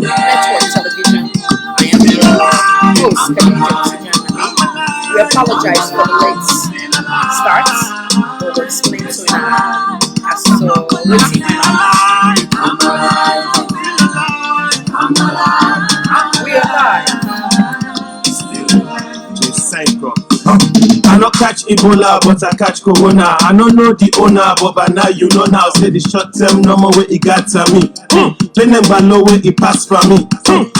Network Television. I am your host, we apologize for the late start, but we'll explain to you as to what's in We are live. I not catch Ebola, but I catch Corona. I don't know the owner, but by now you know now. Say the short term, no more way it got to me. Then them by low way it pass from me.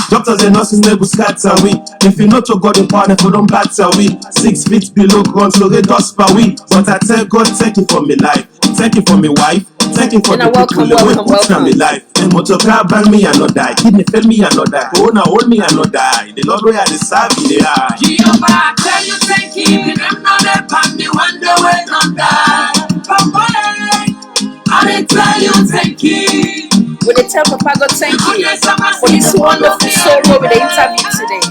Doctors and nurses never scatter we. If you know to God the power, if you don't batter we. 6 feet below ground, so they dust per week. But I tell God, thank you for me life. Thank you for me wife. Thank you for the people that will put me life. And motor car ban me and not die. Kidney fail me and not die. Corona hold me and not die. The Lord where I deserve me, they are. Jehovah, tell you thank you. Them not they pan me wonder where not die. Papa, I tell you thank you. Will they tell Papa God thank you for this wonderful solo with the interview today?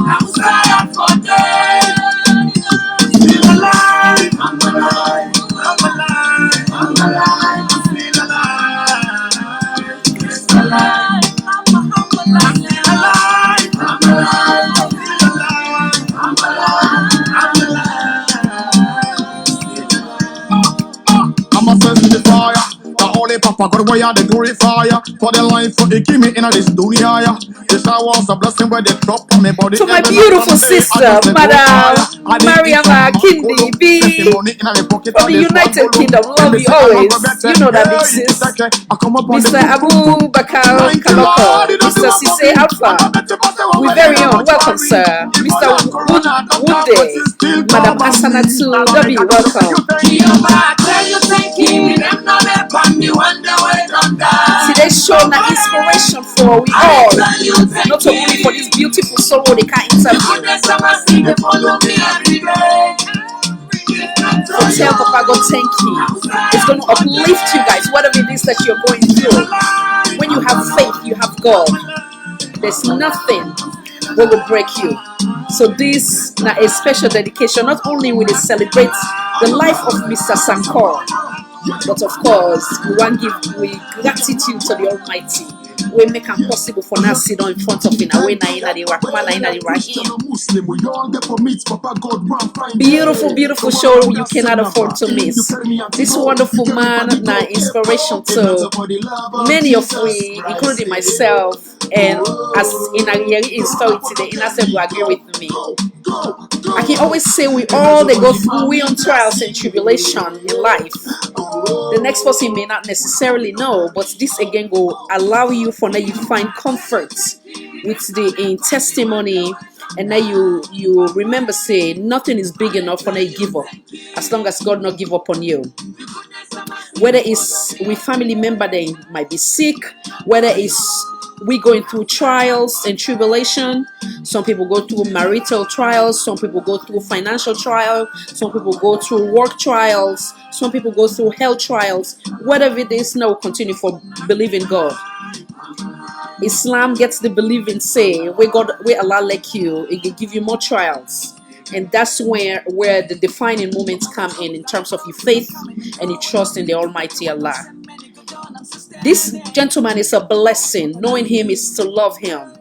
I'm tired for days. Still alive. I'm alive. I'm alive. I'm alive. Still alive. Still alive. I'm alive. Still alive. I'm alive. Still alive. I'm alive. I'm alive. I'm a sensitive fire. The holy Papa God where you the glorifier for the life for the give me in this dunya. This I was a blessing where they drop on my body. To my beautiful sister, Madam Mariama Kindi B from the United Kingdom. Love you always. You know that big sis. Mr. Abu Bakar Kaloko, Mr. Sise Alpha, we very own. Welcome, sir. Mr. Woode, Madam Asanatu W. Welcome. Today's show na inspiration for we all, not only for this beautiful soul they can interview. So tell Papa God thank you. It's going to uplift you guys, whatever it is that you're going through. When you have faith, you have God. There's nothing that will break you. So this is a special dedication. Not only will it celebrate the life of Mr. Sankoh, but of course, we want to give gratitude to the Almighty. We make it possible for us to sit down in front of Him. Beautiful, beautiful show you cannot afford to miss. This wonderful man, na inspiration to many of we, including myself, and as in a story today, in a will agree with me. I can always say we all they go through we on trials and tribulation in life. The next person may not necessarily know, but this again will allow you for now you find comfort with the in testimony, and now you remember say nothing is big enough for now you give up, as long as God not give up on you. Whether it's with family member they might be sick, whether it's we going through trials and tribulation. Some people go through marital trials, some people go through financial trials, some people go through work trials, some people go through health trials. Whatever it is, now continue for believing God. Islam gets the believing say we Allah like you, it will give you more trials. And that's where the defining moments come in terms of your faith and your trust in the Almighty Allah. This gentleman is a blessing. Knowing him is to love him.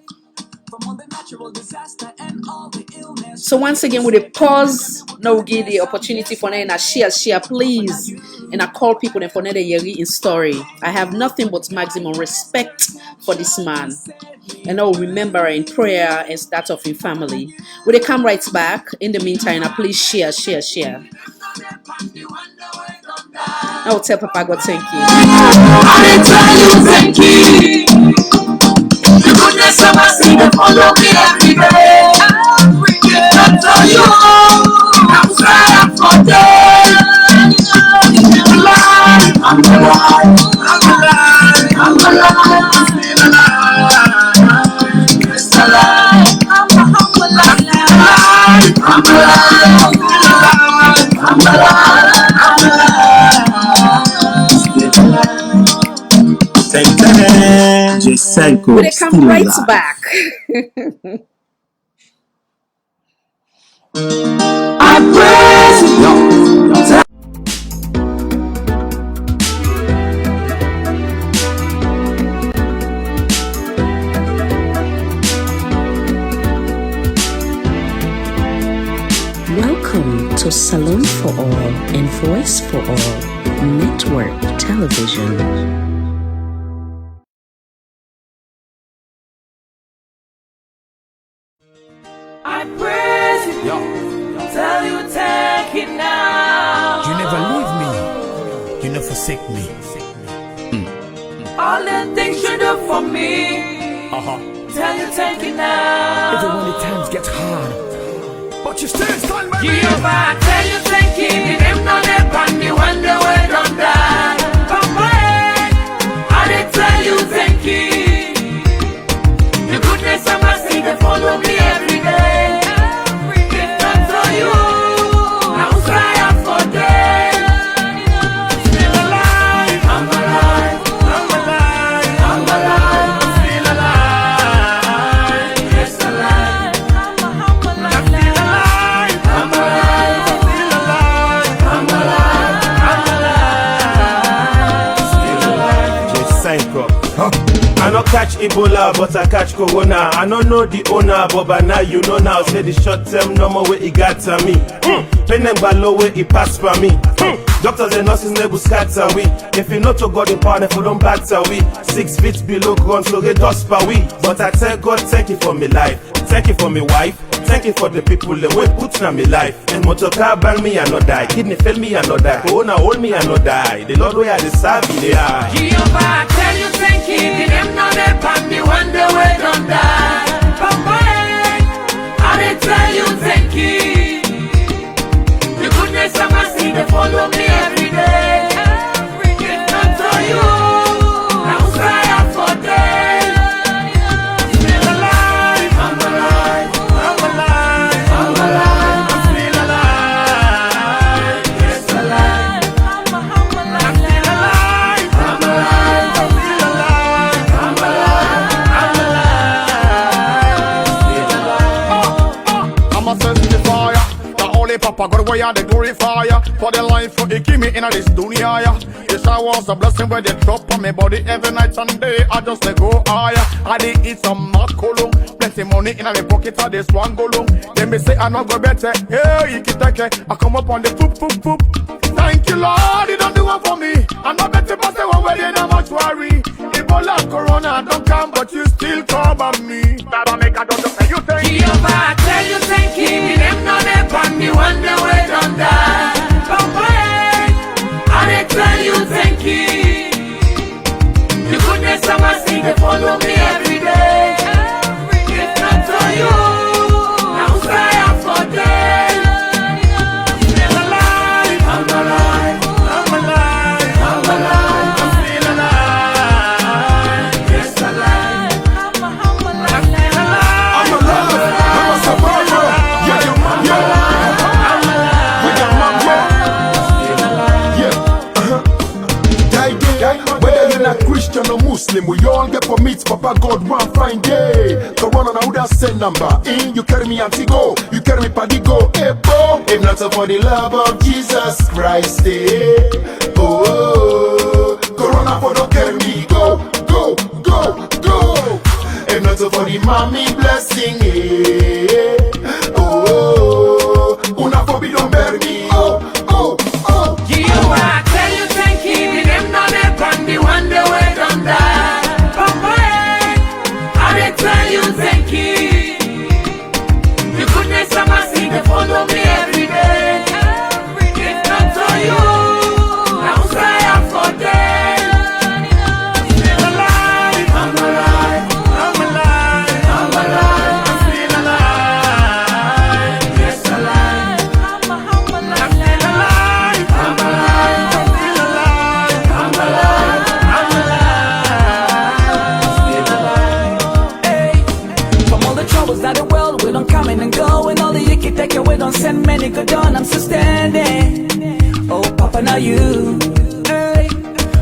So once again, with a pause, now we give the opportunity for them to share, please. And I call people and for them to hear in story. I have nothing but maximum respect for this man. And I will remember in prayer and start off in family. Will they come right back? In the meantime, please share. I will tell Papa God thank you. I tell you thank you. The goodness of us in the follow me every day. I tell you, I'm sad for days. I'm alive. I'm alive. I'm alive. I'm alive. Still alive. Still alive. I'm alive. I'm alive. I'm alive. I'm alive. Just Sankoh. Will they come right back? I praise you. to Salon for All and Voice for All Network Television. I praise you, tell you thank you now. You never leave me, you never forsake me. All the things you do for me, tell you thank you now. Even when the times get hard, but you still stand by me. Jehovah, tell you thank you. The name no name on me when the way don't die. Papa, I dey tell you thank you. The goodness and mercy they follow me every day. It's not for you. Now cry out for them. Still alive, I'm alive, I'm alive, I'm alive, still alive, yes alive, I'm alive, still alive, I'm alive, still alive, I'm alive, still alive. Ibrahim Sankoh. I no catch Ebola, but I catch Corona. I no know the owner, but by now you know now. Say the short term, no more way it got to me. Pen them by low way it pass for me. Doctors and nurses never scatter we. If you know to God the power, if you don't batter we. 6 feet below ground, so get dust per we. But I tell God, thank you for me life. Thank you for me wife. Thank you for the people that way put in my life. And motor car bang me and not die. Kidney fail me and not die. Corona hold me and not die. The Lord way I deserve me, they are. Jehovah, tell you thank you. The name no name on me when the way don't die. Papa, I dey tell you thank you. The goodness and mercy they follow me every day. It's not for you. Now cry out for them. Still alive, I'm alive, I'm alive, I'm alive, I'm still alive, yes alive, I'm alive, still alive, I'm alive, I'm still alive, I'm alive, I'm alive, still alive. I'm a testifier. The only Papa God way I the glorifier. For the life for he give me in this dunya. Yes, I was a blessing where they drop on me body every night and day. I just let go higher. I did eat some macolum. Plenty money in my pocket, I this one go long. Then me say I not go better. Hey, you can take it. I come up on the poop, poop, poop. Thank you, Lord, you don't do one for me. I'm not better, but the one where they not much worry. Ebola, Corona don't come, but you still cover me. Baba make I don't say you thank you. Jehovah, tell you thank you. The name no name on me when the way don't die. Papa, I dey tell you thank you. The goodness and mercy they follow me every day. It's not for you. Now cry out for them. Still alive, I'm alive, I'm alive, I'm alive, I'm still alive, yes alive, I'm alive, I'm still alive, I'm alive, I'm a survivor. Yeah, whether you're not Christian or Muslim, we all get permits. Papa God one fine day. Corona now that send number in. You carry me anti-go, you carry me padigo. Hey, boom. If not for the love of Jesus Christ, Oh, Corona for don't carry me. Go, go, go, go. if not for the mommy blessing, Una for be don't bury me. Oh, oh, oh. Jehovah, tell you thank you. The name no name on me when the way don't die. Papa, I dey tell you thank you. The goodness and mercy they follow me every day. It's not for you. Now cry out for them. Still alive, I'm alive, I'm alive, I'm alive, I'm still alive, yes alive, I'm alive, still alive, I'm alive, I'm still alive, I'm alive, I'm alive, still alive. Hey, from all the troubles that the world we don't coming and go, and all the yicky taking we don't send many good on. I'm still standing. Oh, Papa, now you. Hey,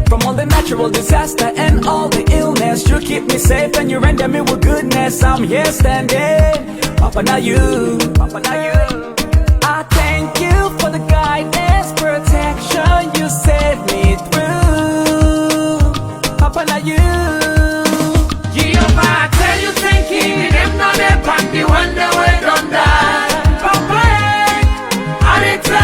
from all the natural disaster and all the illness, you keep me safe and you render me with goodness. I'm here standing. Papa, now you. Papa, now you. I thank you for the guidance, protection you set me through. Papa, now you. Jehovah, tell you thank you. The name no name on me when the way don't die. Papa, I dey tell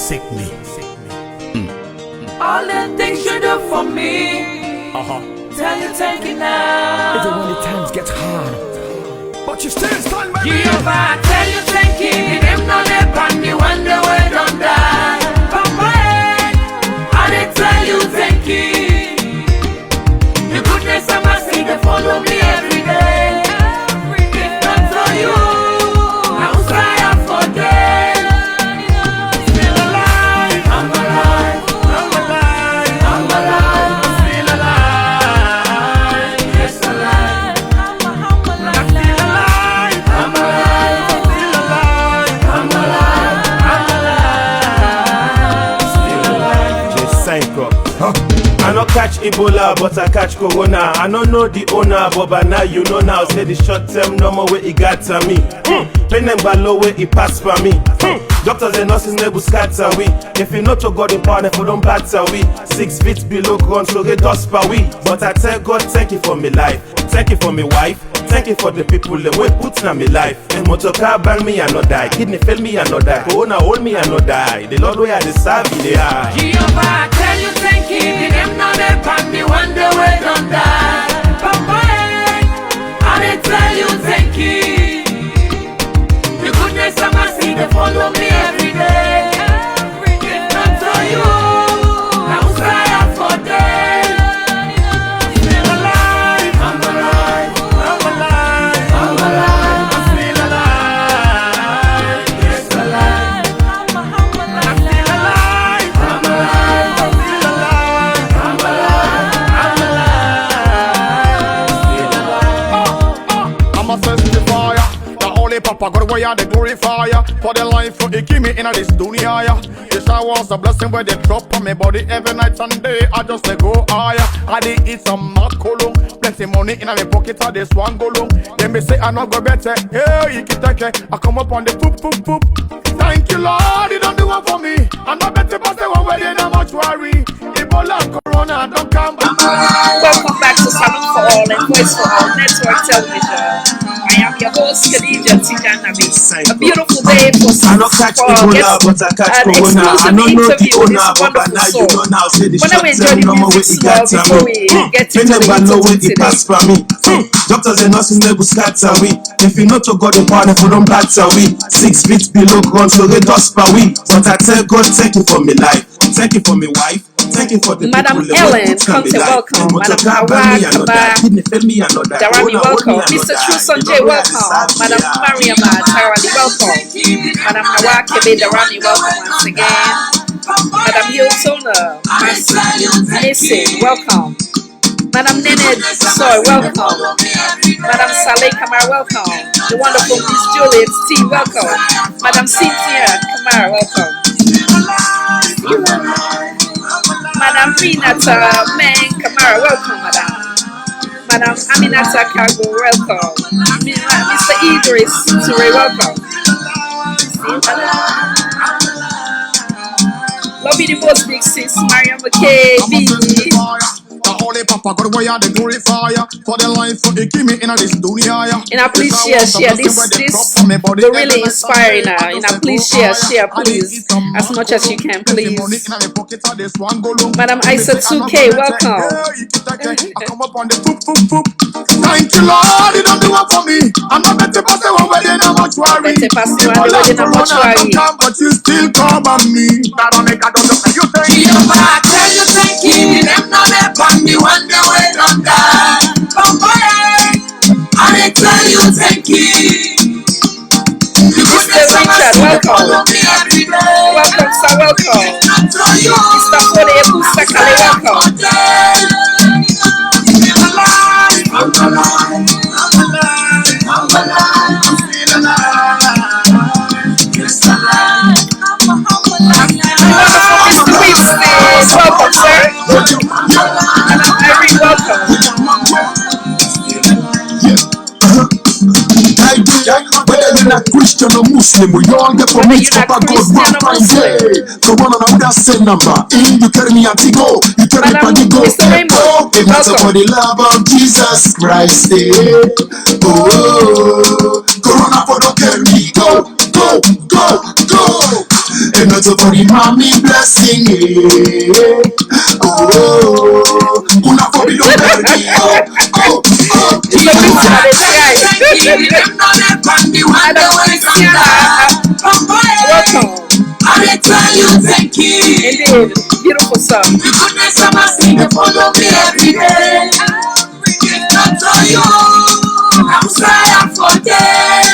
forsake me. All the things you do for me. Tell you thank you now. Even when the times get hard, but you still stand by me. Jehovah, tell you thank you. Them no live on the one the way don't die. Papa, I dey tell you thank you. The goodness and mercy they follow me every day. If not for you, I would cry out for dead. Still alive, I'm alive, I'm alive, I'm alive, I'm still alive. Yes, alive, I'm alive, I'm still alive, I'm alive, I'm still alive, I'm alive, I'm alive, still alive. Sankoh. I no catch Ebola, but I catch Corona. I no know the owner, but by now you know now. Say the short term, no more way it got to me. Pain them by low way it pass for me. Doctors and nurses never scatter we. If you know to God in power, if you don't batter we. 6 feet below ground, so get dust per we. But I tell God, thank you for me life. Thank you for me wife. Thank you for the people that we put in my life. And motor car bang me and not die. Kidney fail me and not die. Corona hold me and not die. The Lord way I deserve me, they are. Jehovah, tell you thank you. Them no live on the one the way don't die. Papa, I dey tell you thank you. The goodness and mercy they follow me every day. If not for you, I would cry out for dead. Still alive, I'm alive, I'm alive, I'm alive, I'm still alive. Yes, alive, I'm alive, I'm still alive, I'm alive, I'm still alive, I'm alive, I'm alive, still alive. I'm a testifier. The holy Papa God way I the glorifier. For the life for it keep me in this dunya. Yes, I was a blessing where they drop on my body every night and day. I just they go higher. I did eat some macolum. Plenty money in my pocket. I just one go long. Then me say I not go better. Hey, you can take it. I come up on the poop poop poop. Thank you, Lord. You don't do one for me. I'm not better, but they won't wait in a much worry. Ebola and Corona don't come back. Welcome back to Salute for All and Voice for All Network Television. I am your host, Khadija Tijanabi. A beautiful day for I no catch Ebola, but I catch an Corona. I exclusive no know the interview with owner, this but by wonderful now you soul. know now. Say the When short we enjoy term, the no more way music it got to before me. we get Pain into them the by low way interview it pass today. for me. Doctors and nurses never scatter we. If you know to God in power, if you don't batter we. 6 feet below ground, so get dust per we. But I tell God, thank you for me life. Thank you for me wife. Thank you for the Madam people Ellen, that come put to in my life. welcome. Motor Madam car bang Hawa me and not Kaba, die. Kidney fail me and not die. Darani, Corona hold me welcome. and not Mr. die. True The Sanjay, Lord way I welcome. deserve me, Madam they are. Mariama, Tarani, welcome. Madam Hawa Kebe, Darani, welcome once again. Madam Hiltona, Mason, welcome. Madam Nene Soy, welcome. Madam Saleh Kamar, welcome. The wonderful Miss Juliet T, welcome. Madam Cynthia Kamar, welcome. Madam Pinata Meng Kamara, welcome, Madam. Madam Aminata Kago, welcome. Mr. Idris Ture, welcome. Love you the most, big sis, Mariam McKay, B. The holy Papa God way I the glorifier. For the life for it keep me in this dunya. And I please share this will really inspiring now. And I please share, please, as much as you can, please. Madam Isa 2K, welcome. I come up on the poop poop poop. Thank you, Lord, you don't do one for me. I'm not better pass the one where they not much worry. But you still come on me. That'll make a doctor you think. Jehovah, tell you thank you. Them no live on the one the way don't die. Papa, I dey tell you thank you. Mr. Richard, welcome. Welcome, sir, welcome. Mr. Fode Ebusa Kale, welcome. I'm alive, I'm alive, I'm alive, I'm still alive. Yes, alive, I'm alive. Wonderful Mr. Winston, welcome, sir. Madam Irene, welcome. Whether you're not Christian or Muslim, we all get for me, Papa God, one fine day. So one on that same number. You carry me to go. You carry me to go. If not for the love of Jesus Christ, oh, Corona for don't carry me. Go, go, go, go. And not grateful for the mommy blessing. Oh, una for me don't tell me. Oh, It's a bit sad, it's right. Welcome. I tell you thank you. Indeed, beautiful song. The goodness of my sin they follow me every day. If not for you, I'm sorry I'm for dead.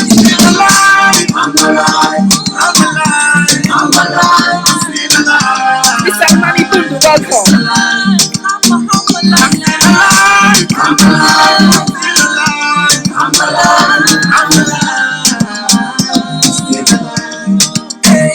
Still alive, I'm alive, I'm alive, I'm alive, I'm still alive. Mr. Amani Bundu, welcome. I'm alive, I'm alive, I'm still alive, I'm alive, I'm alive, still alive. Hey,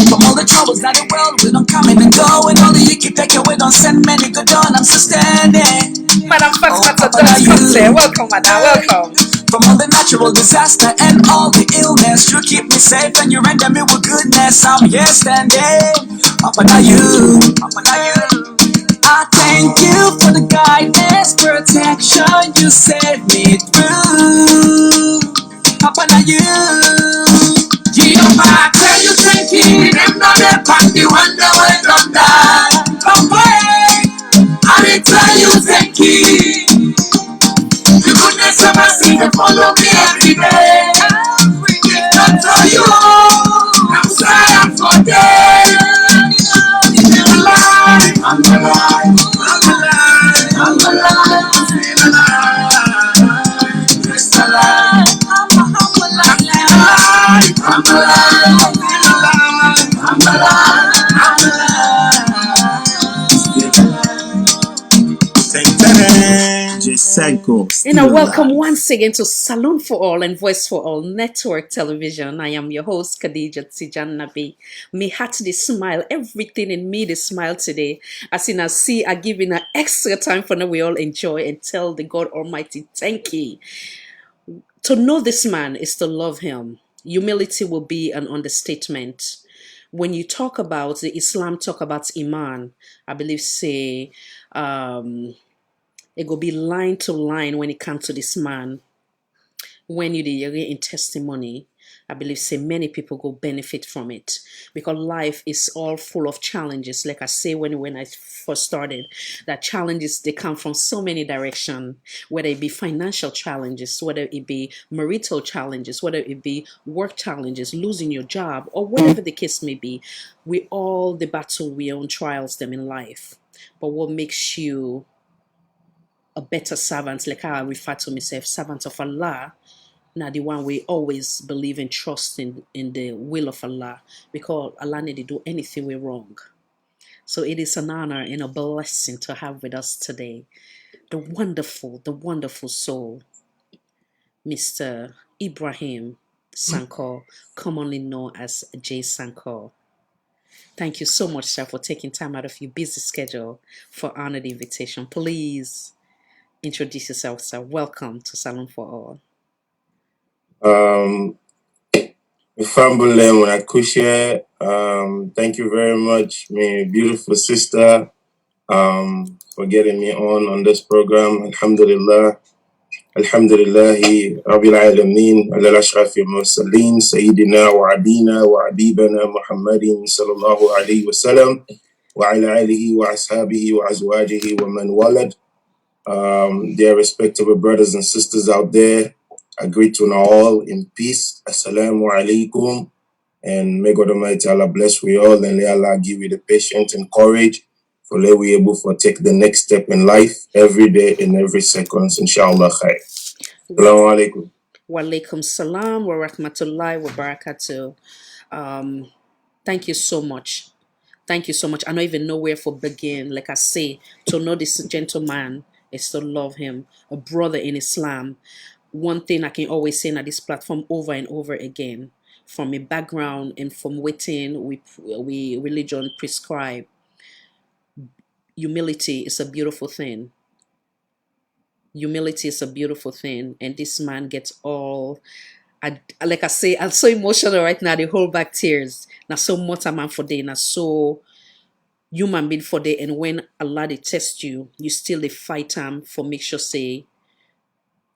from all the troubles that the world we don't come and go, and all the icky taking we don't send many good on. I'm still standing. Madam Fatmata Dance Cocktail, welcome, madam, welcome. From all the natural disaster and all the illness, you keep me safe and you render me with goodness. I'm here standing. Papa, now you. Papa, now you. I thank you for the guidance, protection you set me through. Papa, now you. Jehovah, I tell you thank you. Them not the party when the way don't die. Papa, I tell you thank you. The goodness of my sin they follow me every day. If not for you, I'm sorry I'm for dead. Still alive, I'm alive, I'm alive, I'm alive, I'm still alive. Just alive, I'm alive, I'm alive, I'm still alive, I'm alive, I'm alive, still alive. Just Sankoh. And I welcome once again to Salon for All and Voice for All Network Television. I am your host, Khadija Tijan Nabi. Me heart the smile, everything in me the smile today. As in I see, I give in an extra time for now we all enjoy and tell the God Almighty, thank you. To know this man is to love him. Humility will be an understatement. When you talk about the Islam, talk about Iman, I believe say, it will be line to line when it comes to this man. When you hear in testimony, I believe say many people go benefit from it because life is all full of challenges. Like I say when I first started, that challenges they come from so many directions, whether it be financial challenges, whether it be marital challenges, whether it be work challenges, losing your job, or whatever the case may be. We all the battle we own trials them in life. But what makes you a better servant, like how I refer to myself, servant of Allah, now the one we always believe and trust in the will of Allah, because Allah need to do anything we wrong. So it is an honor and a blessing to have with us today the wonderful soul, Mr. Ibrahim Sankoh, commonly known as J. Sankoh. Thank you so much, sir, for taking time out of your busy schedule for honor the invitation. Please introduce yourself, sir. Welcome to Salon for All. Ifambule Munakushe, thank you very much, my beautiful sister, for getting me on this program. Alhamdulillah. Alhamdulillahi Rabbil Alameen, ala al-ashraf al-mursaleen, Sayyidina wa Abina wa Abibana Muhammadin sallallahu alayhi wa sallam, wa ala alihi wa ashabihi wa azwajihi wa man walad. Dear respectable brothers and sisters out there, I greet you all in peace. Assalamu alaikum. And may God Almighty Allah bless we all and may Allah give you the patience and courage for let we able to take the next step in life every day in every second. Inshallah khair. Assalamu alaikum. Wa alaikum salam wa rahmatullahi wa barakatuh. Thank you so much. Thank you so much. I don't even know where to begin. Like I say, to know this gentleman is to love him, a brother in Islam. One thing I can always say on this platform over and over again, from a background and from within we religion prescribe, humility is a beautiful thing. Humility is a beautiful thing, and this man gets all. Like I say, I'm so emotional right now. They hold back tears. Now so much a man for day. Now so human being for day. And when Allah they test you, you still they fight for make sure say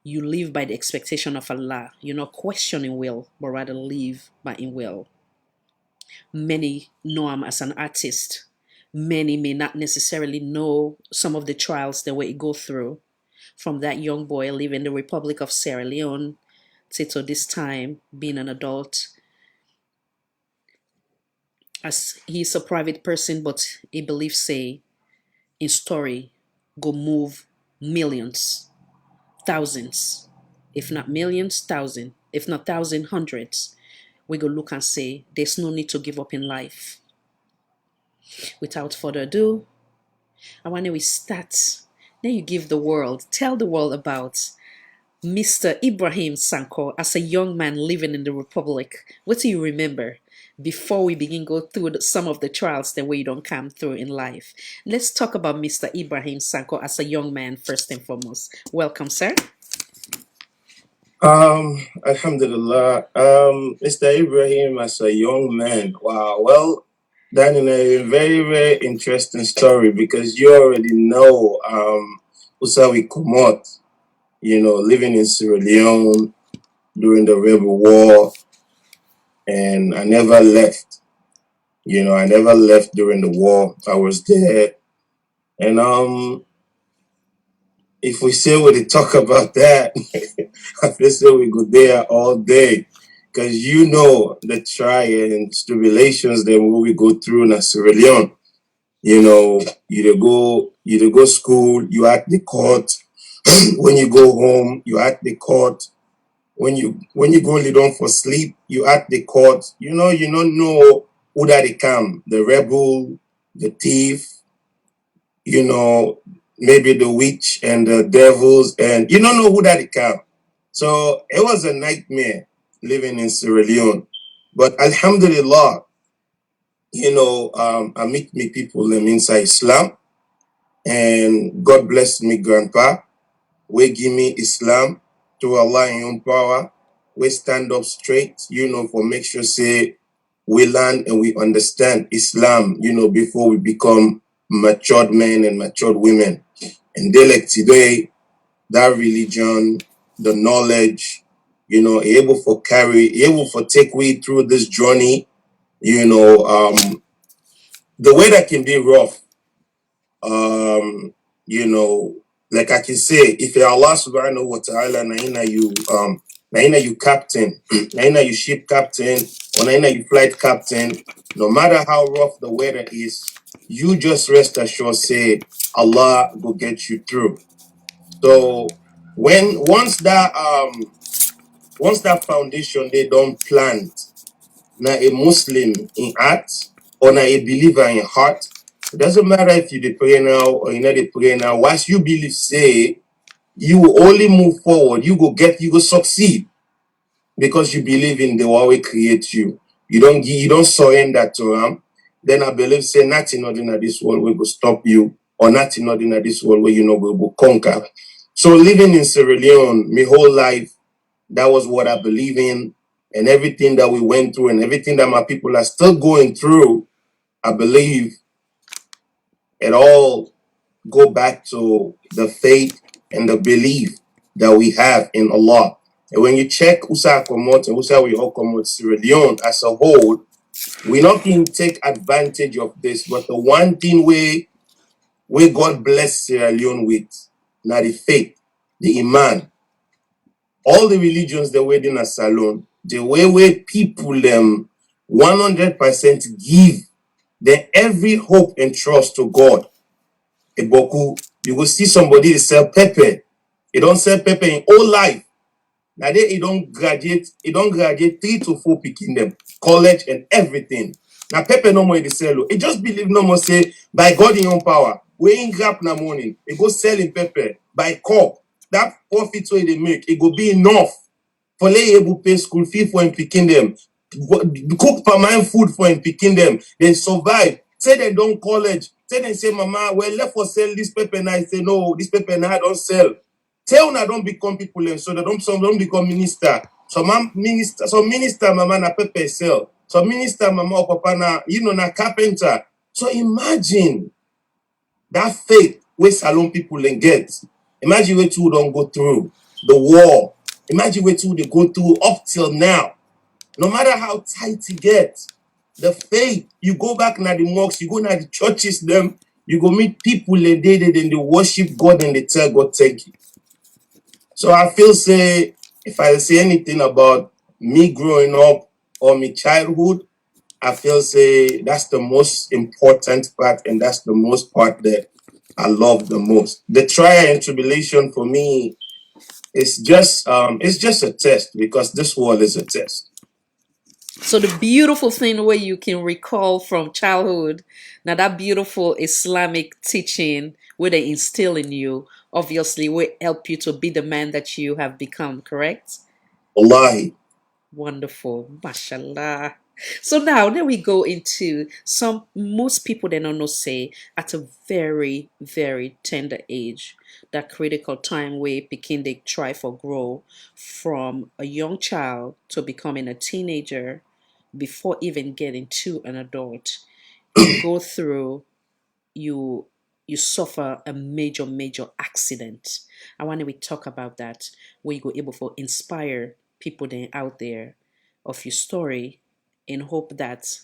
you live by the expectation of Allah. You're not questioning will, but rather live by in will. Many know him as an artist. Many may not necessarily know some of the trials that we go through, from that young boy living in the Republic of Sierra Leone to this time being an adult. As he's a private person, but he believes say in story go move millions, thousands, if not millions, thousand, if not thousand, hundreds. We go look and say there's no need to give up in life. Without further ado, I want to start. Then you give the world, tell the world about Mr. Ibrahim Sankoh as a young man living in the Republic. What do you remember before we begin go through some of the trials that we don't come through in life? Let's talk about Mr. Ibrahim Sankoh as a young man first and foremost. Welcome, sir. Alhamdulillah. Mr. Ibrahim as a young man. Wow. Well, that is a very, very interesting story because you already know Usawi Kumot, living in Sierra Leone during the Rebel War, and I never left. I never left during the war. I was there. And if we say we talk about that, I feel so we go there all day. Because the trial and tribulations that we go through in Sierra Leone. You go school, you at the court. When you go home, you at the court. When you go lay down for sleep, you at the court. You don't know who that they come. The rebel, the thief, maybe the witch and the devils, and you don't know who that they come. So it was a nightmare living in Sierra Leone. But Alhamdulillah, I meet me people inside Islam, and God bless me, Grandpa. We give me Islam to Allah in your power. We stand up straight, for make sure say we learn and we understand Islam, before we become matured men and matured women. And they like today, that religion, the knowledge, able for take we through this journey, the way that can be rough, like I can say, if you're Allah subhanahu wa ta'ala, naina you captain, naina you ship captain, or naina you flight captain, no matter how rough the weather is, you just rest assured, say, Allah will get you through. So once that foundation they don't plant, na a Muslim in heart or na a believer in heart, it doesn't matter if you pray now or you not pray now. Once you believe, say, you will only move forward. You go succeed because you believe in the one who create you. You don't surrender to him. Then I believe, say, nothing not in this world will stop you, or nothing not in this world where will conquer. So living in Sierra Leone, my whole life, that was what I believe in, and everything that we went through and everything that my people are still going through, I believe it all go back to the faith and the belief that we have in Allah. And when you check Usa Komot and Usa we all Komot Sierra Leone as a whole, we not can take advantage of this, but the one thing we God bless Sierra Leone with, not the faith, the Iman. All the religions that we're in a salon, the way people 100% give them every hope and trust to God. Eboku, you will see somebody sell pepper. He don't sell pepper in all life. Now he don't graduate 3 to 4 picking them, college and everything. Now pepper no more they sell. He just believe no more say by God in your power. We ain't grab na morning. He go selling pepper by cup. That profit so they make, it go be enough for they able pay school fee for him picking them, cook permanent food for him picking them, then survive. Say they don't college. Say they say, Mama, well, let for sell this pepper now. I say, no, this pepper now I don't sell. Tell una don't become people and so some don't become minister. Some minister, Mama na pepper sell. Some minister, Mama or Papa na, na carpenter. So imagine that faith where salon people and get. Imagine where two don't go through the war. Imagine where two they go through up till now. No matter how tight it gets, the faith. You go back na the mosques, you go na the churches, them, you go meet people and they worship God and they tell God thank you. So I feel say if I say anything about me growing up or my childhood, I feel say that's the most important part and that's the most part that I love the most. The trial and tribulation for me is just a test because this world is a test. So the beautiful thing where you can recall from childhood, now that beautiful Islamic teaching where they instill in you, obviously will help you to be the man that you have become, correct? Wallahi. Wonderful. Mashallah. So now then we go into some most people they don't know say at a very, very tender age, that critical time where begin they try for grow from a young child to becoming a teenager before even getting to an adult. You go through you you suffer a major accident. I want to talk about that where you go able to inspire people then out there of your story in hope that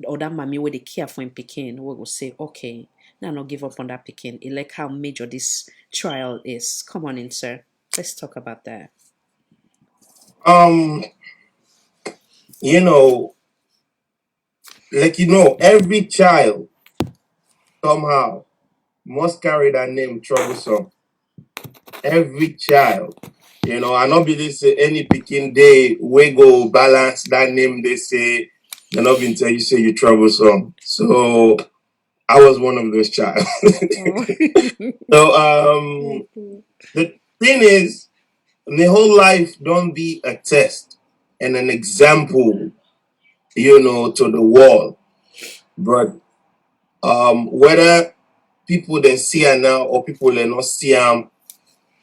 other mommy where they care for him picking will say, okay, now not give up on that picking. It like how major this trial is. Come on in, sir. Let's talk about that. Um, you know, every child somehow must carry that name troublesome. Every child. I not believe say any picking day we go balance that name they say they not been tell you say you troublesome. So I was one of those child. Oh. So the thing is the whole life don't be a test and an example, to the world. But whether people then see her now or people then not see him,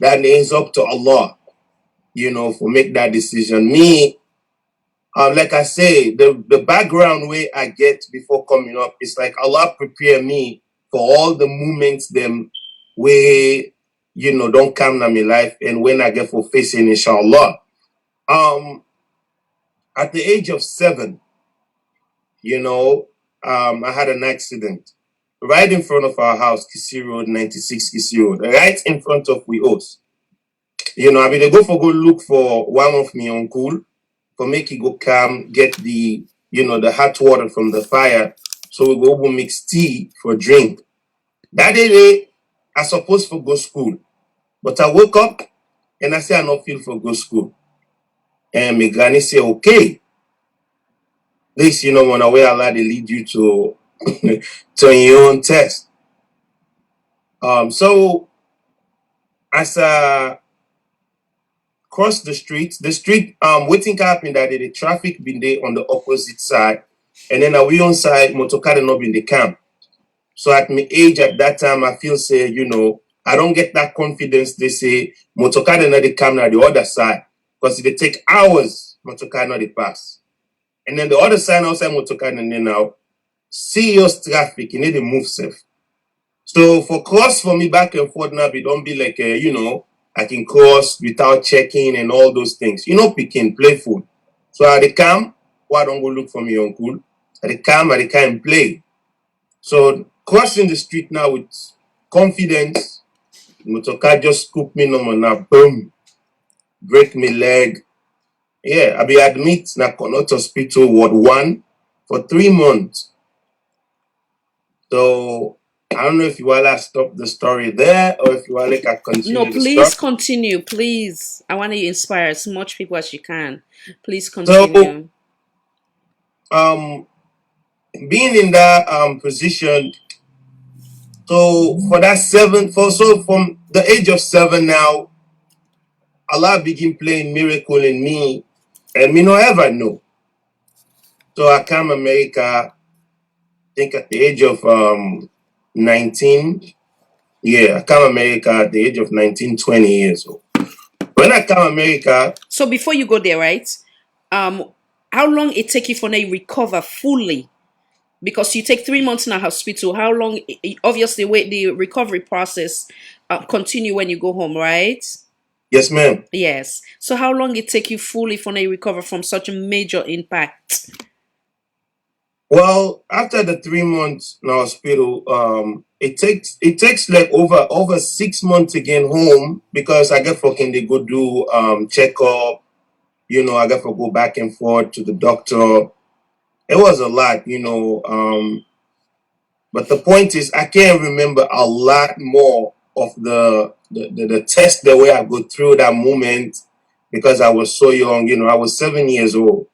that is up to Allah, for make that decision. Me, like I say, the background way I get before coming up is like Allah prepare me for all the moments them where don't come to my life and when I get for facing inshallah. At the age of 7, I had an accident right in front of our house, Kisi Road, 96 Kisi Road, right in front of we house. I mean, they go look for one of me uncle for make it go come get the hot water from the fire. So we go mix tea for drink. That day, I supposed to go school, but I woke up and I say I not feel for go school. And my granny say, okay, this when I way Allah they lead you to to your own test. So as I cross the street waiting can happen that day, the traffic been there on the opposite side, and then we on side motorcar not been the camp. So at my age at that time, I feel say, I don't get that confidence. They say motorcar not the camp na the other side because they take hours motorcar not the pass, and then the other side outside motorcar and then now serious traffic, you need to move safe. So for cross for me back and forth now, it don't be like I can cross without checking and all those things. Picking playful. So at the camp, why don't go look for me uncle? At the camp, I can play. So crossing the street now with confidence, motorcar just scoop me no more now, boom, break me leg. Yeah, I be admit na Connaught Hospital Ward 1 for 3 months. So I don't know if you want to stop the story there or if you want to No, continue the story. please continue. Please. I want to inspire as much people as you can. Please So continue. um being in that position, so for that so from the age of 7 now, Allah begin playing miracle in me and me no ever know. So I come America, I think at the age of 19. Yeah, I come America at the age of 19, 20 years old. When I come America, So before you go there, right? Um, how long it take you for you recover fully? Because you take 3 months in a hospital. How long? Obviously, wait the recovery process continue when you go home, right? yes, ma'am. Yes. So how long it take you fully for you recover from such a major impact? Well, after the 3 months in the hospital, it takes like over 6 months to get home because I get fucking they go do checkup. I got to go back and forth to the doctor. It was a lot. But the point is, I can't remember a lot more of the test the way I go through that moment because I was so young. I was 7 years old.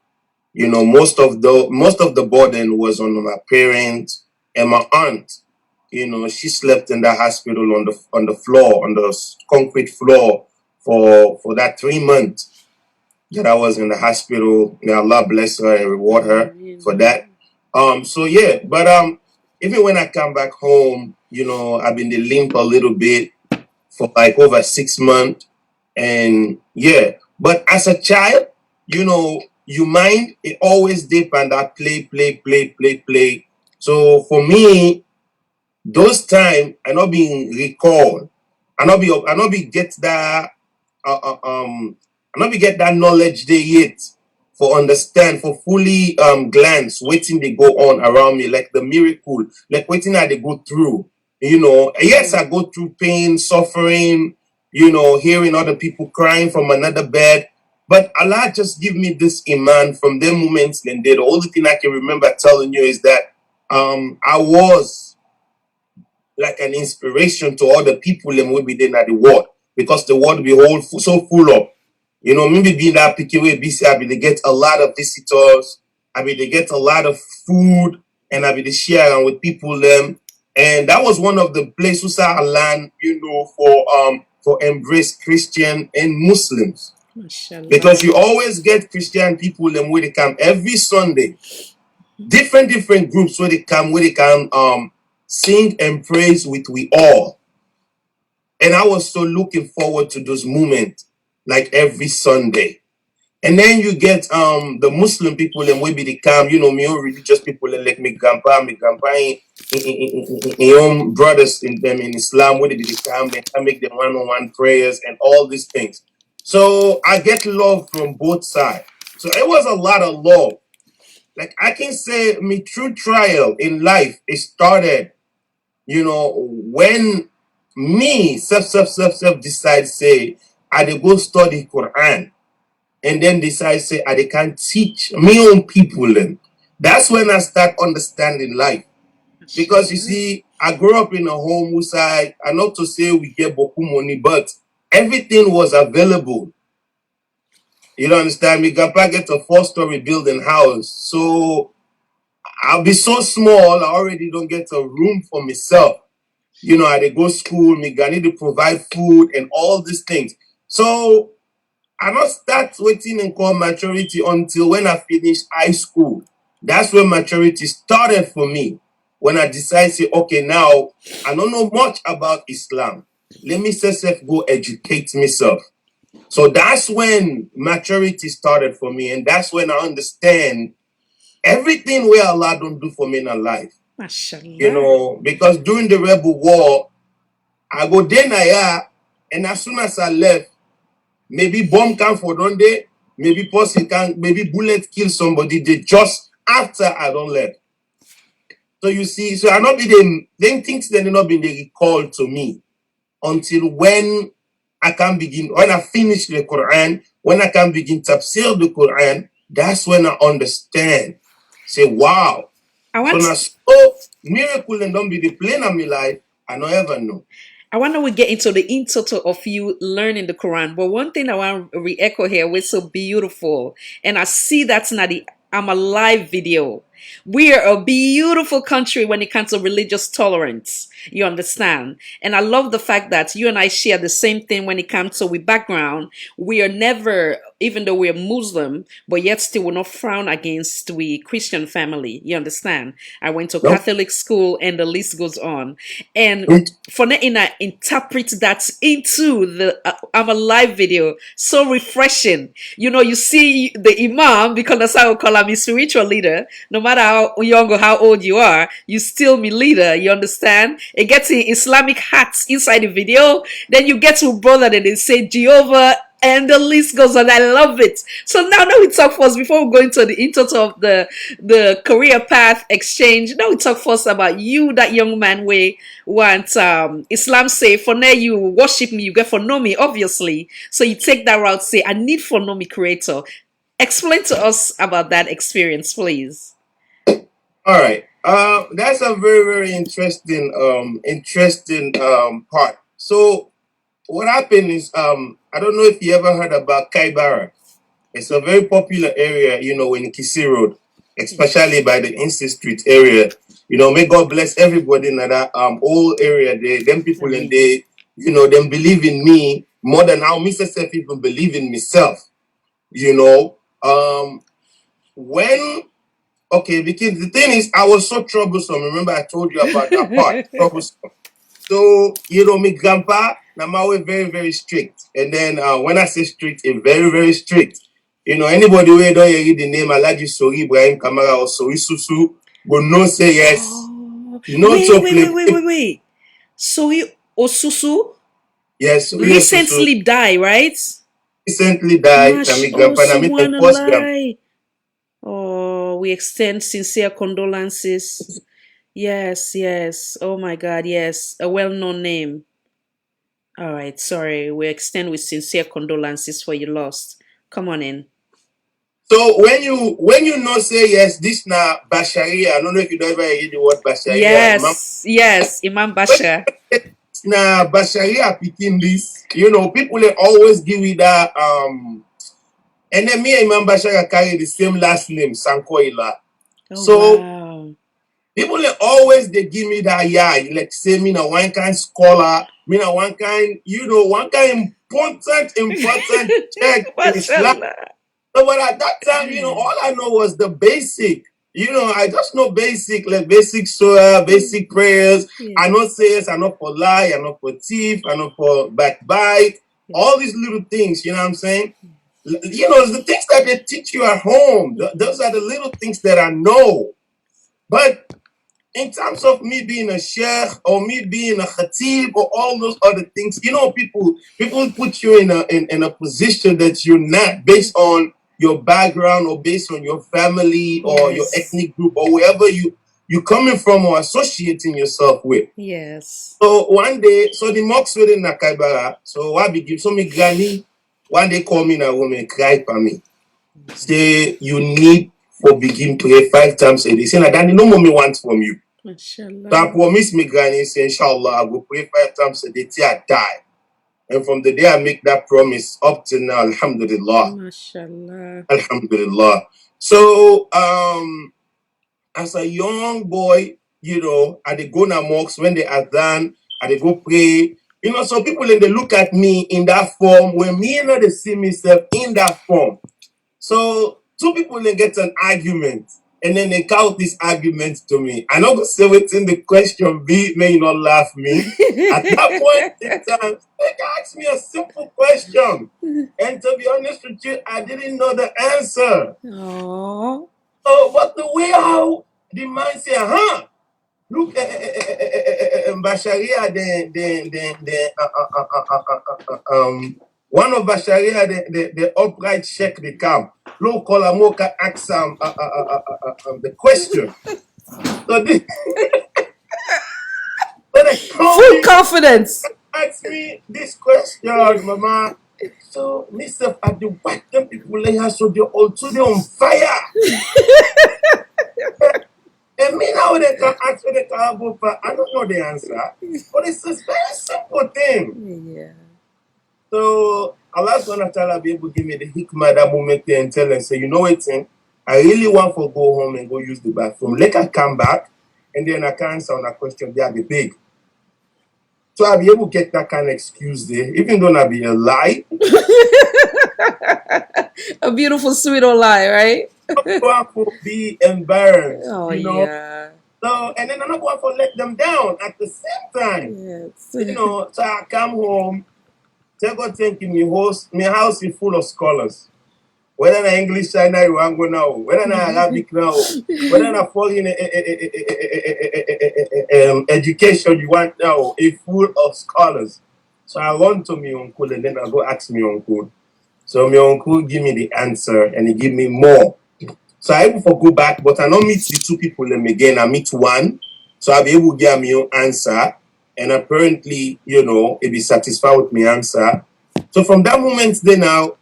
Most of the burden was on my parents and my aunt. She slept in the hospital on the floor, on the concrete floor for that 3 months that I was in the hospital. May Allah bless her and reward her for that. So yeah, but even when I come back home, I've been the limp a little bit for like over 6 months. And yeah, but as a child, you mind it always dip and that play, play, play, play, play. So for me, those time I not being recalled. I not be get that I not be get that knowledge there yet for understand, for fully glance waiting they go on around me, like the miracle, like waiting that they go through. Yes, I go through pain, suffering, hearing other people crying from another bed. But Allah just give me this iman from them moments. And the only thing I can remember telling you is that I was like an inspiration to other people and will be there at the world because the world be whole so full of. Maybe being that picky way busy, I mean they get a lot of visitors, I mean they get a lot of food, and I mean they share with people them. And that was one of the places I learned, for embrace Christian and Muslims. Mashallah. Because you always get Christian people them where they come every Sunday. Different groups where they can sing and praise with we all. And I was so looking forward to those moments, like every Sunday. And then you get the Muslim people and maybe they come, me own religious people and like me grandpa in own brothers in them in Islam, where they come, they can make them one-on-one prayers and all these things. So I get love from both sides. So it was a lot of love. Like I can say my true trial in life, it started, when me self decide say I dey go study Quran and then decide say I dey can teach me own people then. That's when I start understanding life. Because you see, I grew up in a home whose I not to say we get boku money, but everything was available. You don't understand me? Grandpa get a 4-story building house. So I'll be so small, I already don't get a room for myself. I dey go school, me I need to provide food and all these things. So I not start waiting and call maturity until when I finish high school. That's when maturity started for me. When I decide say, okay, now I don't know much about Islam. Let me just go educate myself. So that's when maturity started for me, and that's when I understand everything where Allah don't do for me in life. Mashallah. Because during the rebel war, I go there Naya, and as soon as I left, maybe bomb can for one day, maybe person can, maybe bullet kill somebody. They just after I don't left. So you see, so I not be them things they not been they recalled to me until when I can begin, when I finish the Quran, when I can begin to tafsir the Quran, that's when I understand. Say, wow. I So want now, so miracle and don't be the plane of my life, I don't ever know. I want to get into the in total of you learning the Quran, but one thing I want to re-echo here was so beautiful, and I see that's not the I'm Alive video. We are a beautiful country when it comes to religious tolerance. You understand? And I love the fact that you and I share the same thing when it comes to we background. We are never, even though we're Muslim, but yet still we're not frown against we Christian family. You understand? I went to Catholic school and the list goes on. And for Naina interpret that into the I'm Alive video, so refreshing. You see the Imam, because that's how I call him, spiritual leader. No matter how young or how old you are, you still me leader. You understand? It gets in Islamic hats inside the video. Then you get to brother that they say Jehovah And the list goes on. I love it. So now we talk first before we go into the of the career path exchange. Now we talk first about you, that young man where want Islam say for now you worship me, you get for know me, obviously. So you take that route, say I need for know me creator. Explain to us about that experience, please. All right. That's a very, very interesting part. So what happened is, I don't know if you ever heard about Kaibara. It's a very popular area, in Kisi Road, especially by the Ince Street area. May God bless everybody in that old area there. Them people in there, them believe in me more than how Mr. Self even believe in myself. You know, when Okay, because the thing is, I was so troublesome. Remember, I told you about that part. Troublesome. So, my grandpa, I'm always very, very strict. And then when I say strict, it's very, very strict. Anybody who don't hear the name Alaji Sori Ibrahim Kamara or Sori Susu will not say yes. Oh, No to play. wait. Soi Osusu Yes, Sori Susu recently died, right? recently died. Mash, My oh, grandpa, I mean, my first grandpa. subhanallah. Oh, we extend sincere condolences. Yes. Oh my God, yes. A well-known name. All right, sorry. We extend with sincere condolences for your loss. Come on in. So when you not say yes, this now Basharia. I don't know if you don't ever hear the word Basharia. Yes, Imam Basha. Now Basharia picking this, people they always give me that and then me and Imam Bashara carry the same last name, Sankoh. Oh So wow. people they give me that like say me na one kind scholar, me na one kind, one kind important check in Islam. Mashallah. So, but at that time, all I know was the basic. I just know basic, like basic surah, basic prayers. I know says, I know for lie, I know for thief, I know for backbite, all these little things, you know what I'm saying? The things that they teach you at home, those are the little things that I know. But in terms of me being a sheikh or me being a khatib or all those other things, people put you in a position that you're not based on your background or based on your family or your ethnic group or wherever you coming from or associating yourself with. Yes. So one day, so the mosque in Nakaibara, so what begin so me granny one day call me in a woman cry for me. Say you need for begin pray 5 times a day. Say na Danny, no more me want from you. Mashallah. So I promise me granny, say inshallah I will pray 5 times a day till I die. And from the day I make that promise up to now, alhamdulillah. Mashallah. Alhamdulillah. So as a young boy, I dey go na mosque when they adhan, I dey go pray. So people they look at me in that form when me and they see myself in that form. So two people they get an argument and then they count this argument to me. I not gonna say what's in the question be, may you not laugh me. At that point in time, they asked me a simple question. And to be honest with you, I didn't know the answer. Oh. So, but the way how the man say, look, Basharia, one of Basharia, the upright check the camp. Look, Kolamoka asks the question. So, Full confidence. ask me this question, Mama. So, Mr. At the white people, so they're all today on fire. And me now they can answer the cabo, but I don't know the answer. But it's a very simple thing. Yeah. So Allah subhanahu wa ta'ala be able to give me the hikmah that moment there and tell and say, you know what, thing? I really want to go home and go use the bathroom. Let I come back and then I can answer on that question. They are the big. So I'll be able to get that kind of excuse there, even though I'll be a lie. A beautiful, sweet old lie, right? I'm going to be embarrassed, Oh yeah. So, and then I'm not going to let them down at the same time. Yes. So I come home, tell God thank you, my house is full of scholars. Whether na English China you want go now, whether na Arabic now, whether na foreign education you want now, it's full of scholars. So I run to my uncle and then I go ask my uncle. So my uncle give me the answer and he give me more. So I able for go back, but I don't meet the two people them again. I meet one. So I'll be able to get my own answer. And apparently, it be satisfied with my answer. So from that moment then now,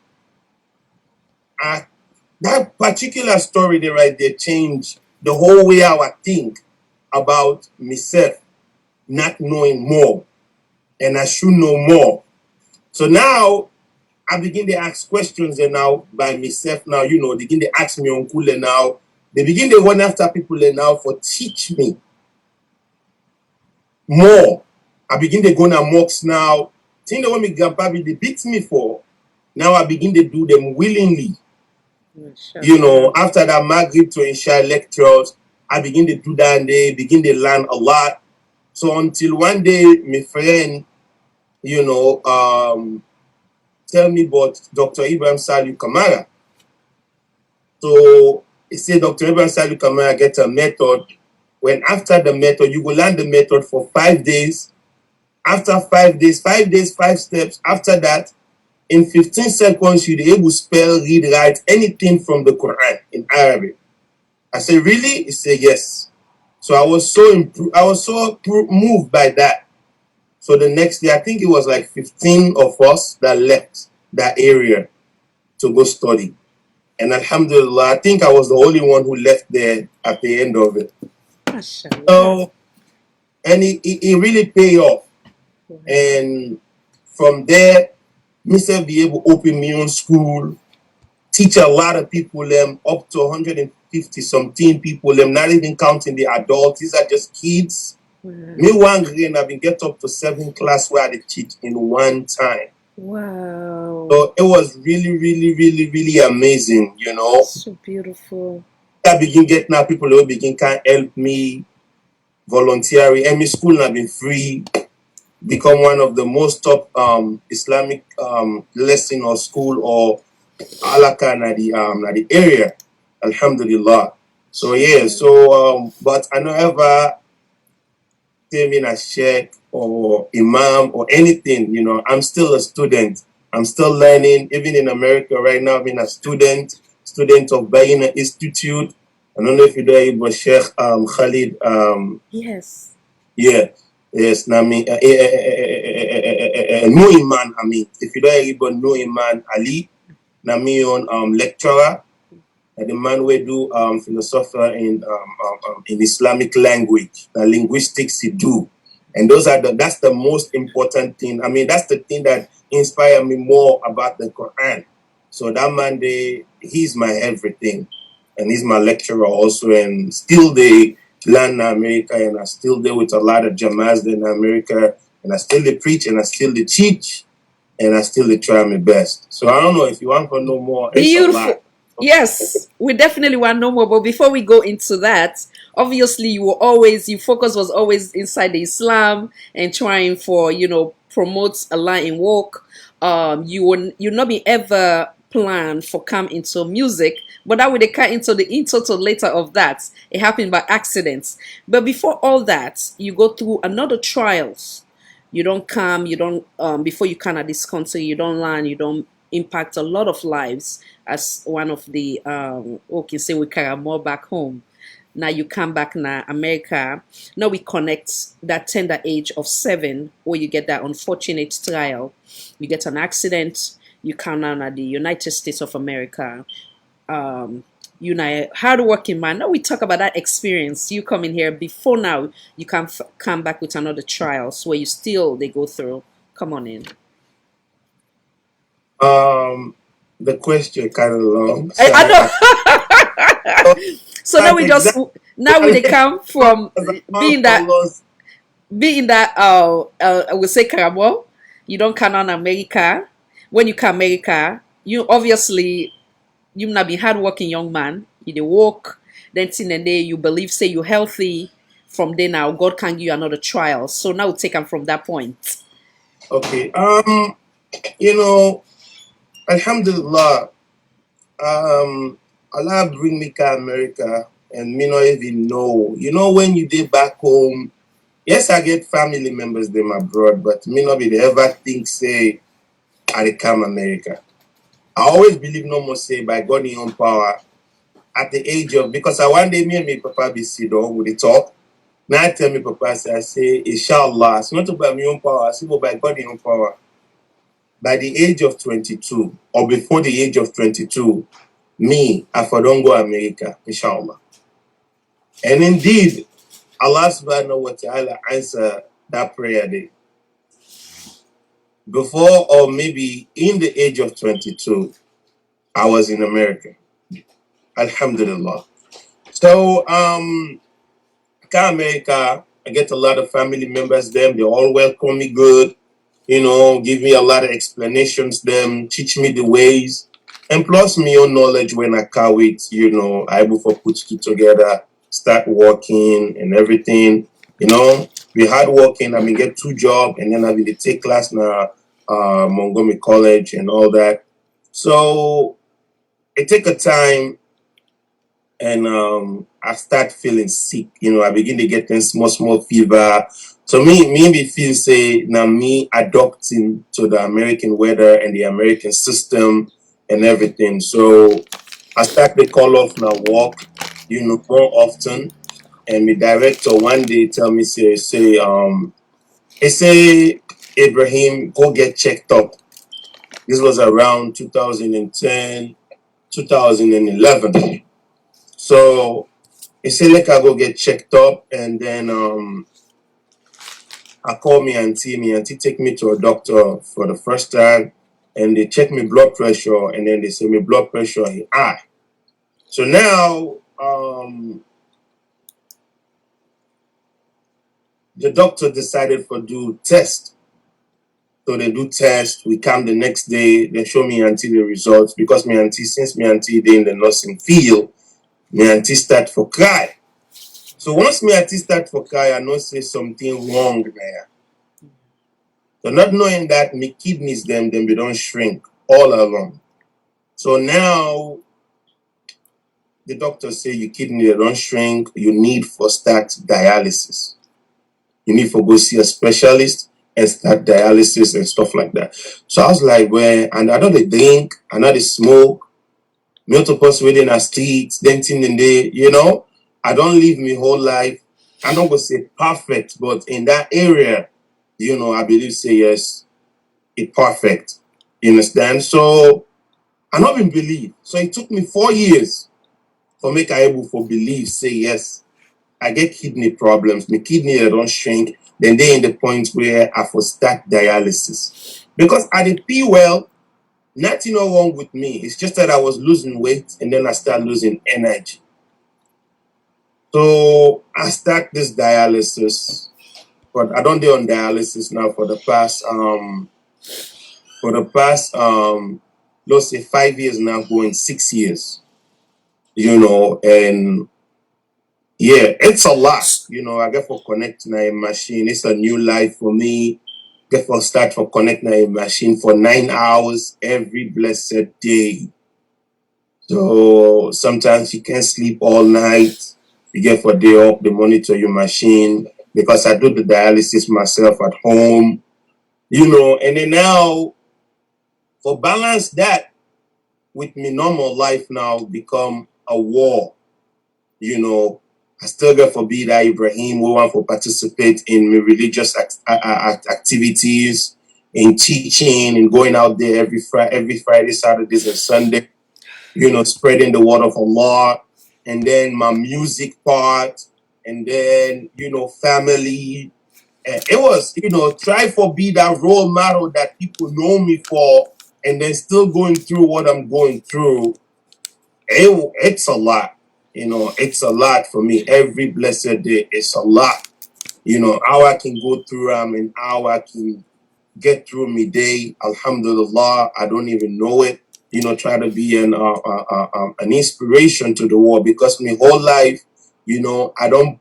that particular story there right there changed the whole way how I think about myself, not knowing more. And I should know more. So now I begin to ask questions and now by myself now, they begin to ask me uncle and now. They begin to run after people and now for teach me more. I begin to go now mocks now. Thing that when my grandpa they beat me for, now I begin to do them willingly. After that Maghrib to Isha lectures, I begin to do that and they begin to learn a lot. So until one day, my friend, tell me about Dr. Ibrahim Kamara. So he said Dr. Ibrahim Kamara get a method. When after the method, you will learn the method for 5 days. After 5 days, 5 steps. After that, in 15 seconds, you'll be able to spell, read, write anything from the Quran in Arabic. I said, really? He said, yes. So I was so moved by that. So the next day, I think it was like 15 of us that left that area to go study. And alhamdulillah, I think I was the only one who left there at the end of it. So, and it really paid off. And from there, myself be able to open my own school, teach a lot of people, up to 150 something people, not even counting the adults. These are just kids. Me one grade, I've been get up to 7 class where I teach in one time. Wow. So it was really, really, really, really amazing, So beautiful. I begin getting now people who begin can help me volunteering. And my school now been free, become one of the most top Islamic lesson or school or alaka na the area. Alhamdulillah. So yeah, but I don't ever in a sheikh or imam or anything, I'm still a student. I'm still learning. Even in America right now, I'm a student of Bayina Institute. I don't know if you know it, but Sheikh Khalid. Yes. Yeah. Yes, no iman. I mean, if you don't even know Iman Ali, Nami on lecturer, the man we do philosophy in Islamic language, the linguistics he do, and that's the most important thing. I mean, that's the thing that inspired me more about the Quran. So that man, he's my everything, and he's my lecturer also, and still they learn in America, and I still there with a lot of Jamaz in America, and I still they preach, and I still they teach, and I still they try my best. So I don't know if you want to know more. Beautiful. It's a lot. Yes, we definitely want to know more. But before we go into that, obviously your focus was always inside the Islam and trying for, promote Allah in work. You not be ever planned for come into music, but that would cut into the total later of that. It happened by accidents. But before all that, you go through another trials. You don't come, you don't before you come at this country, you don't learn, you don't impact a lot of lives as one of the okay, say we carry more back home. Now you come back now America. Now we connect that tender age of 7 where you get that unfortunate trial. You get an accident, you come down at the United States of America. You know, hardworking man. Now we talk about that experience. You come in here before now. You can come back with another trials where they go through. Come on in. The question kind of long. So I know. So now we come from being that I would say Karamo. You don't come on America. When you come America, you obviously you not be hardworking young man. You dey work. Then in the day you believe say you're healthy. From there now God can give you another trial. So now take them from that point. Okay. Alhamdulillah, Allah bring me to America and me not even know. When you did back home, yes, I get family members them abroad, but me not be ever think say I come America. I always believe no more say by God in own power at the age of, because I one day me and my papa be sit down with the talk. Now I tell me papa I say inshallah, it's not about my own power, I say but by God in own power. By the age of 22 or before the age of 22, me, I for don't go America, inshallah. And indeed, Allah subhanahu wa ta'ala answer that prayer day. Before or maybe in the age of 22, I was in America. Alhamdulillah. So, America, I get a lot of family members them. They all welcome me good, give me a lot of explanations them, teach me the ways. And plus me own knowledge when I can't wait, I able for put it together, start working and everything. We hard working, I mean get 2 jobs and then I will take class now Montgomery College and all that. So it take a time and I start feeling sick. I begin to get this small fever. So me feel say now me adapting to the American weather and the American system and everything. So I start to call off now work, more often. And my director one day tell me he say Ibrahim, go get checked up. This was around 2010, 2011. So he said, like I go get checked up, and then I call me auntie. My auntie take me to a doctor for the first time, and they check me blood pressure, and then they say my blood pressure is high. So now the doctor decided for do test. So they do test. We come the next day. They show me auntie the results because since my auntie they in the nursing field, my auntie start for cry. So once my auntie start for cry, I know say something wrong there. So not knowing that my kidneys them they don't shrink all along. So now the doctor say your kidney they don't shrink. You need for start dialysis. You need for go see a specialist and start dialysis and stuff like that. So I was like, well, and I know they drink, I know they smoke, me to pass within a street, denting in the, I don't live my whole life. I'm not gonna say perfect, but in that area, I believe say yes, it's perfect. You understand? So I not even believe. So it took me 4 years for make I able for believe, say yes, I get kidney problems. My kidney they don't shrink. Then they in the point where I for start dialysis. Because I did pee well, nothing wrong with me. It's just that I was losing weight and then I start losing energy. So I start this dialysis, but I don't do on dialysis now for the past let's say 5 years now, going 6 years. And yeah, it's a lot. I get for connect na a machine. It's a new life for me. Get for start for connect na a machine for 9 hours every blessed day. So sometimes you can't sleep all night. You get for day up, they monitor your machine because I do the dialysis myself at home. And then now for balance that with me normal life now become a war. I still get for be that Ibrahim we want to participate in my religious activities, in teaching, and going out there every Friday, Saturdays, and Sunday. Spreading the word of Allah, and then my music part, and then family. It was try for be that role model that people know me for, and then still going through what I'm going through. It's a lot. It's a lot for me. Every blessed day, it's a lot. How I can go through and how I can get through my day. Alhamdulillah, I don't even know it. Try to be an inspiration to the world because my whole life, I don't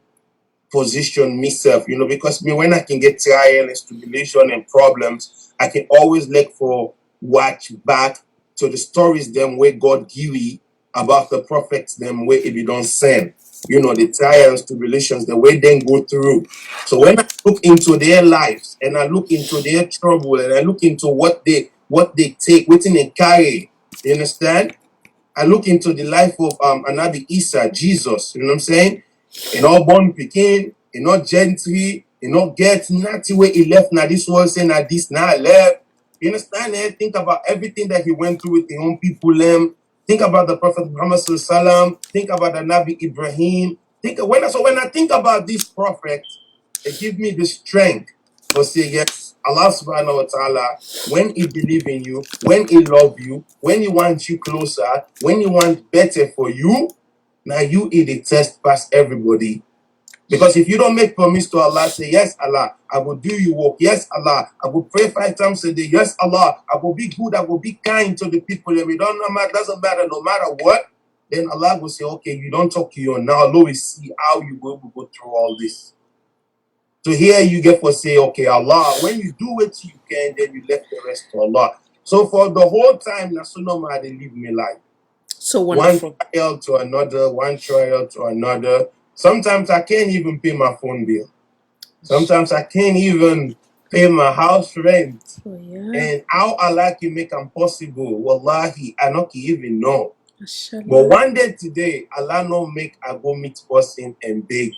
position myself, because when I can get trial and tribulation and problems, I can always look for watch back to the stories them where God give me about the prophets them where if you don't send, the trials, tribulations, the way they go through. So when I look into their lives and I look into their trouble and I look into what they take, within they carry, You understand? I look into the life of Anabi Isa, Jesus, you know what I'm saying? You know, born Pekin, you know, gentry, you know, get nothing where he left, now this world saying that this now left. You understand? Eh? Think about everything that he went through with his own people. Think about the Prophet Muhammad Sallallahu. Think about the Nabi Ibrahim. When I think about these prophets, it gives me the strength to say, yes, Allah subhanahu wa ta'ala, when he believe in you, when he love you, when he wants you closer, when he wants better for you, now you eat the test past everybody. Because if you don't make promise to Allah, say, yes, Allah, I will do you work. Yes, Allah, I will pray 5 times a day. Yes, Allah, I will be good. I will be kind to the people. And we don't know, doesn't matter, no matter what. Then Allah will say, okay, you don't talk to you now. Lord, we see how you go through all this. So here you get for say, okay, Allah, when you do what you can, then you left the rest to Allah. So for the whole time, Nasunoma, they live me life. So wonderful. One trial to another, one trial to another. Sometimes I can't even pay my phone bill. Sometimes I can't even pay my house rent. Oh, yeah. And how Allah can make them possible, wallahi, I not even know. Mashallah. But one day today, Allah no make I go meet person and beg.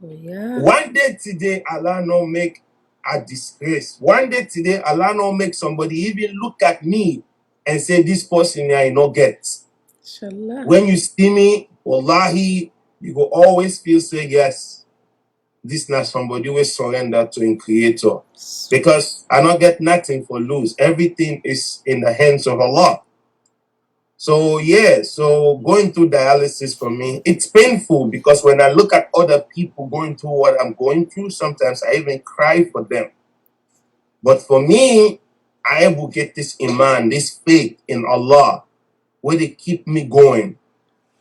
Oh, yeah. One day today, Allah no make a disgrace. One day today, Allah no make somebody even look at me and say, this person I no get. Mashallah. When you see me, wallahi, you will always feel say, yes, this not somebody will surrender to a creator. Because I don't get nothing for lose. Everything is in the hands of Allah. So yeah, so going through dialysis for me, it's painful because when I look at other people going through what I'm going through, sometimes I even cry for them. But for me, I will get this iman, this faith in Allah, where they keep me going.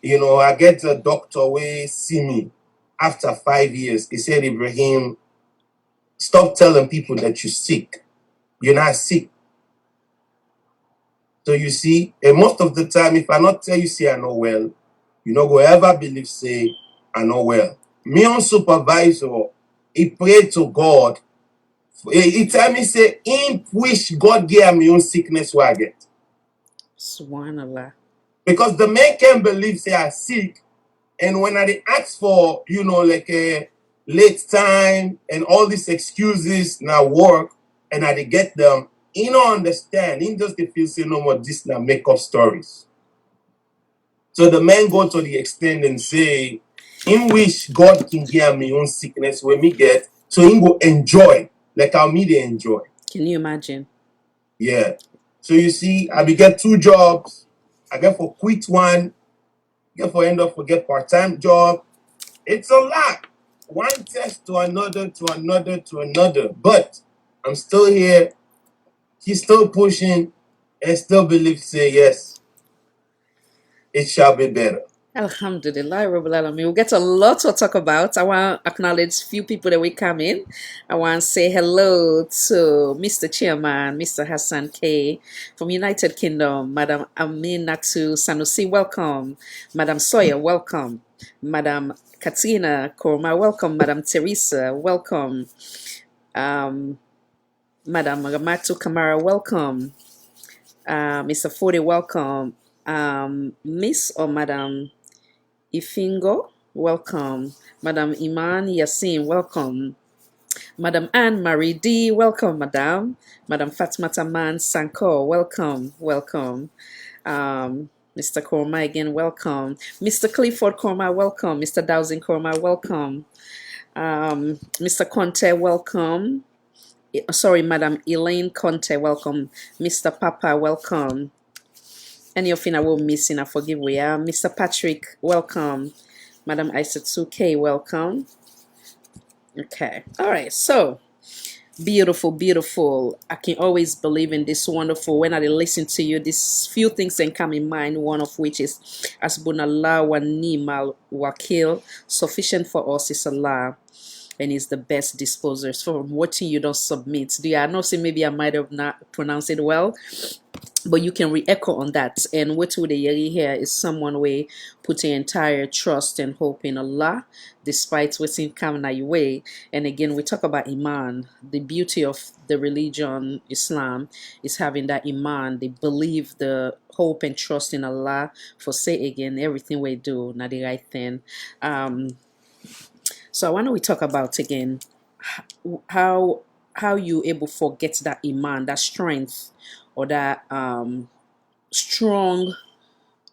You know, I get a doctor where see me after 5 years. He said, Ibrahim, stop telling people that you're sick. You're not sick. So you see, and most of the time, if I not tell you, say I know well, you know, go ever believe, say I know well. Me on supervisor, he pray to God. He tell me, say, he wish God gave me own sickness where I get. Subhanallah. Because the man can't believe, say I sick. And when I ask for, you know, like a late time and all these excuses now work, and I get them, he don't understand. He just feel say no more this now make up stories. So the man go to the extent and say, in which God can give me own sickness when me get, so he go enjoy like how me they enjoy. Can you imagine? Yeah. So you see, I be get 2 jobs. I get for quit one, get for end up for get part-time job. It's a lot. One test to another, to another, to another. But I'm still here. He's still pushing and still believe, say, yes, it shall be better. Alhamdulillah, Rabbil Alamin. We'll get a lot to talk about. I want to acknowledge few people that will come in. I want to say hello to Mr. Chairman, Mr. Hassan K. from United Kingdom, Madam Aminatu Sanusi, welcome. Madam Sawyer, welcome. Madam Katina Korma, welcome. Madam Teresa, welcome. Madam Ramatu Kamara, welcome. Mr. Fode, welcome. Miss or Madam Ifingo, welcome. Madam Iman Yassin, welcome. Madam Anne Marie D, welcome, Madam. Madam Fatmata Man Sankoh, welcome, welcome. Mr. Korma again, welcome. Mr. Clifford Korma, welcome. Mr. Dowsing Korma, welcome. Mr. Conte, welcome. Sorry, Madam Elaine Conte, welcome. Mr. Papa, welcome. Any of you I will miss, I forgive we are. Mr. Patrick, welcome. Madam Isatsuke, welcome. Okay. All right. So beautiful, beautiful. I can always believe in this wonderful. When I listen to you, these few things can come in mind. One of which is Asbunallah wa ni'mal wakil. Sufficient for us is Allah, and is the best disposers. From what you don't submit. Do you? I know. Say maybe I might have not pronounced it well. but you can re-echo on that. And what would yeri here is someone way put your entire trust and hope in Allah despite what's in coming your way. And again, we talk about iman. The beauty of the religion Islam is having that iman. They believe the hope and trust in Allah for say again everything we do not the right thing. So why don't we talk about again how you able forget that iman, that strength, or that strong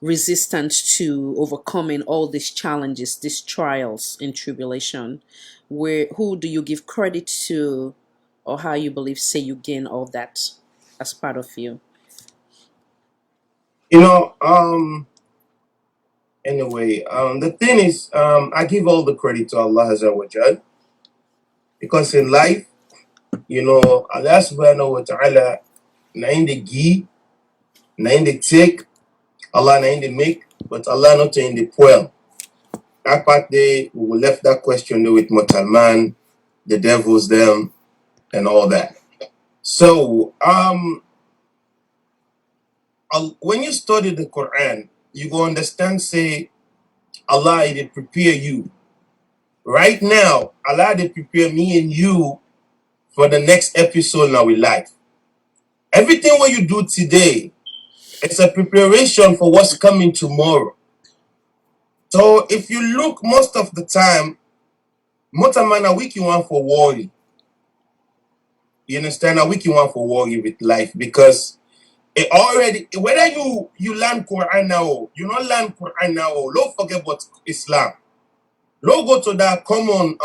resistance to overcoming all these challenges, these trials and tribulation. Who do you give credit to, or how you believe say you gain all that as part of you? You know, anyway, the thing is, I give all the credit to Allah Azza wa Jal, because in life, you know, Allah subhanahu wa ta'ala, na in the gi, na in the take, Allah na in the make, but Allah not in the poil. That part there, we left that question there with Mortal Man, the devils, them, and all that. So, when you study the Quran, you go understand, say, Allah did prepare you. Right now, Allah did prepare me and you for the next episode in our life. Everything what you do today, it's a preparation for what's coming tomorrow. So if you look most of the time, Motamana wiki one for worry. You understand? A wiki one for worry with life, because it already, whether you learn Quran now, you not learn Quran now, don't forget about Islam. Don't go to that common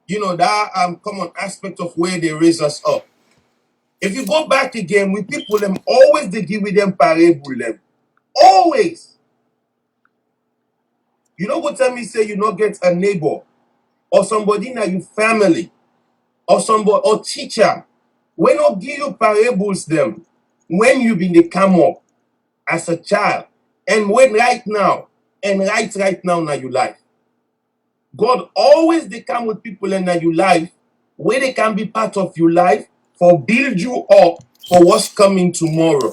that common aspect of where they raise us up. If you go back again with people, them always they give with them parable them. Always. You know what tell me say you not get a neighbor or somebody in your family or somebody or teacher. When not give you parables them when you been they come up as a child and when right now now your life. God always they come with people in your life where they can be part of your life for build you up for what's coming tomorrow.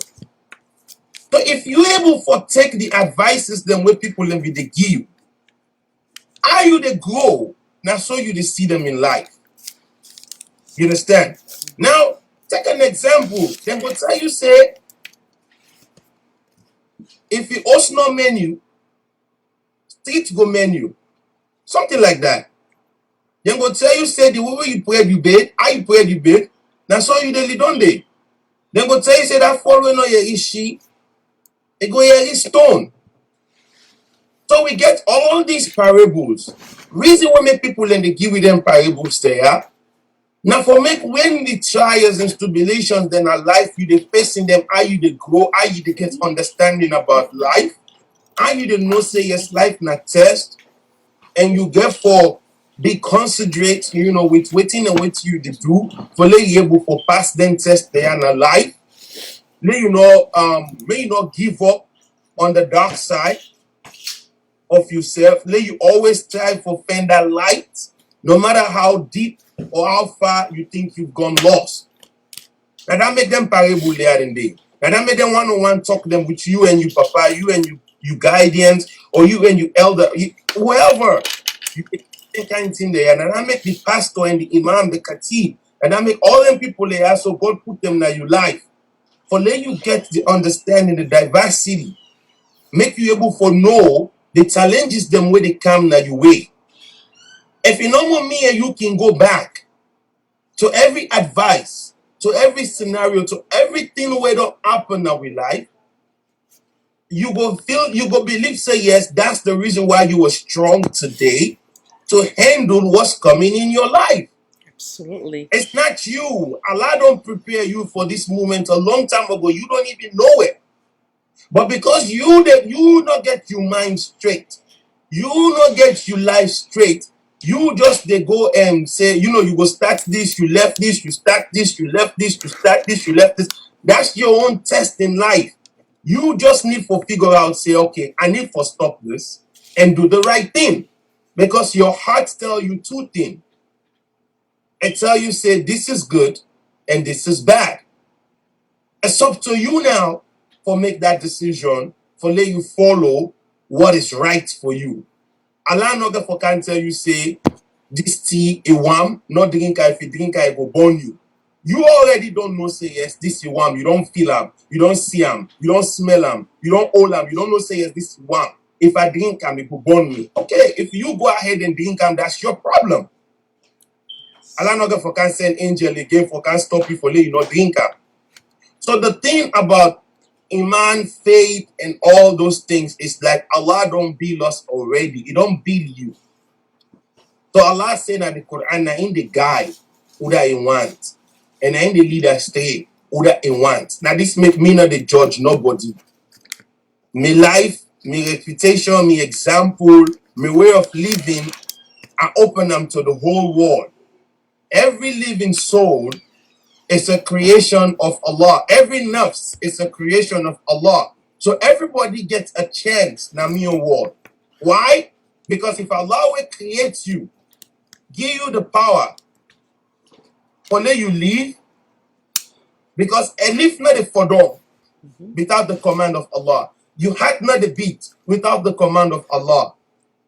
So if you able for take the advices them where people them be they give, how you they grow, now so you they see them in life. You understand? Now take an example. Then go tell you say if you also no menu, street go menu, something like that. Then go tell you say the way you pray the bed, how you pray the bed, now so you they lead on day. Then go tell you say that following on your ishi, it go here is stone. So we get all these parables. Reason why make people and they give with them parables there. Now for make when the trials and tribulations then are life, you they facing them, how you they grow, how you they get understanding about life, how you they know say yes, life not test, and you get for be considerate, with waiting and what you they do for lay you able for pass them test they are in life. May you not give up on the dark side of yourself. Let you always strive for find that light, no matter how deep or how far you think you've gone lost. Now that make them parable there and day. Now that make them one-on-one talk them with you and your papa, you and you guardians, or you and your elder, whoever. You can kind thing there. And that make the pastor and the imam, the khatib, and that make all them people there, so God put them in your life. For let you get the understanding, the diversity, make you able for know the challenges them where they come na your way. If you know more me and you can go back to every advice, to every scenario, to everything where don't happen now in life, you go believe, say yes, that's the reason why you were strong today to handle what's coming in your life. Absolutely. It's not you. Allah don't prepare you for this moment a long time ago. You don't even know it. But because you not get your mind straight, you not get your life straight, you just they go and say, you go start this, you left this, you start this, you left this, you start this, you left this. That's your own test in life. You just need to figure out, say, okay, I need to stop this and do the right thing. Because your heart tell you two things. It tell you, say, this is good and this is bad. It's up to you now for make that decision, for let you follow what is right for you. Allah no for can tell you say this tea a warm, not drink if you drink it go burn you. You already don't know say yes, this is warm. You don't feel them, you don't see them, you don't smell them, you don't hold them, you don't know say yes, this is warm. If I drink them, it will burn me. Okay, if you go ahead and drink them, that's your problem. Allah no for can send angel again for can stop you for let you not drink them. So the thing about Iman, faith, and all those things is like Allah don't build us already. He don't build you. So Allah said in the Quran, na in the guide who that He want, and in the leader stay who that He want. Now this make me not the judge nobody. My life, my reputation, my example, my way of living, I open them to the whole world. Every living soul is a creation of Allah. Every nafs is a creation of Allah. So everybody gets a chance in the world. Why? Because if Allah will create you, give you the power for let you live, because a live not a fodon without the command of Allah. You had not a beat without the command of Allah.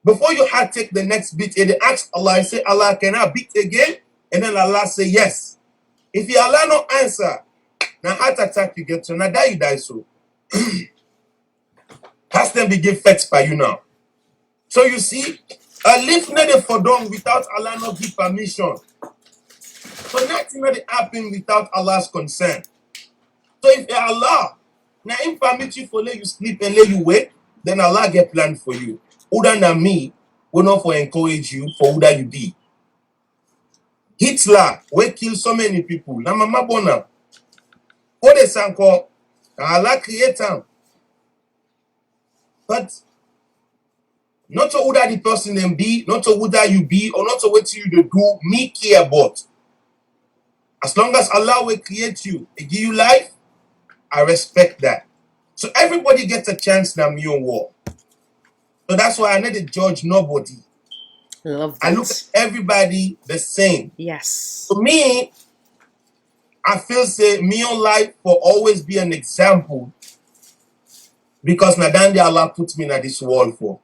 Before you had take the next beat, and they ask Allah, say, Allah, can I beat again? And then Allah say, yes. If you Allah no answer, now heart attack you get to, now die you die so. Has them begin fetch by you now. So you see, a live not a fodon without Allah no give permission. So nothing really happen without Allah's consent. So if Allah now Him permit you for let you sleep and let you wake, then Allah get plan for you. Other than me, will not for encourage you for who that you be. Hitler will kill so many people. Now mama bona. Ibrahim Sankoh, Allah create him. But not to who that the person then be, not to who that you be, or not to what you to do, me care about. As long as Allah will create you, He give you life, I respect that. So everybody gets a chance now in your war. So that's why I need to judge nobody. Love that. I look at everybody the same. Yes. For me, I feel say me on life will always be an example, because Nadandi Allah put me in this world for.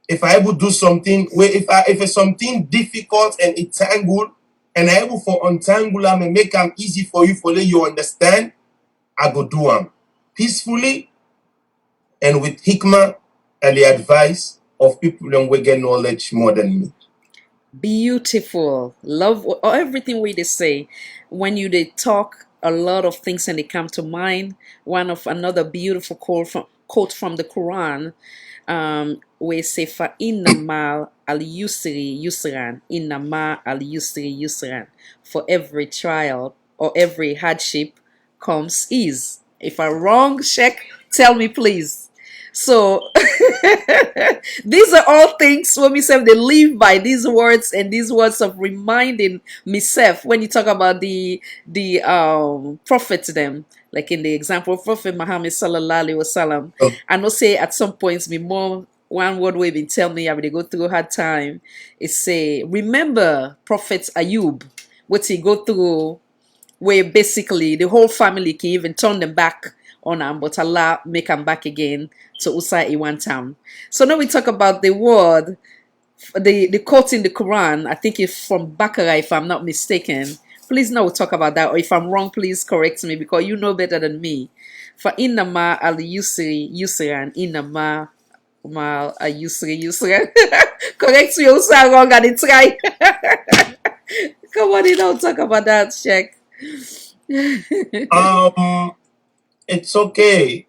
If I able do something where if it's something difficult and it tangled, and I able for untangle them and make them easy for you for let you understand, I go do them peacefully and with hikmah and the advice of people that will get knowledge more than me. Beautiful. Love everything we they say. When you they talk a lot of things and they come to mind. One of another beautiful quote from the Quran. We say fa inna ma al yusri yusran, inna ma al yusri yusran. For every trial or every hardship comes ease. If I'm wrong, Sheikh, tell me please. So these are all things when we say they live by these words, and these words of reminding myself when you talk about the prophets them, like in the example of Prophet Muhammad sallallahu alaihi wasallam. Oh. I know say at some points me more one word way been tell me I they go through a hard time is say remember Prophet Ayub, what he go through, where basically the whole family can even turn them back on him, but Allah make him back again to Usai one time. So now we talk about the word, the quote in the Quran. I think it's from Baqarah, if I'm not mistaken. Please now we'll talk about that, or if I'm wrong, please correct me, because you know better than me. For inna ma al yusri yusran, inna ma al yusri yusran. Correct me, also wrong and it's right. Come on, you don't talk about that, Sheikh. It's okay.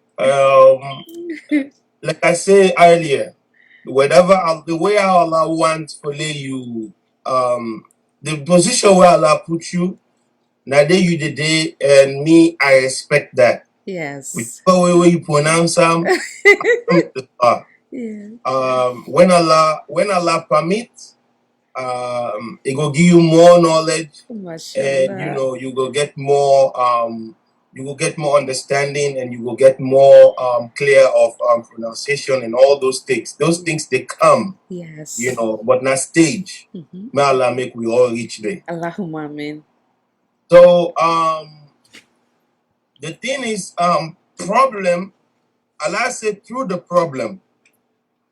Like I said earlier, the way Allah wants for you, the position where Allah put you, now day you the day, and me, I respect that. Yes. Whichever way you pronounce them, Yeah. when Allah permits, it will give you more knowledge, and you know you will get more you will get more understanding, and you will get more clear of pronunciation and all those things. Those things they come, Yes. you know, but not stage. May Allah make we all reach there. Allahumma amin. So the thing is, problem, Allah said through the problem,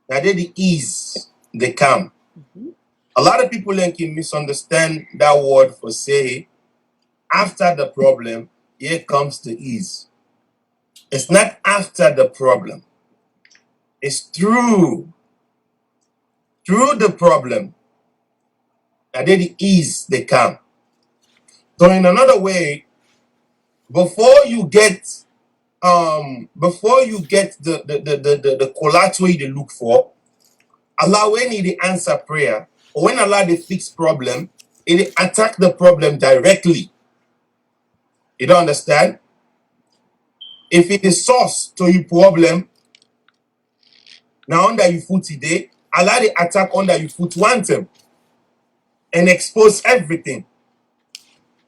that they the ease they come. A lot of people can misunderstand that word for say after the problem, here comes the ease. It's not after the problem. It's through the problem that they the ease they come. So in another way, before you get the collateral you look for, Allah when He answer prayer, or when Allah they fix problem, He attack the problem directly. You don't understand? If it is source to your problem, now under your foot today, Allah they attack under your foot one time and expose everything.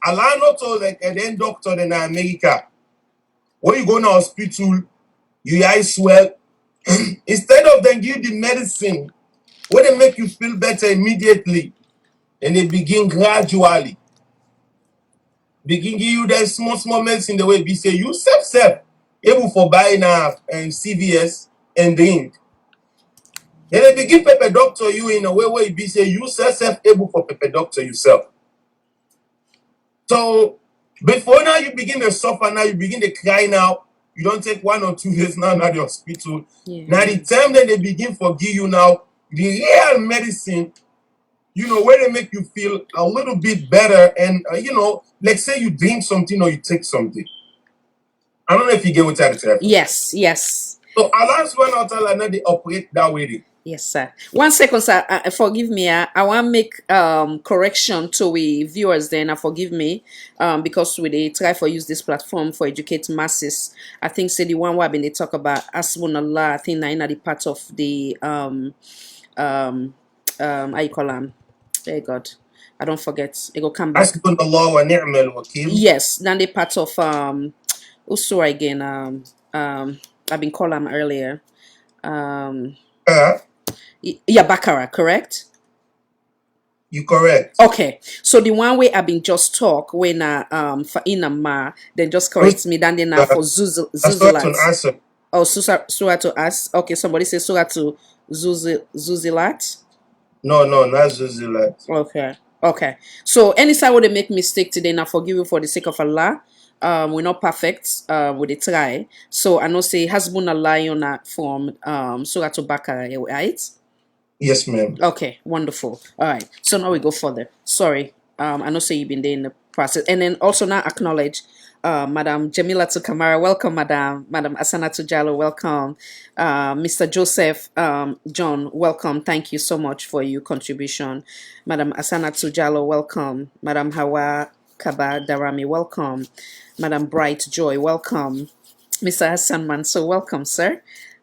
Allah not all like an end doctor in America. When you go to hospital, your eyes swell. Instead of them give you the medicine, when they make you feel better immediately, and they begin gradually. Begin give you that small medicine the way we say you self able for buying CVS and drink. Then they begin pepper doctor you in a way where you be say you self able for pepper doctor yourself. So before now you begin to suffer, now you begin to cry now. You don't take 1 or 2 days now at the hospital. Yeah. Now the time that they begin forgive you now, the real medicine, you know, where they make you feel a little bit better, and you know, like say you drink something or you take something. I don't know if you get what I'm saying. Yes. So Allah subhanahu wa ta'ala now they operate that way. Yes, sir. 1 second, sir. Forgive me. I want to make correction to we viewers. Then, forgive me, because we they try for use this platform for educate masses. I think say the one where they talk about Asbunallah. I think na the part of the how you call them? Hey God, I don't forget. It go come back. Hasbunallah wa ni'mal wakil. Yes, then the part of Usura again. I've been called them earlier. Yeah, Bakara, correct? You correct. Okay, so the one way I've been just talk when for inama, then just correct me. Then for Zuzilat. Oh, Surah to us. Okay, somebody say Surah to Zuzilat. No, not Zuzilat. Okay. So any side would they make mistake today, now forgive you for the sake of Allah. We're not perfect. With the try. So I know say Hasbunallah on that form. Surah to Bakara, right? Yes, ma'am. Okay, wonderful. All right. So now we go further. Sorry. I know say you've been there in the process. And then also now acknowledge Madam Jamila Kamara. Welcome, Madam. Madam Asana Tujalo, welcome. Mr. Joseph John, welcome. Thank you so much for your contribution. Madam Asana Tujalo, welcome. Madam Hawa Kaba Darami, welcome. Madam Bright Joy, welcome. Mr. Hassan Manso, welcome, sir.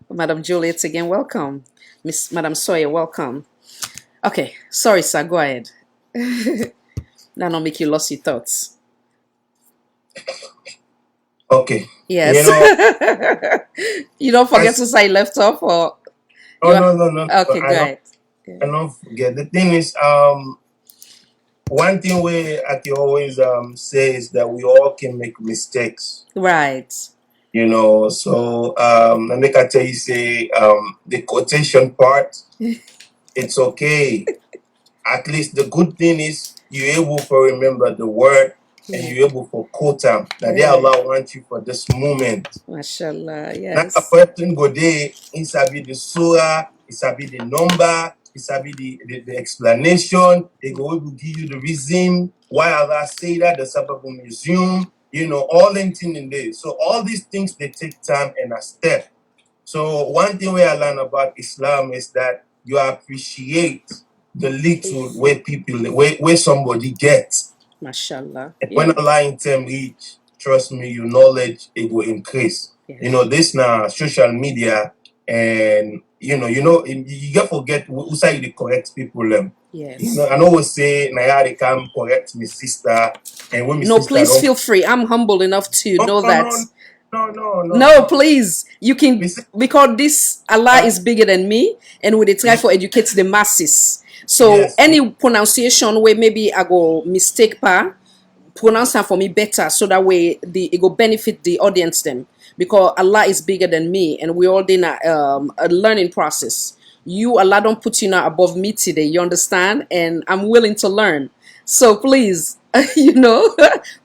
Madam Juliet again, welcome. Madam Sawyer, welcome. Okay, sorry, sir. Go ahead. That don't make you lost your thoughts. Okay. Yes. You know, you don't forget to say left off or. No. Okay, go ahead. I don't forget. The thing is, one thing I can always say is that we all can make mistakes. Right. You know, so make I tell you say the quotation part, it's okay. At least the good thing is you're able to remember the word and you're able to quote them. That they Allah want you for this moment. Mashallah, yes. Now a person go there, it's be the surah, it's be the number, it's be the explanation. They go able to give you the reason why Allah say that, the Sabbath museum. You know, all them things in there. So all these things, they take time and a step. So one thing we I learn about Islam is that you appreciate the little where people, where somebody gets. Mashallah. And when Allah in time reach, trust me, your knowledge, it will increase. Yes. You know, this now social media, and you get forget who say the correct people. Yes. You know, I always say, Naya, they come correct my sister. And when no, please feel free. I'm humble enough to know that. No, please. You can, because this Allah is bigger than me, and we try for educate the masses. So any pronunciation where maybe I go mistake pronounce them for me better, so that way it will benefit the audience them, because Allah is bigger than me, and we all in a learning process. Allah don't put you now above me today, you understand, and I'm willing to learn. So please,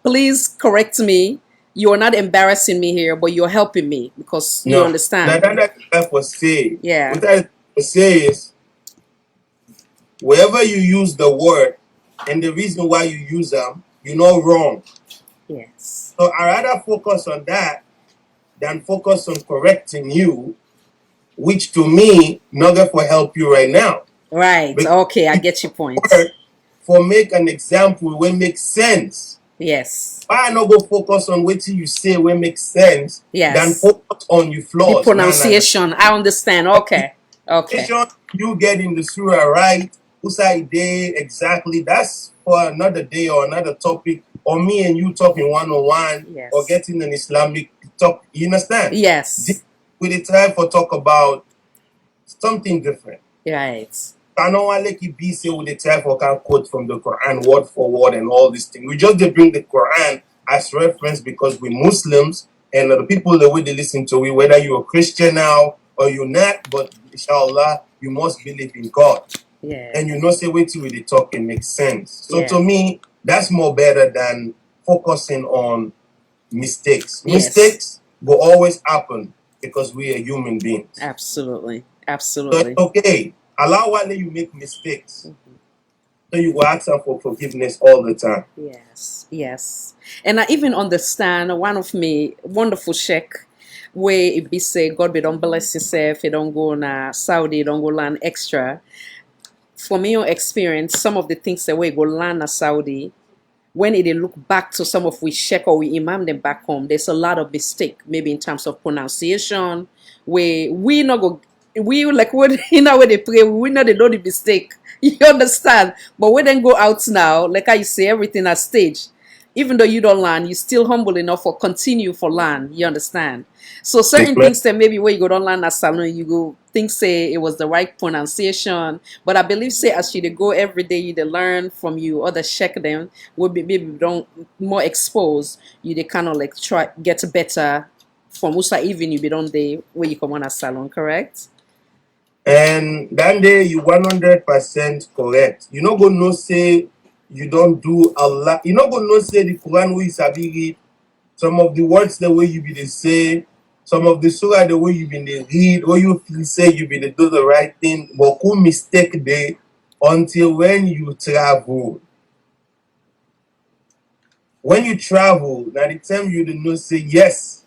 please correct me. You are not embarrassing me here, but you're helping me, because you understand. That I was saying. Yeah. What I was saying is, wherever you use the word and the reason why you use them, you're not wrong. Yes. So I rather focus on that than focus on correcting you, which to me not going to help you right now. Right. Because okay, I get your point. For make an example will make sense. Yes. Why not go focus on what you say will make sense? Yes. Than focus on your flaws. The pronunciation. I understand. Okay. Okay. You get in the surah right, Usai day exactly. That's for another day or another topic, or me and you talking one-on-one, Yes. or getting an Islamic talk. You understand? Yes. We the time for talk about something different. Right. I don't want to be say with the time for can quote from the Quran word for word and all these things. We just bring the Quran as reference because we're Muslims, and the people the way they listen to it, whether you're a Christian now or you're not, but inshallah you must believe in God. Yeah. And you know say wait till we talk and make sense. So to me, that's more better than focusing on mistakes. Yes. Mistakes will always happen because we are human beings. Absolutely. Absolutely. So it's okay. Allow while you make mistakes. So you will ask them for forgiveness all the time. Yes. Yes. And I even understand one of me wonderful sheikh where it be say God be don't bless yourself, you don't go na Saudi, you don't go learn extra. For me, your experience, some of the things that we go learn na Saudi, when they look back to some of we sheikh or we imam them back home, there's a lot of mistake, maybe in terms of pronunciation, where we not go, we like when you know when they pray, we know they know the mistake. You understand? But when they go out now, like I say, everything at stage. Even though you don't learn, you're still humble enough for continue for learn. You understand? So certain things that maybe where you go don't learn at salon, you go think say it was the right pronunciation. But I believe say as you go every day, you learn from you, other check them will be maybe don't more exposed. You they kind of like try get better from Musa even you be don't day where you come on a salon, correct? And that day you 100% correct. You not gonna say you don't do a lot. You not gonna say the Quran we sabi read. Some of the words the way you be the say, some of the surah the way you been the read, or you feel say you be the do the right thing, but who mistake day until when you travel. When you travel, now the time you did not say yes.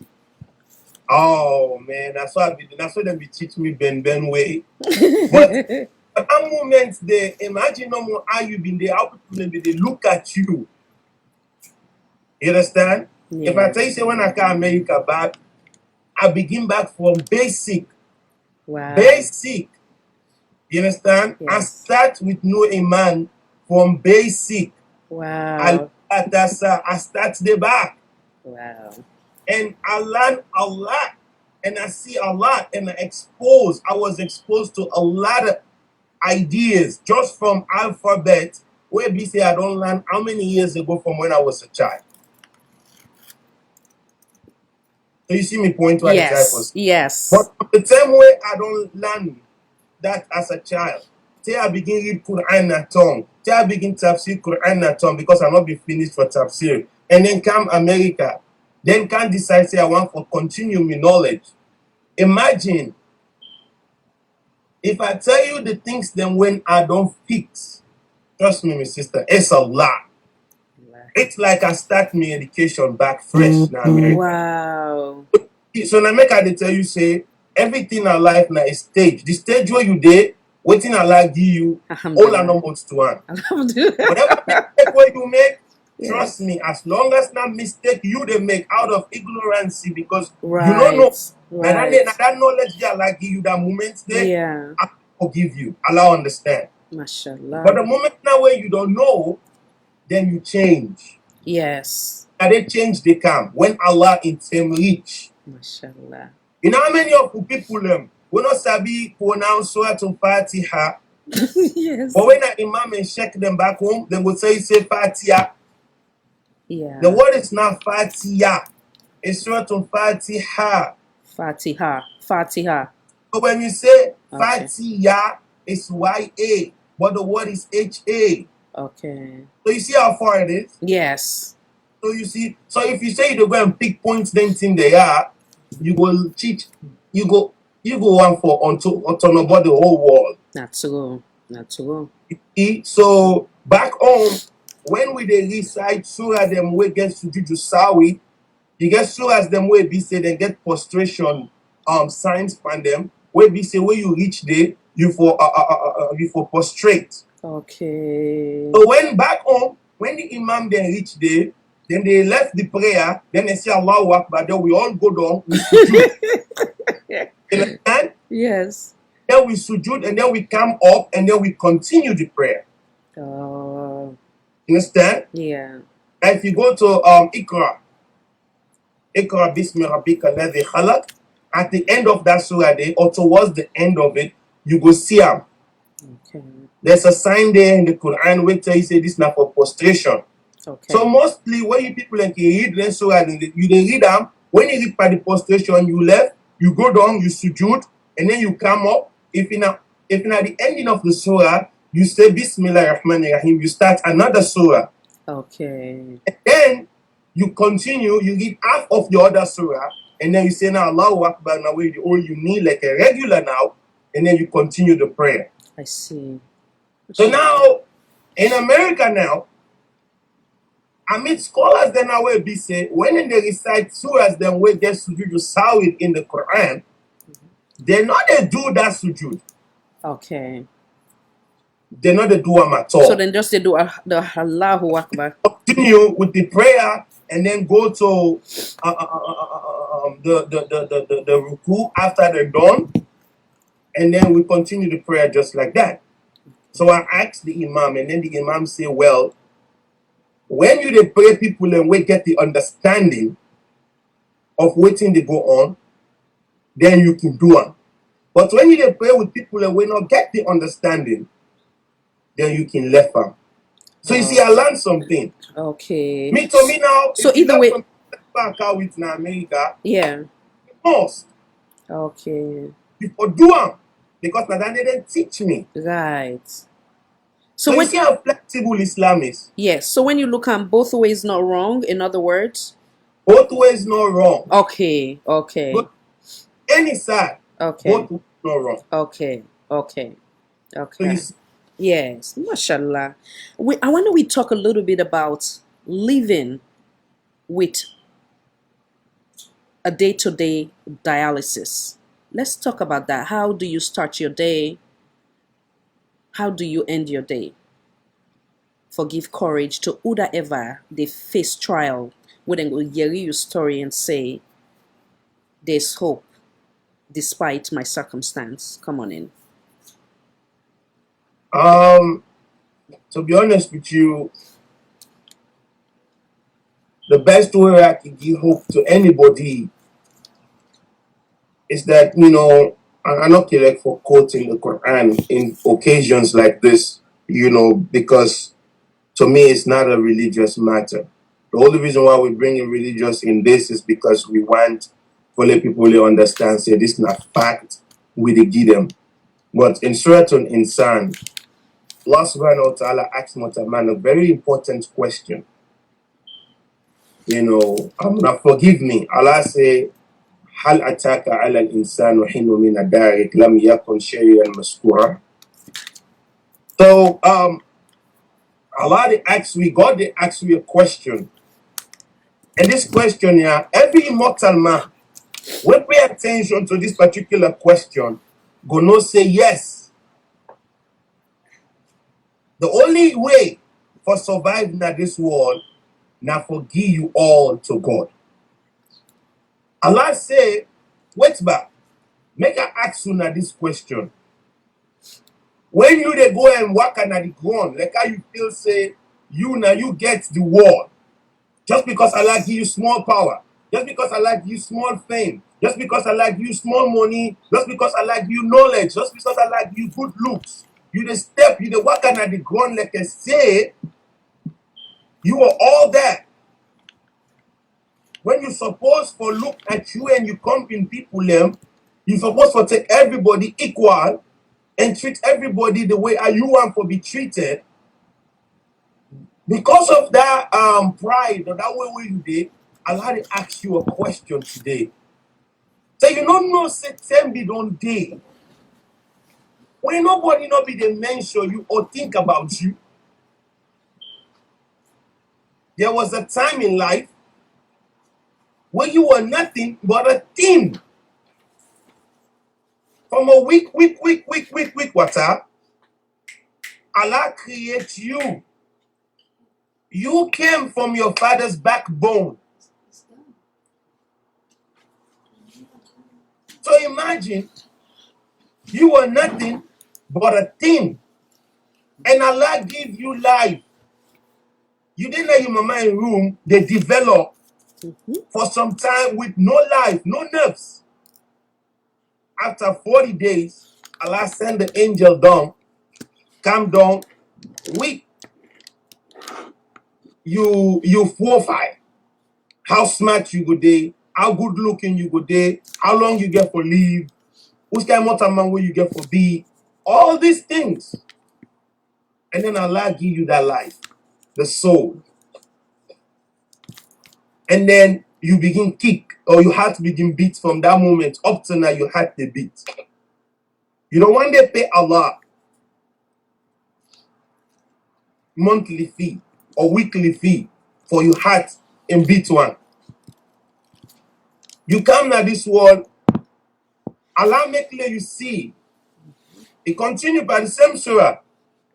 Oh man, that's what they be teach me Ben way. But at moments there, imagine no more how you been there, how people be they look at you. You understand? Yeah. If I tell you say when I come America back, I begin back from basic. Wow. Basic. You understand? Yes. I start with no iman from basic. Wow. I start the back. Wow. And I learn a lot. And I see a lot. And I was exposed to a lot of ideas just from alphabet. Where we say I don't learn how many years ago from when I was a child. So you see me point where Yes. Yes. But the same way I don't learn that as a child. Till I begin read Quran na tongue. Till I begin tafsir Quran na tongue because I'm not be finished for tafsir. And then come America. Then can decide say I want to continue my knowledge. Imagine if I tell you the things then when I don't fix. Trust me, my sister, it's a lot. It's like I start my education back fresh now. Wow. So now make I tell you say everything in life now is stage. The stage where you did, waiting Allah give you all are not much to one. Whatever mistake where you make, trust me, as long as not mistake you they make out of ignorance because you don't know. Right. Now that knowledge that Allah give you that moment there, Yeah. I forgive you. Allah understand. Mashallah. But the moment now where you don't know, then you change. Yes. And they change they come when Allah in him reach. Mashallah. You know how many of the people we not sabi pronounce Surah Fatiha. Yes. But when the Imam and check them back home, they would say Fatiha. Yeah. The word is not Fatiha. It's written Fatiha. Fatiha. Fatiha. So when you say Okay. Fatiha, it's Y-A, but the word is H-A. Okay. So you see how far it is? Yes. So you see, so if you say you go and pick points then in the are, you will cheat, you go one for onto about the whole world. Not true. Not true. So back home, when we they recite surah them way get sujudu sawi, you get surahs them way be say they get prostration signs from them, where be say where you reach there, you for prostrate. Okay. So when back home, when the imam then reach there, then they left the prayer, then they say Allahu Akbar, then we all go down, we sujood. You understand? Yes. Then we sujood, and then we come up, and then we continue the prayer. Oh. You understand? Yeah. And if you go to Iqra Bismi Rabbika Alladhi Khalaq, at the end of that surah day, or towards the end of it, you go see them. Okay. There's a sign there in the Quran where you say this now for prostration. Okay. So mostly when you people like you read the surah, you they read them. When you read by the prostration, you left, you go down, you sujood, and then you come up. If in at the ending of the surah, you say Bismillah Rahman Rahim, you start another surah. Okay. And then you continue, you read half of the other surah, and then you say now Allahu Akbar, now where you kneel like a regular now, and then you continue the prayer. I see. So now in America now, I meet scholars then I will be say when they recite surahs then we get sujood sawid in the Quran, they not they do that sujood. Okay. They not they do them at all. So then just they do the Allahu Akbar. Continue with the prayer and then go to the ruku after they're done, and then we continue the prayer just like that. So I asked the imam, and then the imam say, well, when you they pray people and we get the understanding of waiting they go on, then you can do it. But when you they pray with people and we not get the understanding, then you can left them. So you see, I learned something. Okay. Me to me now. So either way, back out with in America, yeah. must Okay. before do them because now they didn't teach me. Right. So So you when see how flexible Islam is. yes, so when you look on both ways, not wrong. In other words. Both ways not wrong. Okay. Okay. But any side, Okay. both ways not wrong. Okay. Okay. So Okay. you see, Yes, mashallah. I wonder we talk a little bit about living with a day-to-day dialysis. Let's talk about that. How do you start your day? How do you end your day? Forgive courage to whoever they face trial. We then go hear your story and say, there's hope despite my circumstance. Come on in. to be honest with you, the best way I can give hope to anybody is that, I'm not like for quoting the Quran in occasions like this, because to me it's not a religious matter. The only reason why we bring in religious in this is because we want to let people really understand, say this is not fact, we dey give them. But in Surah Al-Insan, Allah subhanahu wa ta'ala asks Mutaman a very important question. Forgive me. Allah say, Hal ataka ala al-insanu hinu min adarik lam yakun shay'an maskura. So, Allah God they ask you a question. And this question here, every immortal man will pay attention to this particular question, go no say yes. The only way for surviving in this world, now forgive you all to God. Allah say, wait back, make I ask you now this question. When you they go and walk under the ground, like how you feel say, you get the world. Just because Allah give you small power, just because Allah give you small fame, just because Allah give you small money, just because Allah give you knowledge, just because Allah give you good looks, you the walk under the ground like I say, you are all that. when you suppose for look at you and you come in people them, you supposed to take everybody equal and treat everybody the way you want to be treated. Because of that pride or that way you did, I'd like to ask you a question today. So you don't know say be don't day. When nobody not be the mention you or think about you. There was a time in life where you were nothing but a thing. From a weak water, Allah creates you. You came from your father's backbone. So imagine you were nothing but a thing. And Allah give you life. You didn't know your mama in room, they develop for some time with no life, no nerves. After 40 days, Allah sent the angel down, come down, weak. You profile. How smart you go day, how good looking you go day, how long you get for leave, which kind of man will you get for be, all these things. And then Allah give you that life, the soul. And then you begin kick, or you have to begin beat from that moment up to now you had to beat. You know, when they pay Allah monthly fee or weekly fee for your heart and beat one. You come to this world, Allah make clear you see. It continue by the same surah.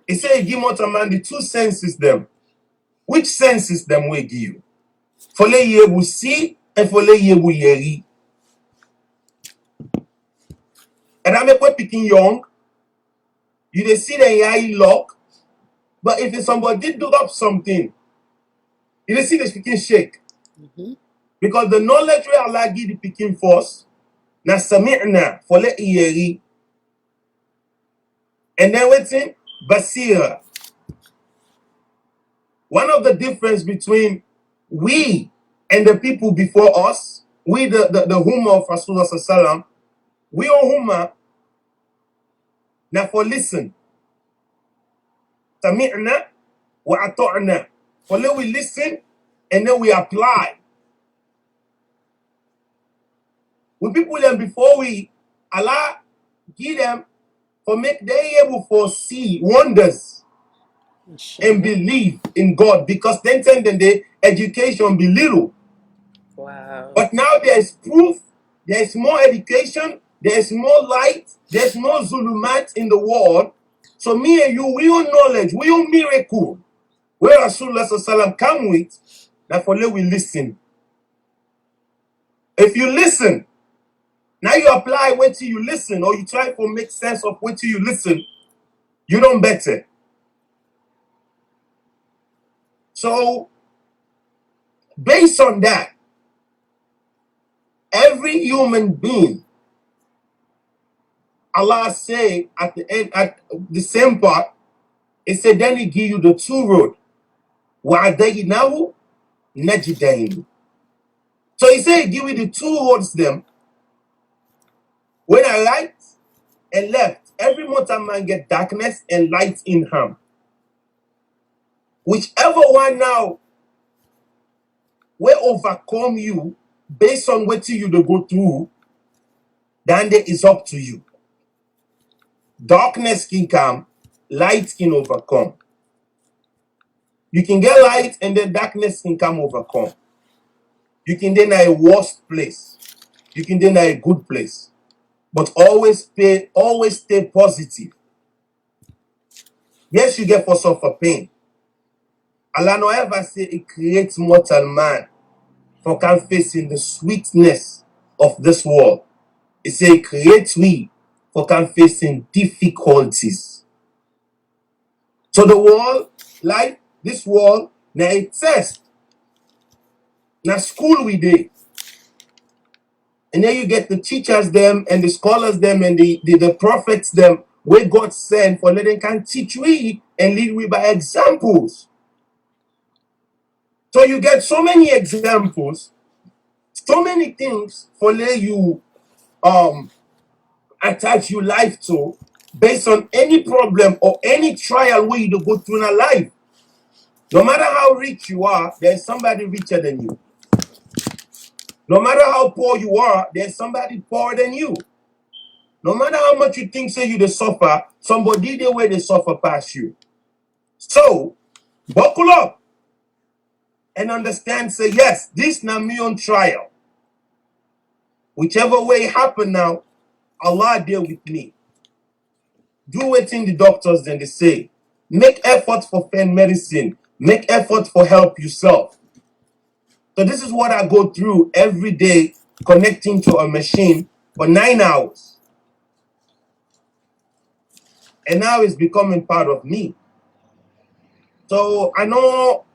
It say give out a man the two senses them. Which senses them will give you? For le ye will see and for le ye will hear. And I make when picking young, you they see the eye lock, but if somebody do up something, you they see the speaking shake. Because the knowledge where Allah give the picking force, na sami'na for le hear. And then waiting, basira. One of the difference between we and the people before us, we the Ummah of Rasulullah sallam, we are Ummah. Now for listen, sami'na wa ata'na. For let we listen and then we apply. When people them before we, Allah give them for make they able for see wonders and believe in God, because then the education be little. Wow. But now there is proof, there is more education, there is more light, there's more zulumat in the world. So me and you, we own knowledge, we own miracle. Where Rasulullah sallam come with, that for let we listen. If you listen, now you apply what you listen, or you try to make sense of what you listen, you don't better. So, based on that, every human being, Allah say at the end, at the same part, it said, then He give you the two road. وَعَدَيْنَاهُ نَجْدَيْنِ. So He said He give you the two roads them. When I right and left, every mortal man get darkness and light in him. Whichever one now will overcome you based on what you to go through, then it is up to you. Darkness can come, light can overcome. You can get light and then darkness can come overcome. You can then a worst place. You can then a good place. But always stay positive. Yes, you get for suffer pain. Allah no ever say it creates mortal man for can facing the sweetness of this world. It say it creates we for can facing difficulties. So the world, like this world, now a test. Now school we did. And then you get the teachers them and the scholars them and the prophets them where God sent for letting can teach we and lead we by examples. So you get so many examples so many things for let you attach your life to based on any problem or any trial where you go through in life. No matter how rich you are, there's somebody richer than you. No matter how poor you are, there's somebody poorer than you. No matter how much you think say you the suffer, somebody the way they suffer past you. So buckle up and understand, say yes, this na me on trial. Whichever way it happen now, Allah deal with me. Do what in the doctors then they say. Make effort for find medicine. Make effort for help yourself. So this is what I go through every day, connecting to a machine for 9 hours. And now it's becoming part of me. So I don't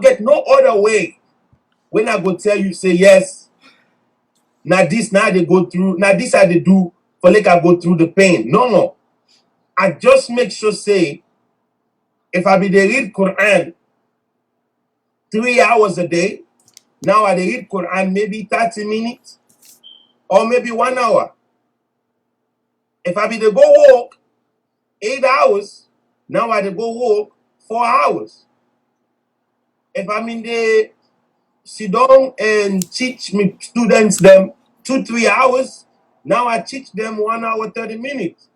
get no other way when I go tell you, say yes, now this, now they go through, now this I they do for like I go through the pain. No. I just make sure say, if I be they read Quran 3 hours a day, now I they read Quran maybe 30 minutes or maybe 1 hour. If I be they go walk 8 hours, now I they go walk 4 hours. If I'm in the sit down and teach me students them 2-3 hours, now I teach them 1 hour 30 minutes.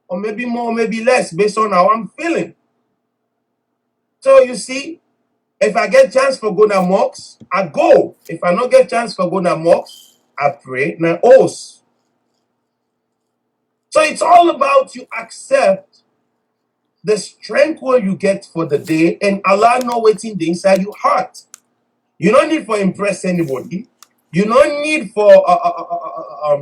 Or maybe more, maybe less, based on how I'm feeling. So you see, if I get chance for go to mosque, I go. If I not get chance for go to mosque, I pray na oath. So it's all about you accept the strength where you get for the day and Allah know what's in the inside your heart. You don't need for impress anybody. You don't need for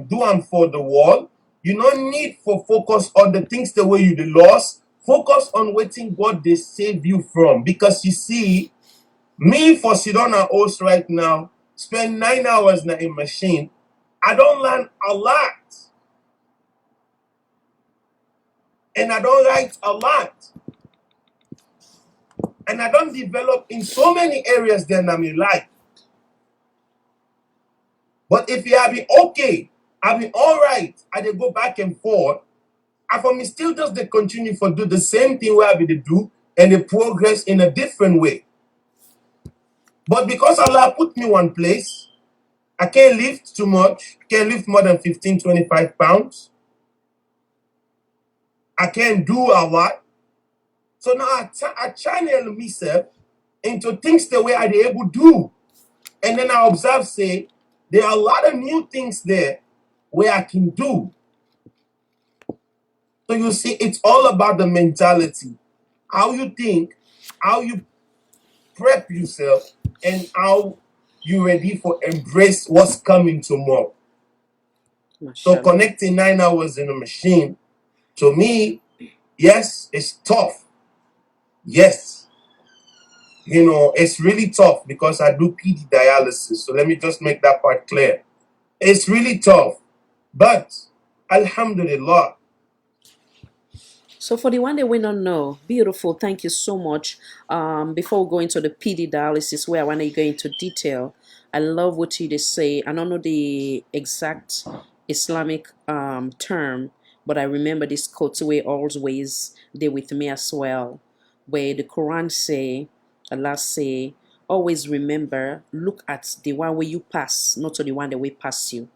do them for the wall. You don't need for focus on the things the way you the lost. Focus on waiting God they save you from. Because you see, me for Sidona host right now, spend 9 hours na in machine. I don't learn a lot. And I don't write a lot. And I don't develop in so many areas that I'm in life. But if you have been okay, I've been all right, I dey go back and forth, and for me still just they continue for do the same thing where I be they do and they progress in a different way. But because Allah put me one place, I can't lift too much. I can't lift more than 15-25 pounds. I can't do a lot. So now I channel myself into things the way I dey able do. And then I observe, say, there are a lot of new things there where I can do. So you see, it's all about the mentality. How you think, how you prep yourself, and how you ready for embrace what's coming tomorrow. So connecting 9 hours in a machine, to me, yes, it's tough. Yes. You know, it's really tough because I do PD dialysis. So let me just make that part clear. It's really tough. But, alhamdulillah. So for the one that we don't know, beautiful, thank you so much. Before we go into the PD dialysis, where I want to go into detail, I love what you just say. I don't know the exact Islamic term, but I remember this quote way always there with me as well, where the Quran say, Allah say, always remember, look at the one where you pass, not to the one that will pass you.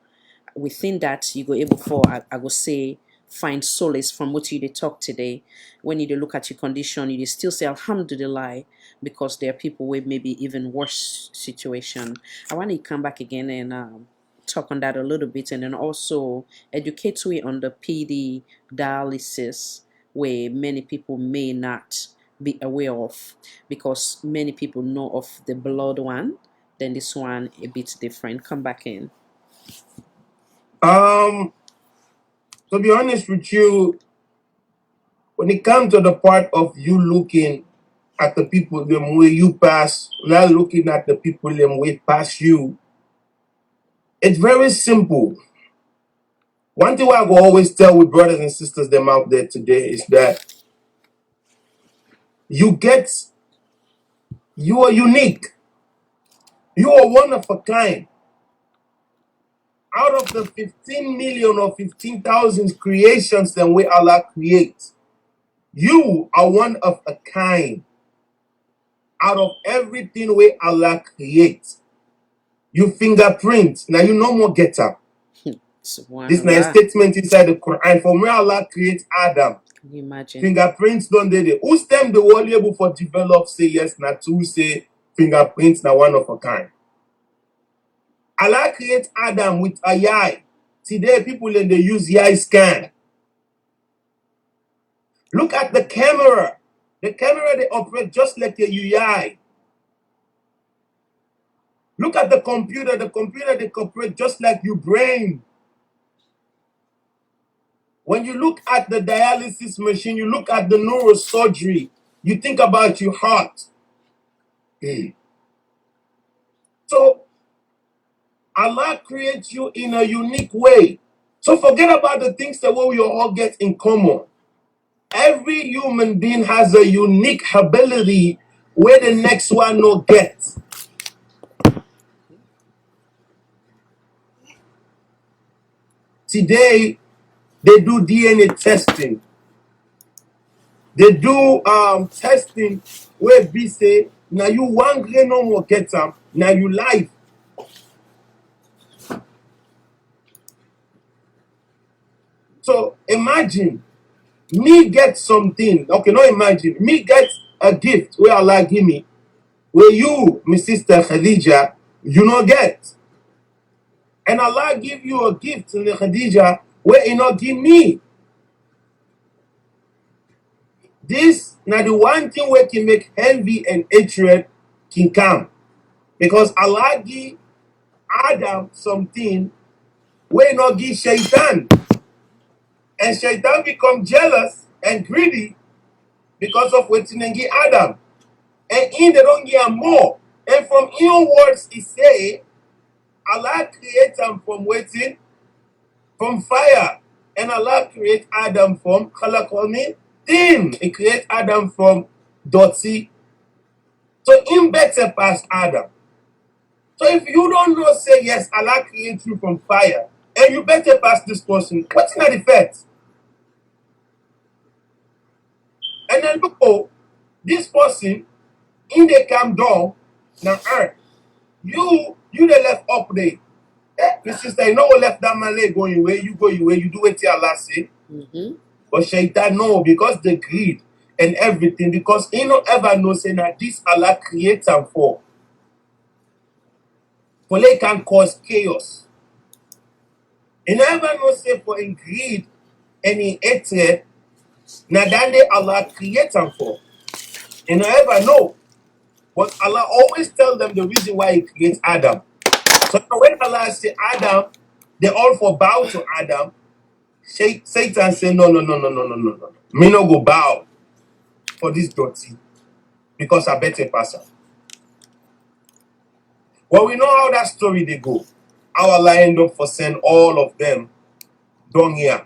Within that, you go able for, I go say, find solace from what you talk today. When you look at your condition, you still say Alhamdulillah, because there are people with maybe even worse situation. I want to come back again and talk on that a little bit, and then also educate we on the PD dialysis, where many people may not be aware of, because many people know of the blood one, then this one a bit different. Come back in. To be honest with you, when it comes to the part of you looking at the people them way you pass, not looking at the people them way past you, it's very simple. One thing I will always tell with brothers and sisters them out there today is that you are unique. You are one of a kind. Out of the 15 million or 15,000 creations that we Allah create, you are one of a kind. Out of everything we Allah create, you fingerprint. Now you no more get up. This is a statement inside the Quran. From where Allah creates Adam, can you imagine? Fingerprints don't they? Who stem the wall able for develop say yes, not to say fingerprints now one of a kind. Allah creates Adam with a eye. Today people they use eye scan. Look at the camera. The camera they operate just like a UI. Look at the computer they operate just like your brain. When you look at the dialysis machine, you look at the neurosurgery, you think about your heart. So Allah creates you in a unique way. So forget about the things that we all get in common. Every human being has a unique ability where the next one no get. Today, they do DNA testing. They do testing where we say, now you one grain no more get them, now you live. So imagine me get something. Okay, not imagine. Me get a gift where Allah give me, where you, my sister Khadija, you not get. And Allah give you a gift in the Khadija where He not give me. This now the one thing where can make envy and hatred can come. Because Allah give Adam something where He not give Shaitan. And Shaitan become jealous and greedy because of what He give Adam. And in they don't give him more. And from in words He say, Allah create them from waiting, from fire. And Allah create Adam from khalaqani tin. He create Adam from dirty. So him better pass Adam. So if you don't know, say yes, Allah create you from fire, and you better pass this person, what's in the effect? And then look, oh, this person, in they come down, now earth. You they left up there. My sister, you know what left that man leg going away, you go your way, you do what Allah say. But Shaitan no, because the greed and everything, because he don't ever know say that this Allah creates them for they can cause chaos. He never know say for in greed and in hatred, now that day Allah creates them for. He never know. But Allah always tell them the reason why He creates Adam. So when Allah say Adam, they all for bow to Adam. Satan say no. Me no go bow for this dirty because I better pass her. Well, we know how that story they go. How Allah end up for send all of them down here.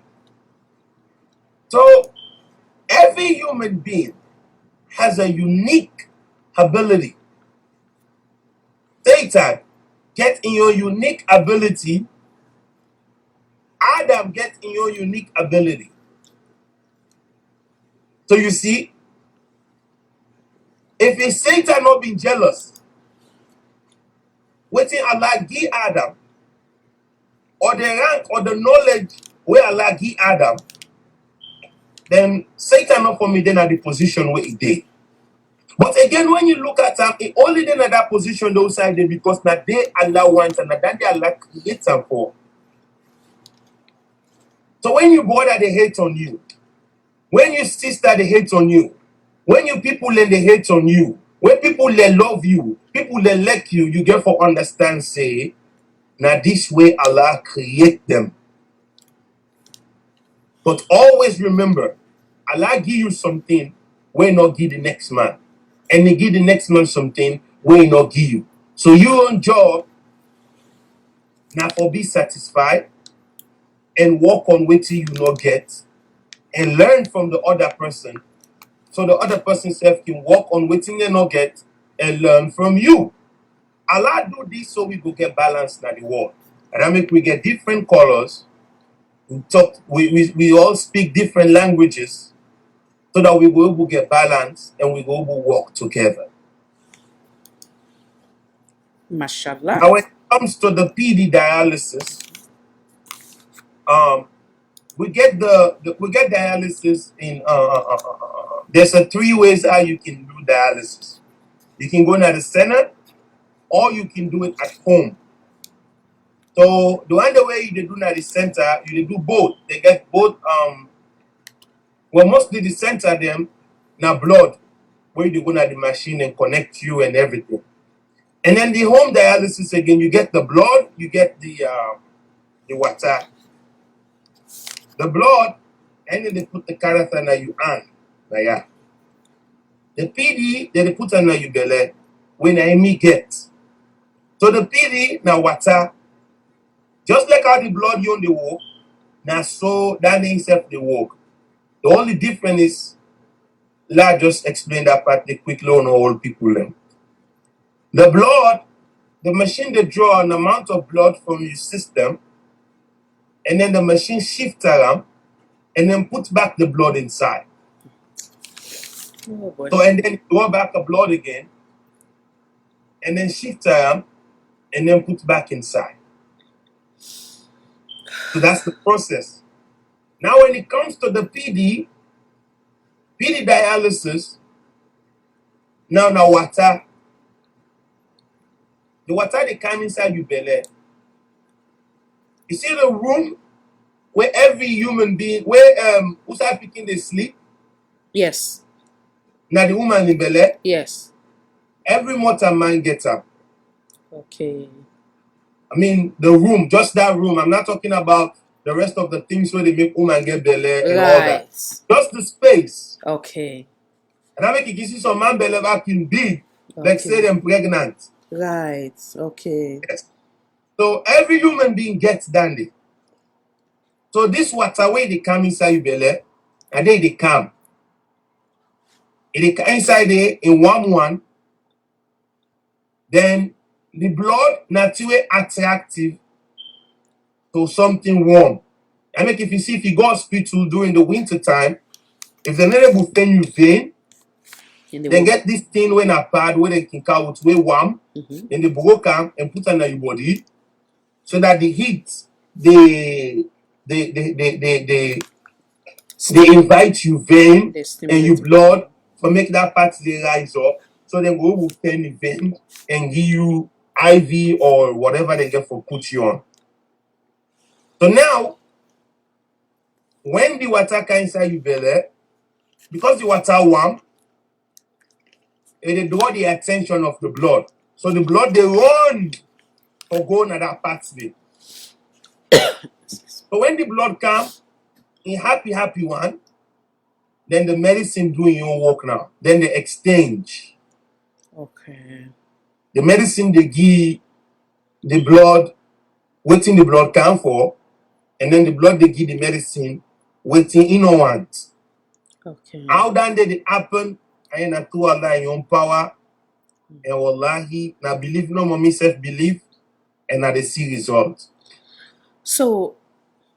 So every human being has a unique ability. Satan get in your unique ability. Adam get in your unique ability. So you see, if a Satan not being jealous, waiting Allah give Adam, or the rank or the knowledge where Allah give Adam, then Satan not for me then at the position where he did. But again, when you look at them, he only then at that position those side there because now they Allah wants and that they Allah creates them for. So when you brother they hate on you, when you sister they hate on you, when you people they hate on you, when people they love you, people they like you, you get for understand say, now this way Allah create them. But always remember, Allah give you something where not give the next man. And He give the next man something where not give you. So your own job now for be satisfied and work on what you not get and learn from the other person. So the other person self can work on what they not get and learn from you. Allah do this so we go get balance in the world. And that make we get different colors. We all speak different languages so that we go able to get balance and we go able to work together. Mashallah. Now when it comes to the PD dialysis, we get dialysis in there's a 3 ways how you can do dialysis. You can go to the center or you can do it at home. So the other way you do at the center, you do both. They get both well, mostly the center them now blood where you go to the machine and connect you and everything. And then the home dialysis again, you get the blood, you get the water. The blood, and then they put the character in your hand. Like yeah. The PD, then they put on your belly when I get. So the PD now water, just like how the blood you on the walk, now so that itself the walk. The only difference is, I just explain that part quickly on all people. The blood, the machine they draw an amount of blood from your system, and then the machine shifts around, and then puts back the blood inside. Oh, boy. So and then draw back the blood again, and then shift around, and then put back inside. So that's the process. Now when it comes to the PD dialysis, now water. The water they come inside your belly. You see the room where every human being, where who's picking they sleep? Yes. Now the woman in belly, Yes. every mortal man gets up. Okay. I mean the room, just that room. I'm not talking about the rest of the things where they make woman get belly and all that. Just the space. Okay. And I make you see some man belly back in big, like Okay. say them pregnant. Right. Okay. Yes. So every human being gets dandy. So this water way they come inside your belly, and then they come. It come inside there in one. Then the blood naturally attractive to something warm. I mean, if you go hospital during the winter time, if the neighbor will send you vein, then get this thing when a pad where they can count way warm, then they broke am and put under your body, so that the heat they invite you vein and your blood for make that part they rise up. So then go will turn the vein and give you IV or whatever they get for put you on. So now, when the water comes inside your belly, because the water warm, it draw the attention of the blood. So the blood they run or go to that part there. So when the blood comes in happy one, then the medicine doing your work now. Then they exchange. Okay. The medicine they give the blood, waiting the blood come for, and then the blood they give the medicine, waiting in no want. Okay. How then did it happen? I ain't to Allah in your own power. And wallahi, now believe no more self believe, and now they see results. So,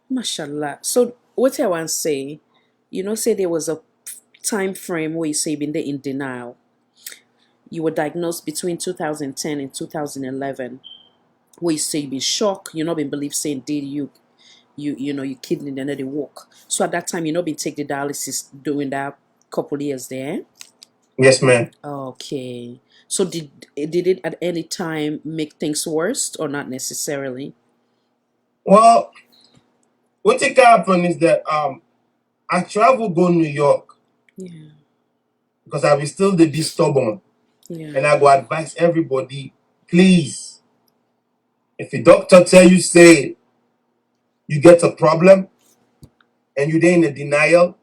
mashallah. So, what I want to say, say there was a time frame where you say you've been there in denial. You were diagnosed between 2010 and 2011, where you say you've been shocked, you're not been believed saying did your kidney and then they walk. So at that time, you're not been take the dialysis during that couple years there. Yes, ma'am. Okay. So did it at any time make things worse or not necessarily? Well, what it happened is that I travel go New York. Yeah. Because I will still be stubborn. Yeah. And I go advise everybody, please, if a doctor tell you say you get a problem and you're in a denial,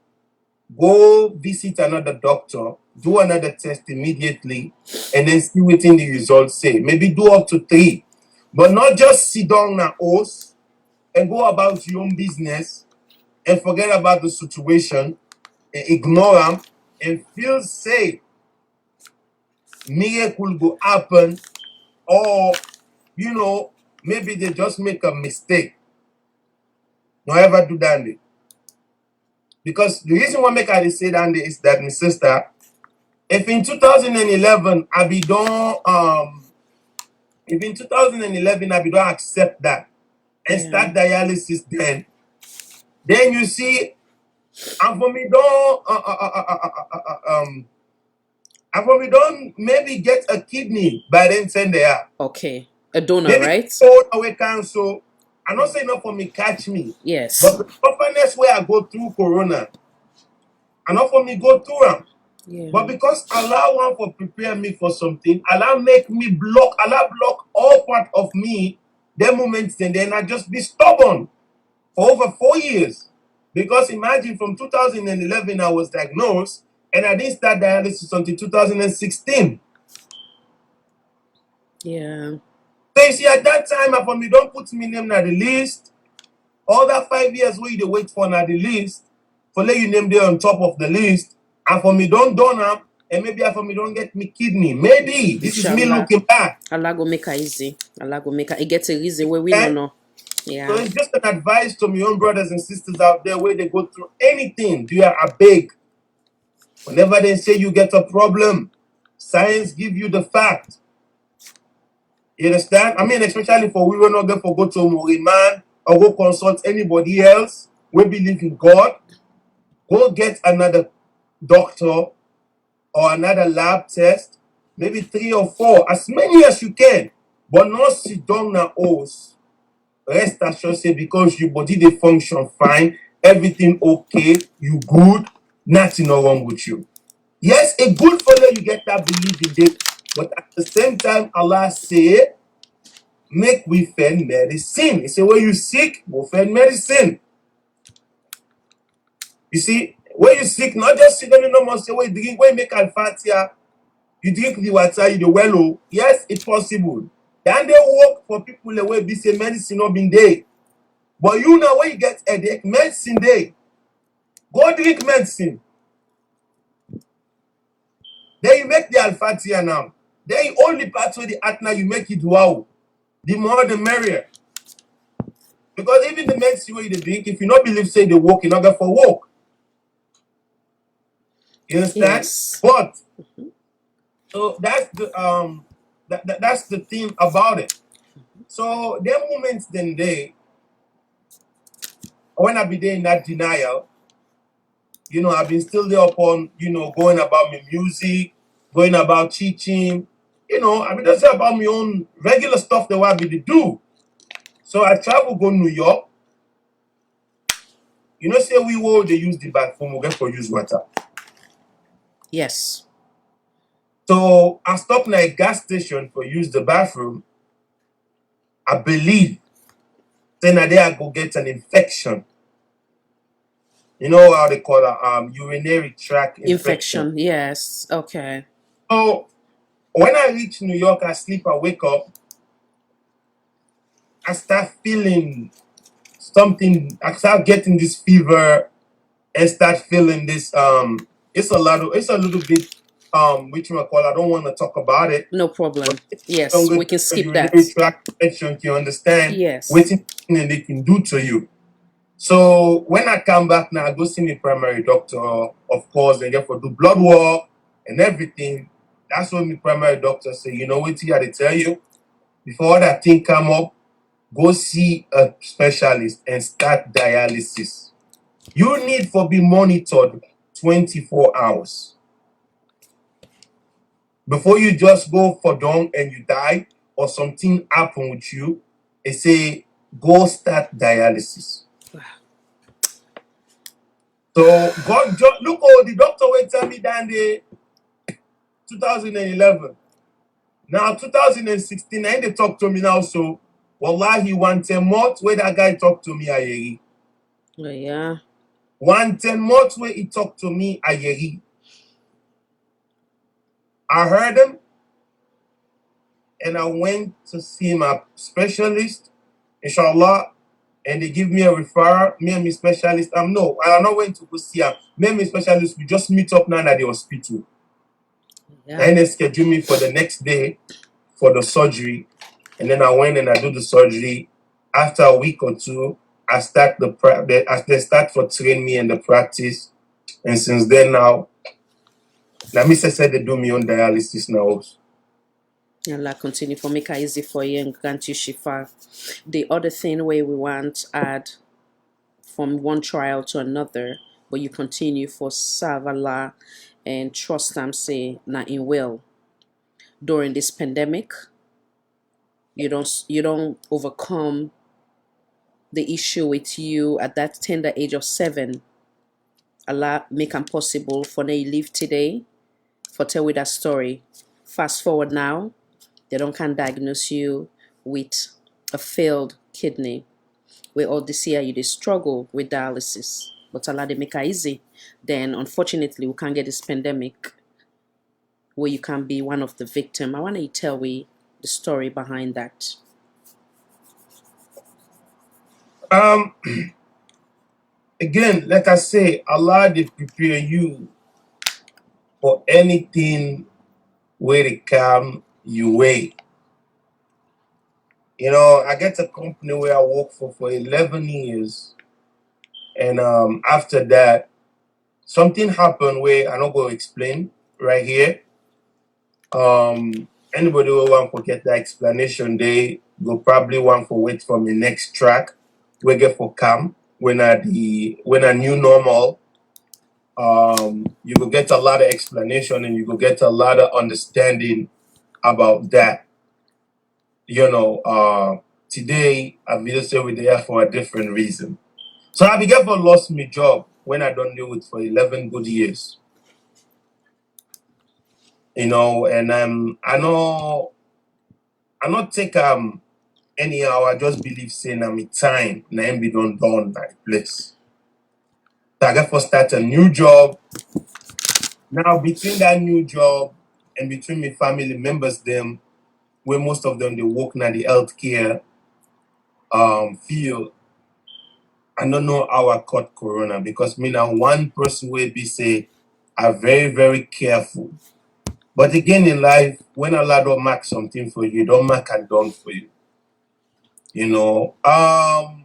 go visit another doctor, do another test immediately, and then see what the results say. Maybe do up to 3. But not just sit down and host and go about your own business and forget about the situation and ignore them and feel safe. Miracle will happen or maybe they just make a mistake. No ever do that. Because the reason why make I say that is that my sister, if in 2011 I be don't if in 2011 I be don't accept that and start dialysis then you see, and for me don't maybe get a kidney by then send they are. Okay. A donor, Maybe right? old away cancer. I'm not saying not for me catch me. Yes. But the sufferness where I go through corona, and not for me go through them. Yeah. But because Allah want for prepare me for something, Allah make me block all part of me, them moments, and then I just be stubborn for over 4 years. Because imagine from 2011 I was diagnosed and I didn't start dialysis until 2016. Yeah. So you see, at that time, if me don't put me name on the list, all that 5 years where you wait for na the list, for let you name there on top of the list, and for me don't donor, and maybe for me don't get me kidney. Maybe this is me Inshallah. looking back. Allah go make it easy. Allah go make it get a easy where we Okay? don't know. So Yeah. it's just an advice to my own brothers and sisters out there where they go through anything. Do you a beg? Whenever they say you get a problem, science give you the fact. You understand? I mean, especially for we will not go for go to a man or go consult anybody else. We believe in God. Go get another doctor or another lab test, maybe 3 or 4, as many as you can. But not sit down now, rest assured say because your body they function fine, everything okay, you good, nothing wrong with you. Yes, a good fellow you get that belief in it, but at the same time, Allah say, make we find medicine. He say, when you sick, go find medicine. You see, when you sick, not just sit down no more say, when you drink, when you make al-fatiha, you drink the water, you the well. Yes, it's possible. Then they work for people the way be say medicine not been there. But you know when you get headache, medicine day. Go drink medicine. Then you make the al-fatiha now. Then you only part with the atna, you make it wow. The more the merrier. Because even the medicine where you drink, if you not believe say they work, you not go for work. You understand? Yes. But so that's the that's the thing about it. So there are moments then they when I be there in that denial, I've been still there upon, going about my music, going about teaching, I mean just about my own regular stuff that I be to do. So I travel go New York. Say we will they use the bathroom, we get for use water. Yes. So I stop at a gas station for use the bathroom. I believe then there I go get an infection. You know how they call it, urinary tract infection. Yes. Okay. So when I reach New York, I sleep, I wake up, I start feeling something, I start getting this fever and start feeling this it's a little bit which we call, I don't want to talk about it. No problem. Yes, Don't we can skip that. urinary tract infection, you understand? Yes. What they can do to you. So when I come back now, I go see my primary doctor, of course, they get for do blood work and everything. That's what my primary doctor say, you know what I gotta tell you? Before that thing come up, go see a specialist and start dialysis. You need for be monitored 24 hours. Before you just go for down and you die or something happen with you, they say go start dialysis. So God, look, the doctor will tell me that in 2011. Now 2016, and they talk to me now. So wallahi 110 months where that guy talk to me ayeri. Oh, yeah. 110 months where he talked to me ayeri. I heard him, and I went to see my specialist, inshallah. And they give me a referral, me and my specialist. No, I'm not going to go see him. Me and my specialist, we just meet up now at the hospital. Yeah. And they schedule me for the next day for the surgery, and then I went and I do the surgery. After a week or two, I start they start for train me in the practice, and since then now, me said they do me on dialysis now. Allah continue for make it easy for you and grant you shifa. The other thing where we want to add from one trial to another, but you continue for serve Allah and trust them say na in will. During this pandemic, you don't overcome the issue with you at that tender age of 7. Allah make it possible for they live today, for tell with that story. Fast forward now, they don't can diagnose you with a failed kidney. Where all this year you struggle with dialysis, but Allah they make it easy. Then unfortunately we can't get this pandemic where you can be one of the victim. I want to tell we the story behind that. Again, like I say, Allah did prepare you for anything where it come your way. You know, I get a company where I work for 11 years, and after that, something happened where I'm not going to explain right here. Anybody who want to get the explanation, they will probably want to wait for the next track. We get for come when a new normal. You will get a lot of explanation and you will get a lot of understanding about that. You know, today I will say we're there for a different reason. So I began for lost my job when I don't do it for 11 good years. You know, and I not take anyhow. I just believe saying I'm time na be done that place. So I got to start a new job. Now between that new job and between my family members, them where most of them they work in the healthcare field. I don't know how I caught corona because me now one person will be say are very, very careful. But again in life, when Allah don't mark something for you, don't mark and done for you. You know, how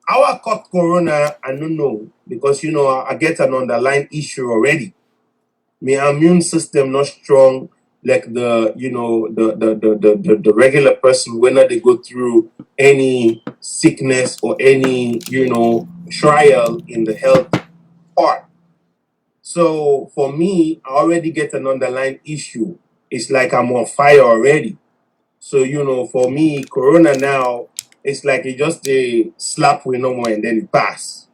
I caught corona, I don't know because you know I get an underlying issue already. My immune system not strong like the the regular person when they go through any sickness or any trial in the health part. So for me, I already get an underlying issue. It's like I'm on fire already. So for me, corona now, it's like it just a slap with no more and then it pass.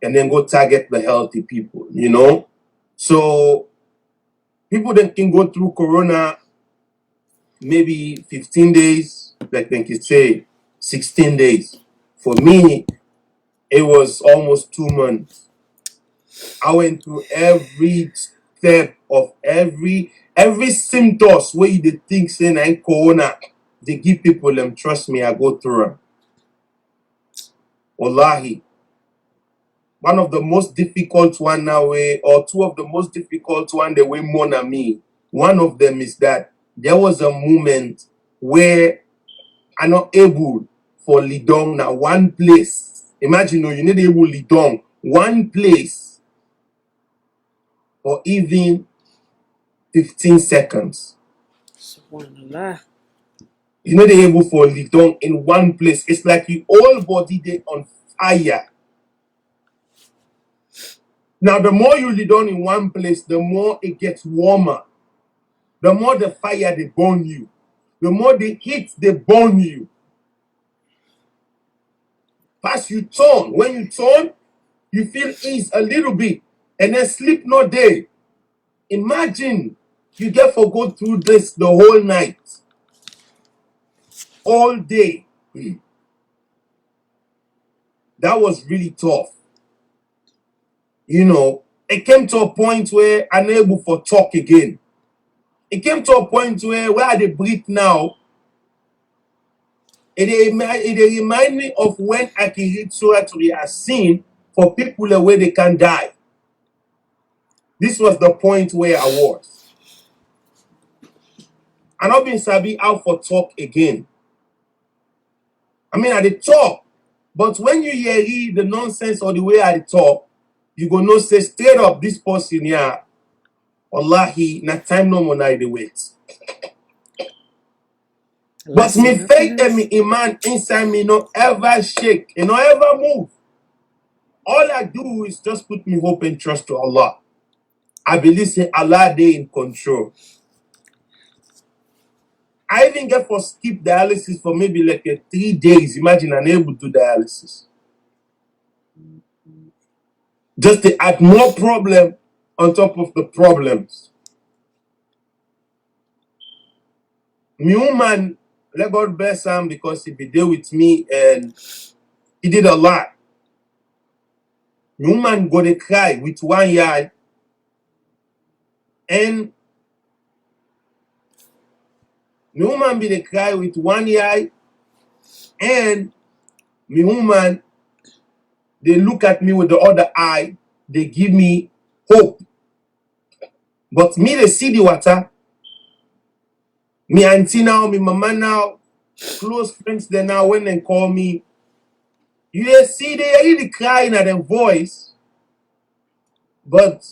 And then go target the healthy people, So people that can go through corona maybe 15 days, like they can say 16 days. For me, it was almost 2 months. I went through every step of every symptoms where you think saying I'm corona. They give people them trust me, I go through them. Wallahi. One of the most difficult one now or two of the most difficult one they way more than me. One of them is that there was a moment where I'm not able for lead down now one place. Imagine you need able lead down one place for even 15 seconds. Subhanallah. You know they able for lead down in one place. It's like your whole body they on fire. Now the more you lead on in one place, the more it gets warmer. The more the fire they burn you. The more the heat they burn you. As you turn, when you turn, you feel ease a little bit. And then sleep no day. Imagine you get for go through this the whole night. All day. That was really tough. It came to a point where I'm able for talk again. It came to a point where I dey breathe now. It remind me of when I can read Surah to be as seen for people where they can die. This was the point where I was. I not been sabi out for talk again. I mean, I dey talk, but when you hear the nonsense or the way I dey talk, you go know say straight up this person here, wallahi, na time no more na dey wait. But me faith and me iman inside me no ever shake, it no ever move. All I do is just put me hope and trust to Allah. I believe say Allah dey in control. I even get for skip dialysis for maybe like 3 days. Imagine I'm able to do dialysis. Just to add more problem on top of the problems. My woman, let God bless him because he be there with me and he did a lot. My woman go to cry with one eye and my woman be the cry with one eye and my woman they look at me with the other eye, they give me hope. But me they see the water. Me auntie now, me mama now, close friends they now when they call me, you they see they really crying at their voice, but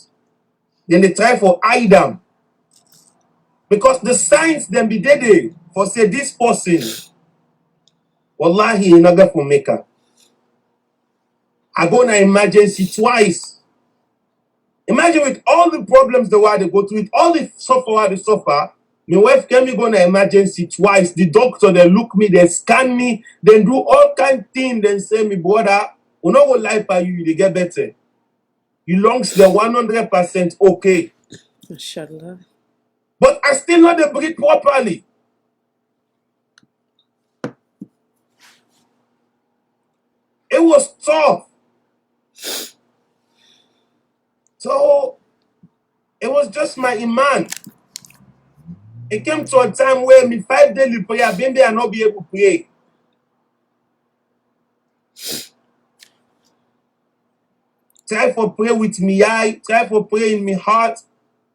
then they try for hide them. Because the signs them be dead for say this person, wallahi, he not going for maker. I go in an emergency twice. Imagine with all the problems the world they go through, with all the suffer they suffer. My wife came me go in an emergency twice. The doctor they look me, they scan me, then do all kind of things, then say me brother, we not go lie for you, they get better. Your lungs they're 100% okay. Inshallah. But I still not they breathe properly. It was tough. So it was just my iman. It came to a time where me 5 daily prayer, maybe I not be able to pray. Try for pray with me eye, try for pray in my heart.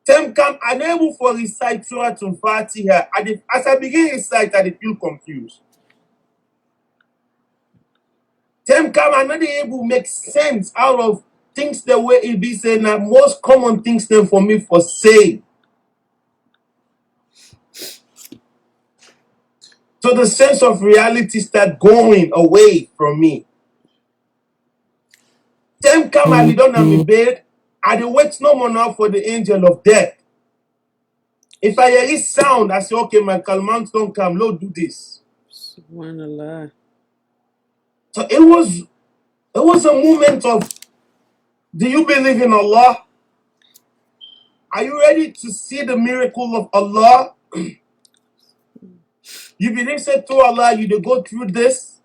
Time come unable for recite Surah Al-Fatiha. As I begin recite, I feel confused. Time come I'm not able to make sense out of things the way it be saying that most common things then for me for say. So the sense of reality start going away from me. Time come I be done on my bed, I dey wait no more now for the angel of death. If I hear this sound, I say, okay, my calmant don't come, Lord, do this. Subhanallah. So it was a moment of, do you believe in Allah? Are you ready to see the miracle of Allah? You believe say through Allah, you dey go through this?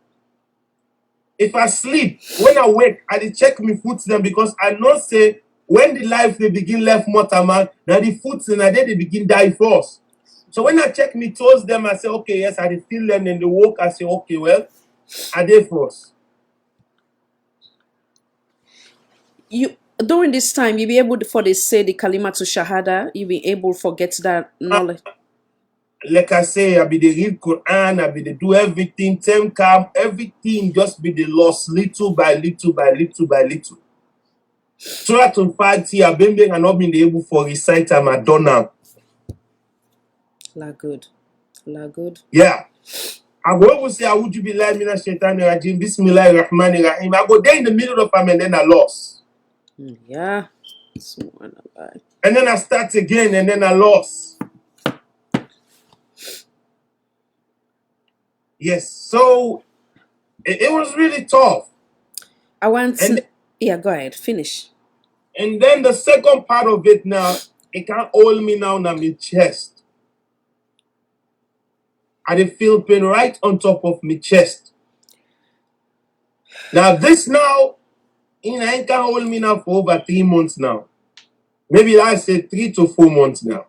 If I sleep, when I wake, I dey check my foot them because I know say when the life they begin left mortal man, now the foot and they begin die first. So when I check me toes them, I say, okay, yes, I dey feel them and they walk, I say, okay, well, I dey first. You during this time you be able to for they say the kalima to shahada, you be able to forget that knowledge. Like I say, I be the read Quran, I be the do everything, time come, everything just be the loss little by little by little by little. Surah Al-Fatiha, Bembe and not been able for recite Madonna. La good. La good. Yeah. I go over say, I would you be like Mina Shaitan Rajim, Bismillah Rahman Rahim. I go there in the middle of them and then I lost. Yeah. Subhanallah. And then I start again and then I lost. Yes. So it was really tough. I want And yeah, go ahead. Finish. And then the second part of it now, it can't hold me now in my chest. I dey feel pain right on top of my chest. Now this now, it can't hold me now for over 3 months now. Maybe I say 3 to 4 months now.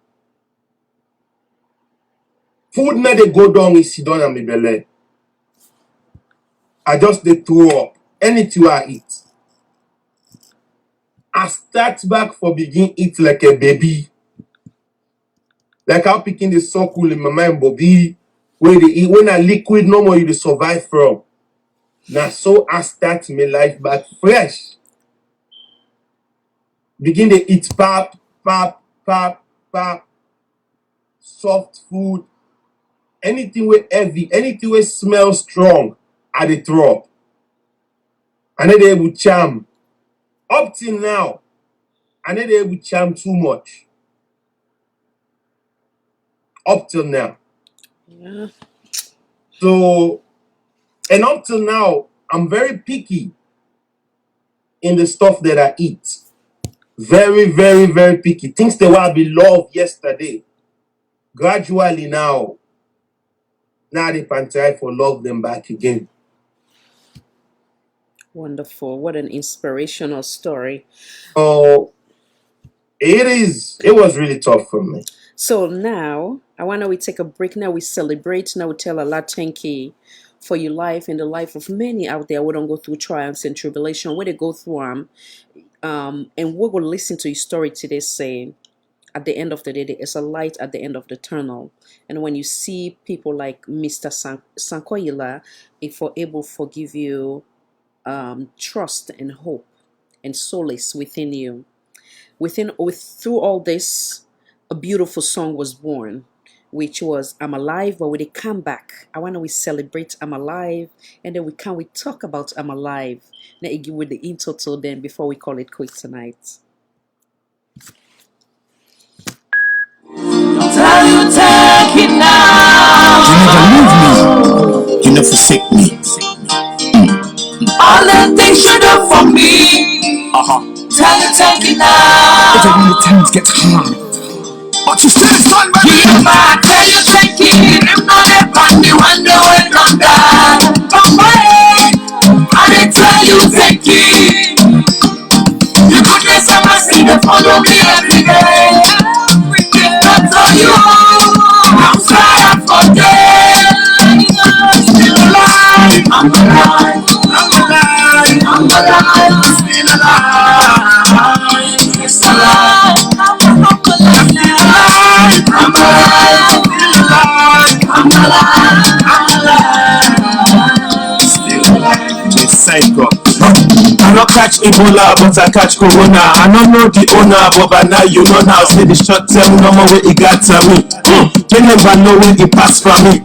Food now they go down is sit down on my belly. I just dey throw up. Anything I eat. I start back for begin eat like a baby. Like how picking the circle in my mind, Bobby, where they eat when a liquid no more you dey survive from. Now so I start my life back fresh. Begin to eat pap, soft food, anything with heavy, anything with smell strong, I dey throw up. And then they will charm. Up till now, I know they will charm too much. Up till now. Yeah. So, and up till now, I'm very picky in the stuff that I eat. Very, very, very picky. Things that were beloved yesterday. Gradually now they can try for love them back again. Wonderful. What an inspirational story. So it was really tough for me. So now, I want to we take a break. Now we celebrate. Now we tell Allah thank you for your life and the life of many out there who don't go through trials and tribulation, where they go through them. And we will listen to your story today saying, at the end of the day, there is a light at the end of the tunnel. And when you see people like Mr. Sankoh, if we're able to forgive you, trust and hope and solace within you. Through all this, a beautiful song was born, which was I'm Alive, but when they come back, I want to we celebrate I'm Alive, and then we talk about I'm Alive. Now you give with the intro till then before we call it quick tonight. Tell you take it now. You never leave me. You never forsake me. All the things you do for me. Tell you take it now. Even when the times get hard, but you still stand by me. Tell you take it. If not upon me, wonder when I'm done. Come away. I tell you take it. Your goodness and mercy, they follow me every day. That's all you. I'm sorry I forget. Still alive. I'm alive. I'm alive. I'm alive. I'm still alive. It's alive. I'm alive. I'm alive. Still alive. I'm alive. I'm alive. Still alive. It's Sankoh. I don't catch Ebola, but I catch Corona. I don't know the owner, but by now you know now. Say the short term number where it got to me. They never know where it passed from me.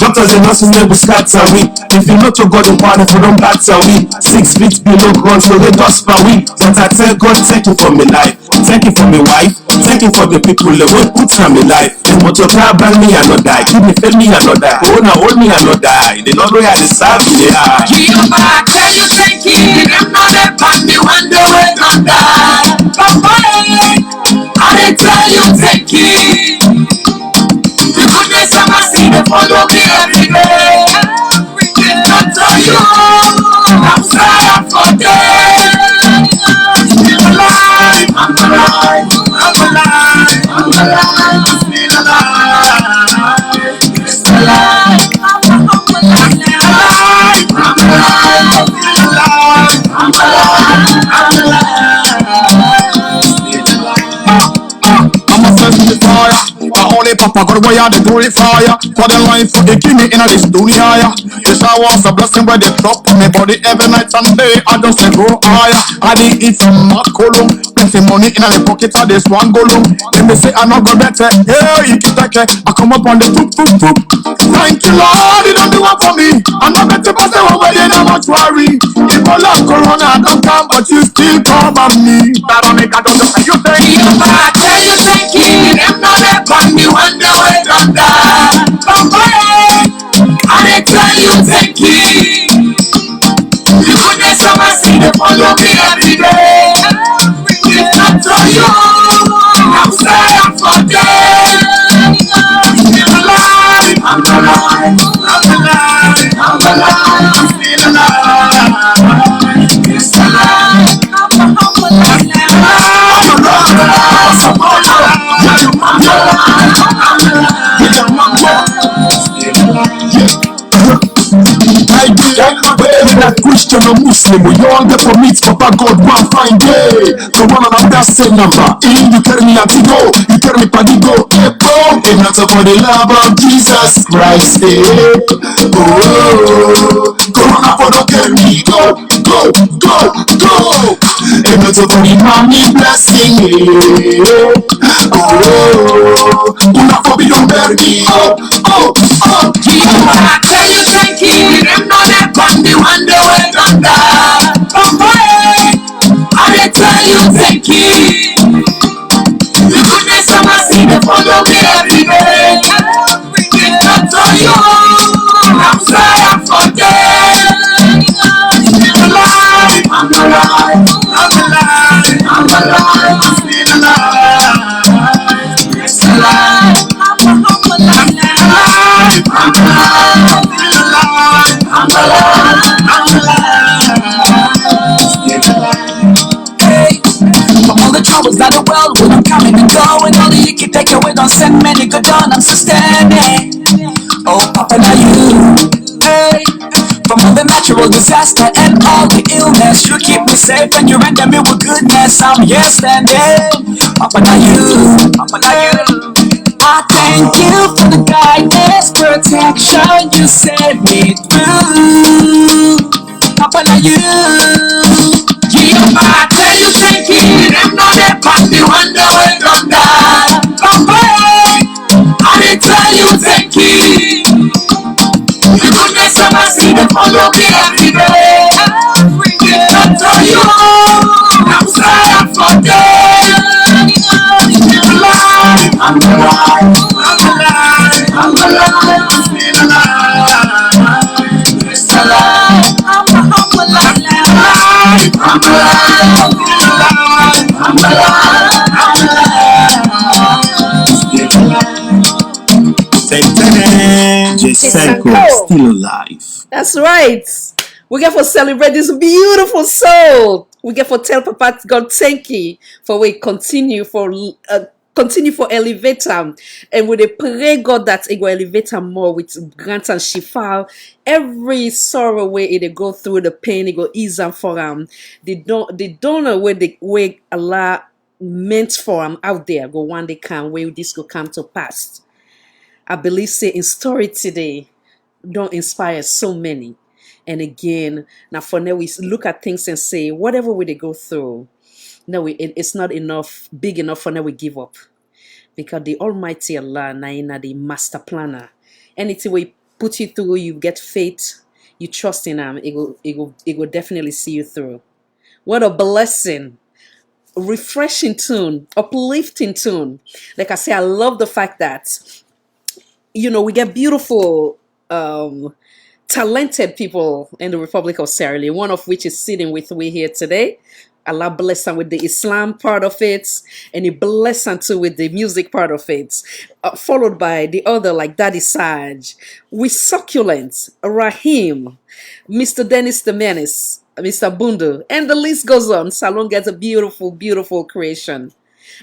Doctors and nurses never scatter me. If you know to God in part, if you don't batter we 6 feet below ground, so they dust per week. But I tell God, thank you for my life. Thank you for my wife. Thank you for the people that won't put on my life. The motor car bang me and not die. Keep me fed me and not die. Owner hold me and not die. The Lord where I serve me, they are. Jehovah, tell you thank you. If not upon me, wonder when I'm done. Come away. I tell you thank you. The goodness and mercy, they follow me every day. That's all you. I'm sorry I forget. Still alive. I'm alive. I'm alive. I'm alive. I'm still alive. Still alive. I'm alive. I'm alive. I'm still alive. I'm alive. I'm alive. Still alive. I'm a first in the fire. The holy papa God where the glory fire. For the life for the give me in this dunya. This I was a blessing where they drop on my body every night and day. I just say go higher. I did eat from my column. Plenty money in the pocket of this one golem. Then they say I not go better. Yeah, you keep take it. I come up on the poop. Thank you Lord, you don't do one for me. I'm not better pass the one where they not much worry. Ebola, Corona don't come, but you still come on me. That don't make I don't say you thank you. I tell you thank you. If not upon me, wonder when I'm done. Come away. I tell you thank you. The goodness and mercy, they follow me every day. If not for you, I'm sorry I forget. Still alive. I'm alive. I'm alive. I'm alive. I'm still alive. It's alive. I'm alive. That Christian or Muslim, we all get for meet Papa God one fine day. So one of that same number, you carry me antigo, you carry me padigo, epo. If not for the love of Jesus Christ, oh, Corona for don't carry me, go, go, go, go. If not for the mommy blessing, oh, Una for be don't bury me, oh, oh, oh. I tell you thank you, them know that from the one day when I'm done. I tell you thank you. The goodness of my sin follow me every day. It's not to you. I'm sorry for them. I'm alive. I'm alive. I'm alive. I'm alive. I'm still alive. It's alive. I'm alive. I'm alive. I'm still alive. I'm alive. I'm alive. Still alive. Hey, from all the troubles that the world will I'm coming and going. All the icky take away, don't send many good on. I'm still standing. Oh, Papa, now you. Hey, from all the natural disaster and all the illness, you keep me safe and you render me with goodness. I'm here standing. Papa, now you. Papa, now you. I thank you for the guidance, protection you set me through. Papa, now you. I tell you thank you. Them know that pass the wonder when don't die. Papa, I tell you thank you. The goodness of my sin follow me every day. It's not to you. I'm sorry for them. I'm alive. I'm alive. I'm alive. I'm alive. I'm still alive. It's alive. I'm alive. I'm alive. I'm alive. I'm alive. Still alive. Sankoh, still alive. That's right. We get for celebrate this beautiful soul. We get for tell Papa God thank you for we continue for elevate him, and we dey pray God that it will elevate him more with grant and shifa. Every sorrow way it go through, the pain it go ease him for him. They don't know where the way Allah meant for him out there go one day come where this go come to pass. I believe say in story today don't inspire so many. And again, now for now we look at things and say, whatever we they go through, no, it's not enough, big enough for now we give up. Because the Almighty Allah, na the master planner, anything we put you through, you get faith, you trust in him, it will definitely see you through. What a blessing. Refreshing tune, uplifting tune. Like I say, I love the fact that we get beautiful, talented people in the Republic of Sierra Leone, one of which is sitting with me here today. Allah bless him with the Islam part of it, and He bless him too with the music part of it, followed by the other like Daddy Saj, with Succulent, Rahim, Mr. Dennis the Menace, Mr. Bundu, and the list goes on. Salon gets a beautiful, beautiful creation.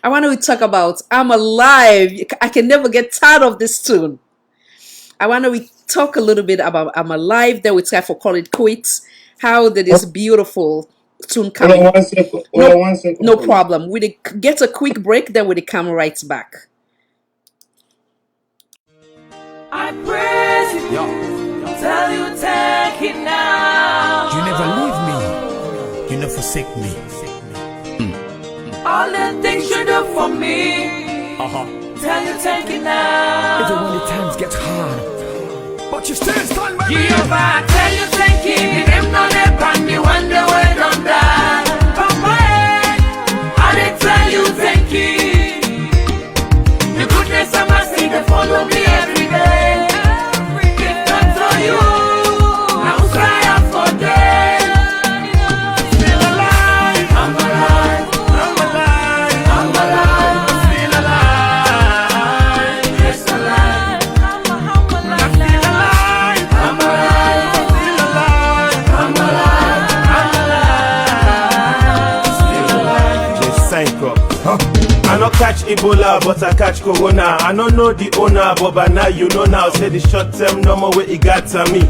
I want to talk about I'm Alive. I can never get tired of this tune. I want to talk a little bit about I'm Alive. Then we try for call it quits. How did this beautiful tune come? Hold on 1 second. Hold on 1 second. No problem. We get a quick break. Then we come right back. I praise you. Tell you thank you now. You never leave me. You never forsake me. All the things you do for me. Tell you thank you now. Even when the times get hard, but you still stand by me. Jehovah, tell you thank you. Them know they brand me when the way don't die. Papa, I did tell you thank you. The goodness of my sin they follow me every day. Give thanks to you. I'm crying for them. Still alive. I'm alive. I'm alive. I'm alive. I'm still alive. Yes, alive. I'm still alive. I'm alive. I'm still alive. I'm alive. I'm alive. Still alive. Sankoh. I no catch Ebola, but I catch Corona. I no know the owner, but by now you know now. Say the short term no more way it got to me.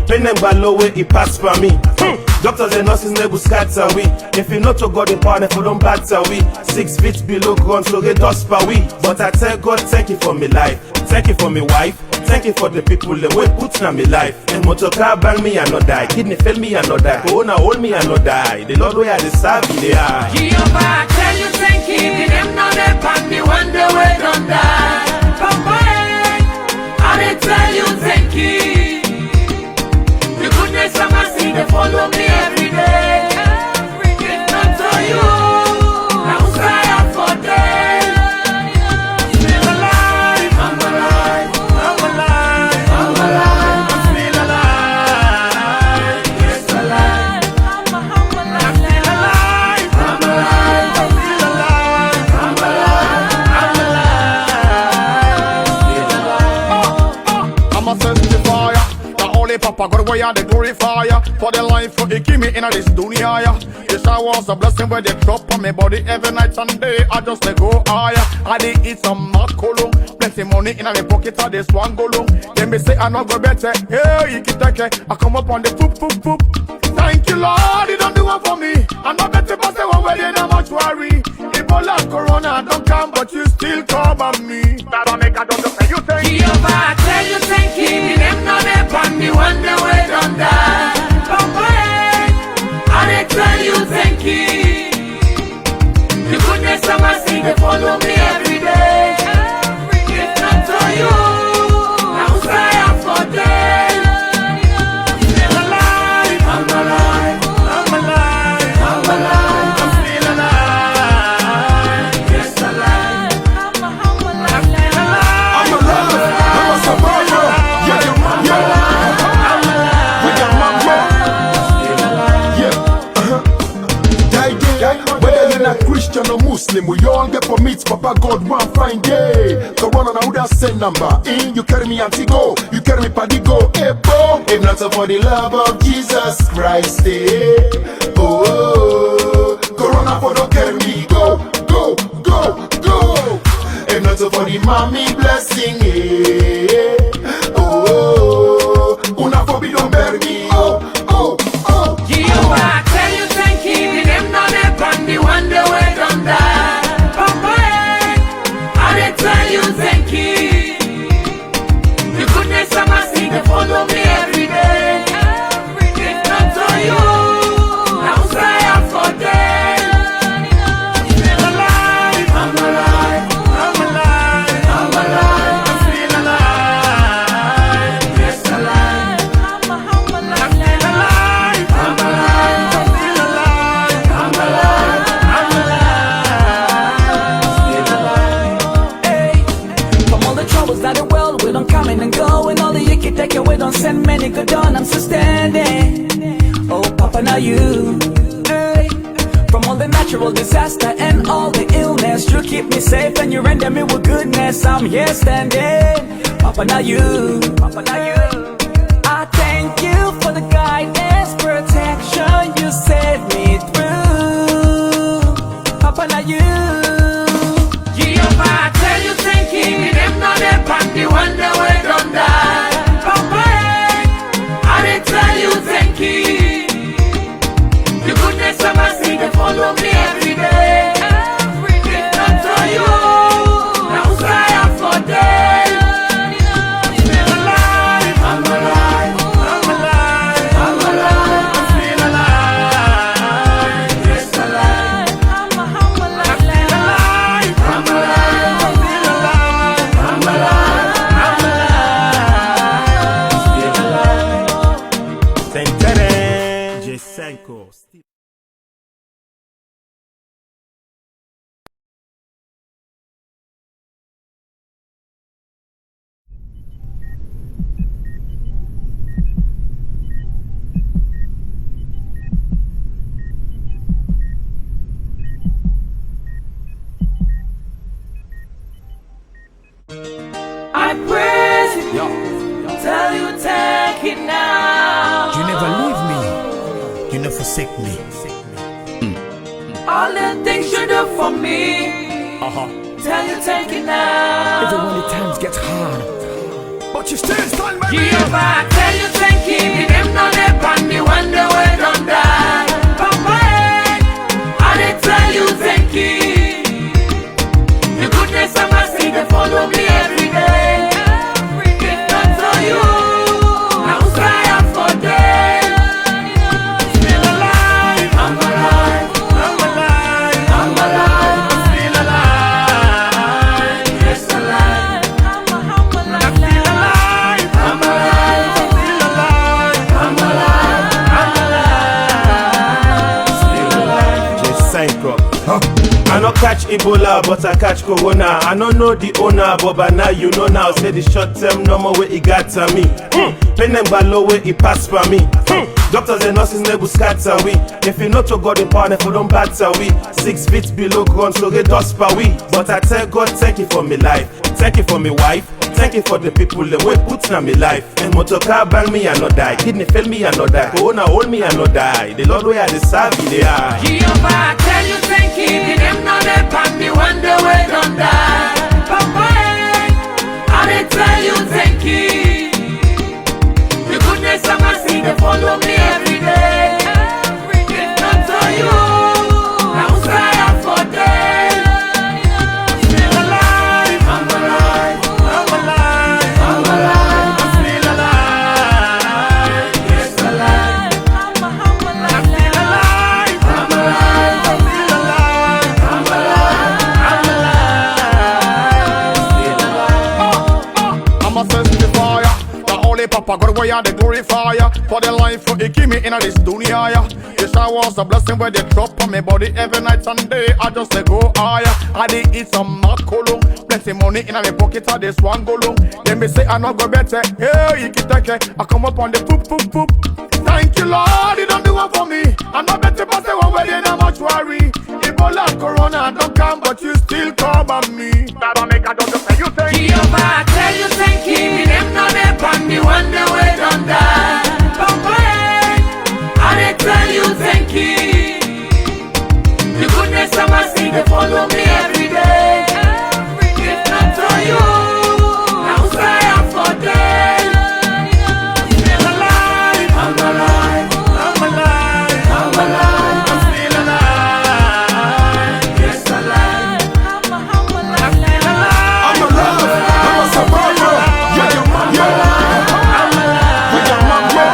Pen and low way it pass for me. Doctors and nurses never scatter we. If you not to God in power, if you don't batter we. 6 feet below ground, so get dust per we. But I tell God, thank you for me life. Thank you for me wife. Thank you for the people that way put in my life. And motor car bang me and not die. Kidney fail me and not die. Corona hold me and not die. The Lord way I deserve me they are. Jehovah, I tell you thank you. If them not there, pan me wonder where don't die. Papa, I dey tell you thank you. The goodness of my sin, they follow me every day. It's not to you. Now say I for them. Still alive. I'm alive. I'm alive. I'm alive. I'm still alive. Yes, alive. I'm still alive. I'm alive. I'm still alive. I'm alive. I'm alive. Still alive. I'm a certifier. The only Papa God way and the glorifier. For the life for give me in this dunya. Yes, I was a blessing where they drop on my body every night and day. I just let go higher. I did eat some macolum. Plenty money in my pocket, I just one go long. Then me say I not go better. Hey, you keep taking. I come up on the poop poop poop. Thank you, Lord, you don't do one for me. I'm not better pass the one where they not much worry. Ebola, Corona don't come, but you still come on me. That make I don't say you thank you. Jehovah, I tell you thank you. If them not there, pan me wonder where don't die. Papa, I dey tell you thank you. The goodness of my sin, they follow me every day. It's not to you. Now say I for them. Still alive. I'm alive. I'm alive. I'm alive. I'm still alive. Yes, alive. I'm still alive. I'm alive. I'm a survivor. Yeah, I'm alive. We got my whether you're not Christian or Muslim, we all get permits. Papa God one fine day. Corona now that same number. In you carry me anti-go, you carry me padigo. Hey, boom. If not for the love of Jesus Christ, eh? Oh, Corona for don't carry me. Go, go, go, go. if not for the mommy blessing, eh? Oh, Una for be don't bury me. Oh, oh, oh. Jehovah, I tell you thank you. If them not there, pan me wonder where don't die. Papa, I dey tell you thank you. The goodness of my sin, they follow me every day. It's not to you. Now say I for them. Still alive. I'm alive. I'm alive. I'm alive. I'm still alive. Yes, alive. I'm still alive. I'm alive. I'm still alive. I'm alive. I'm alive. Hey, from all the troubles that the world we don't coming and go, and all the icky take away don't send many good on. I'm still standing. Oh, Papa, now you. Hey, from all the natural disaster and all the illness, you keep me safe and you render me with goodness. I'm here standing. Papa, now you. Papa, now you. I thank you for the guidance, protection you set me through. Papa, now you. Jehovah, I tell you thank you. If them not there, pan me wonder where don't die. Papa, I dey tell you thank you. The goodness of my sin, they follow me every day. It's not to you. Now say I for them. Still alive. I'm alive. I'm alive. I'm alive. I'm still alive. Yes, alive. I'm still alive. I'm alive. I'm still alive. I'm alive. I'm alive. Still alive. Ibrahim Sankoh. I praise you. Tell you thank you now. You never leave me. You never forsake me. All the things you do for me. Tell you thank you now. Even when the times get hard, but you still stand by me. Jehovah, tell you thank you. If them not there, pan me wonder where don't die. catch Ebola, but I catch Corona. I don't know the owner, but by now you know now. Say the short term normal way it got to me. Pain and low way it pass for me. Doctors and nurses never scatter we. If you know to God the power, if you don't batter we. 6 feet below ground, so get dust per we. But I tell God, thank you for me life. Thank you for me wife. Thank you for the people that way put in my life. And motor car bang me and not die. Kidney fail me and not die. Corona hold me and not die. The Lord way I deserve it, they are. Jehovah, I tell you thank you. The them not there pan me wonder where don't die. Papa, I dey tell you thank you. The goodness of mercy they follow me every day. If not for you, I would say I'm for dead. Still alive, I'm alive, I'm alive, I'm alive, I'm still alive. Yes, alive, I'm still alive, I'm alive, I'm still alive, I'm alive, I'm alive, still alive. I'm a testifier. The holy Papa God where the glorifier. For the life for he give me in this dunya. Yes, I was a blessing where they drop on my body every night and day. I just say go higher. I did eat some macolo. Plenty money in my pocket. I just one go long. Then me say I not go better. Hey, you can take it. I come up on the poop poop poop. Thank you, Lord, you don't do it for me. I'm not better, but say one way in a mortuary. Ebola, Corona, don't come, but you still cover me. That make I don't say you thank you. Jehovah, I tell you thank you. Them not there pan me wonder where don't die. Papa, I dey tell you thank you. The goodness of mercy they follow me every day. If not for you, I would say I'm for dead. Still alive, I'm alive, I'm alive, I'm alive, I'm still alive. Yes, alive, I'm still alive. I'm alive, I'm a survivor. Yeah, I'm alive, with your mama.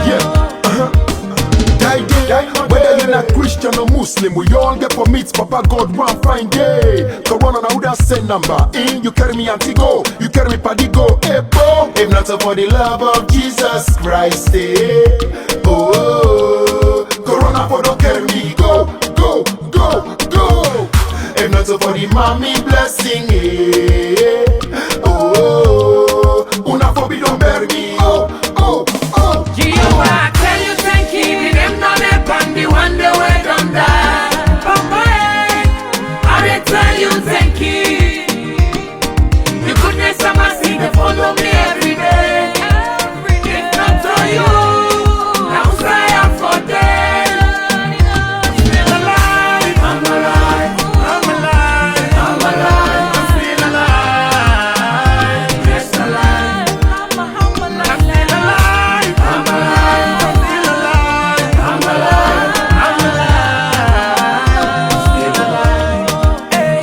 Yeah, die day. Whether you're not Christian or Muslim, we all get permits. Papa God one fine day. Corona now that send number. In you carry me anti-go, you carry me padigo. Hey, bo. If not for the love of Jesus Christ, eh? Oh, Corona for don't carry me go, go, go, go. If not for the mommy blessing, eh? Oh, una for be don't bury me. Oh, oh, oh. Jehovah, I tell you thank you. Them not there pan me wonder where don't die. Papa, I dey tell you thank you. The goodness of mercy they follow me every day. If not for you, I would say I'm for dead. Still alive, I'm alive, I'm alive, I'm alive, I'm still alive. Yes, alive, I'm still alive, I'm alive, I'm still alive, I'm alive, I'm alive, still alive. Hey,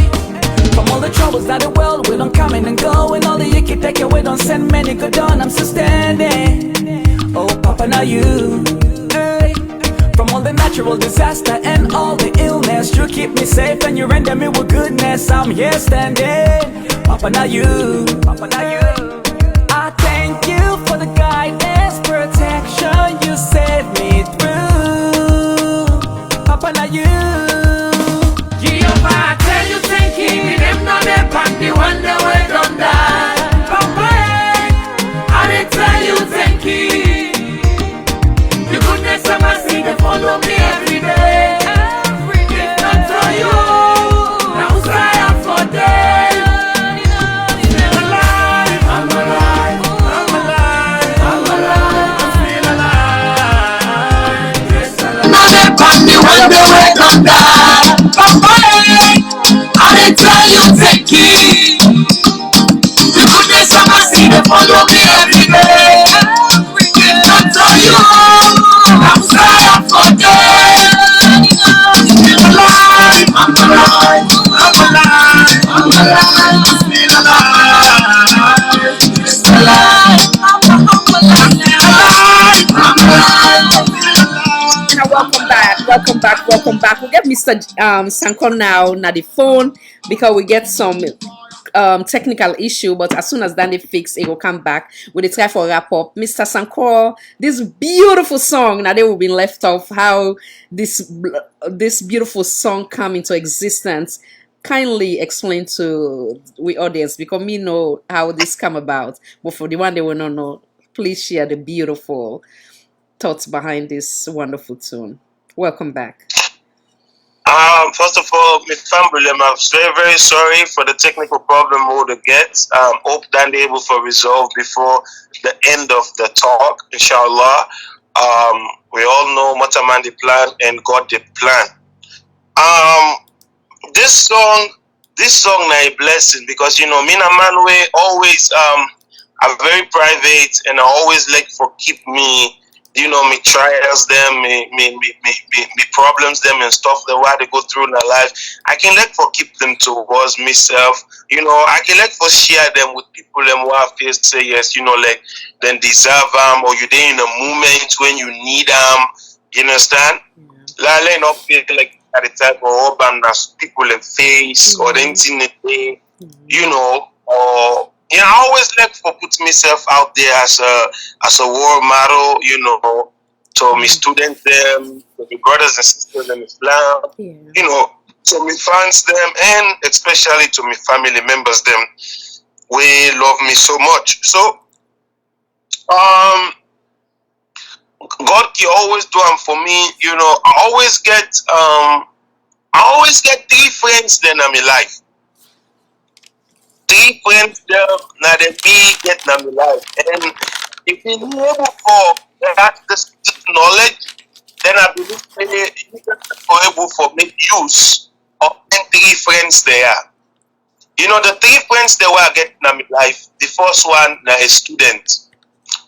from all the troubles that the world we don't coming and going, all the icky take away don't send many good on. I'm still standing. Oh, Papa, now you. Hey, from all the natural disaster and all the illness, you keep me safe and you render me with goodness. I'm here standing. Papa, now you. Papa, now you. I thank you for the guidance, protection you set me through. Papa, now you. Jehovah, I tell you thank you. Them not there pan me wonder where don't die. Papa, I dey tell you thank you. The goodness of mercy they follow me every day. If not for you, I would say I'm for dead. Still alive, I'm alive, I'm alive, I'm alive, I'm still alive. Yes, alive. Not there pan me wonder where don't die. Papa, I dey tell you thank you. The goodness of mercy they follow me every day. If not for you, I'm sorry I'm for dead. Still alive, I'm alive, I'm alive, I'm alive, I'm still alive. Still alive, I'm still alive, I'm alive, I'm still alive. Now, welcome back. We'll get Mr. Sankoh now the phone because we get some technical issue, but as soon as Danny fix, it will come back with a try for wrap up. Mr. Sankoh, this beautiful song, now they will be left off. How this beautiful song come into existence? Kindly explain to we audience, because me know how this come about, but for the one they will not know, please share the beautiful thoughts behind this wonderful tune. Welcome back. First of all, Miss Family, I'm very, very sorry for the technical problem we would get. Hope that they're able to resolve before the end of the talk, inshallah. We all know Matamandi plan and God the plan. This song na a blessing, because me and Manwe always are very private, and I always like for keep me me trials them, me problems them and stuff that why they go through in their life. I can like for keep them towards myself. I can like for share them with people them who have to say yes, like then deserve them, or you there in a moment when you need them. You understand? Like not feel like at the time or urban as people in face or anything they or I always like for put myself out there as a role model, to my students them, to my brothers and sisters in Islam, to my fans them, and especially to my family members them, we love me so much. So God can always do them for me, I always get 3 friends then in my life. 3 friends there now they be get in my life. And if you able for that this knowledge, then I believe you are able for make use of them 3 friends there. The 3 friends they were getting in my life. The first one na a student.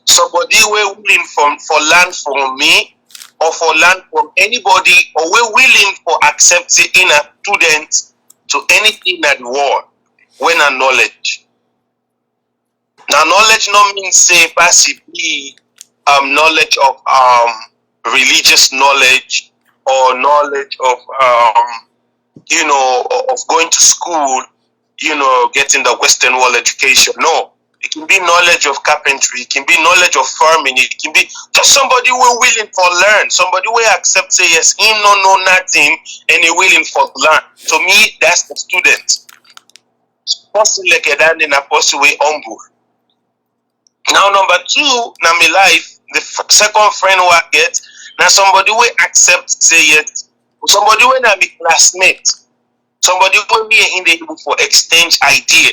Somebody were willing for learn from me, or for learn from anybody, or we're willing for accepting in a student to anything in the world when a knowledge. Now knowledge not means say passively knowledge of religious knowledge, or knowledge of of going to school, getting the Western world education. No. It can be knowledge of carpentry, it can be knowledge of farming, it can be just somebody who are willing for learn, somebody who accept say yes, he no know nothing and he willing for learn. To me, that's the student. Person like a dan in a person way humble. Now number 2, now my life, the second friend who I get, now somebody who accept say yes, somebody who na my classmate, somebody who be in the able for exchange idea.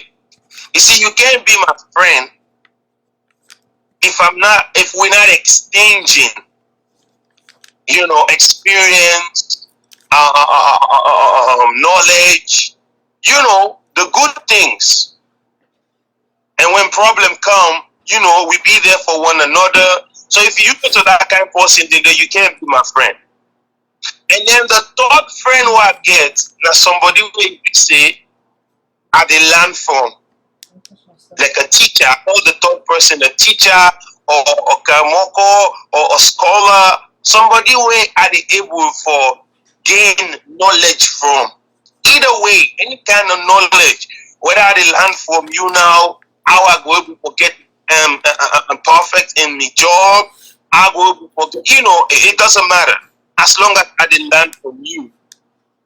You see, you can't be my friend if we're not exchanging, experience, knowledge, the good things. And when problem come, we be there for one another. So if you go to that kind of person, you can't be my friend. And then the 3rd friend who I get, now somebody who we say, I they learn from. Like a teacher, all the 3rd person, a teacher, or kamoko, or a scholar, somebody where are they able for gain knowledge from. Either way, any kind of knowledge, whether they learn from you now, how I go able to get perfect in my job, I go able to get, it doesn't matter. As long as I didn't learn from you,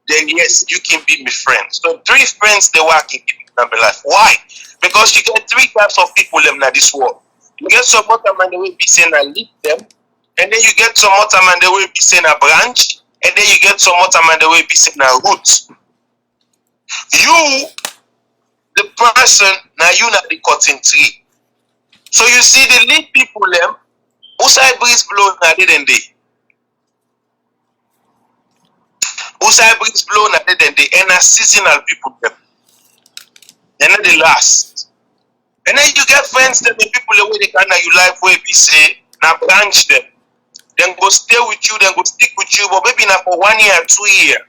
then yes, you can be my friend. So 3 friends they work in my life. Why? Because you get 3 types of people in this world. You get some other man they will be saying I lead them, and then you get some other man they will be saying a branch, and then you get some other man they will be saying a root. You, the person, now you not the cutting tree. So you see the lead people them, outside breeze blow now didn't they? Outside breeze blow now didn't they? And a seasonal people them. They're not the last. And then you get friends that the people the way they can you life where be say now branch them. Then go stay with you, then go stick with you, but maybe not for 1 year or 2 years.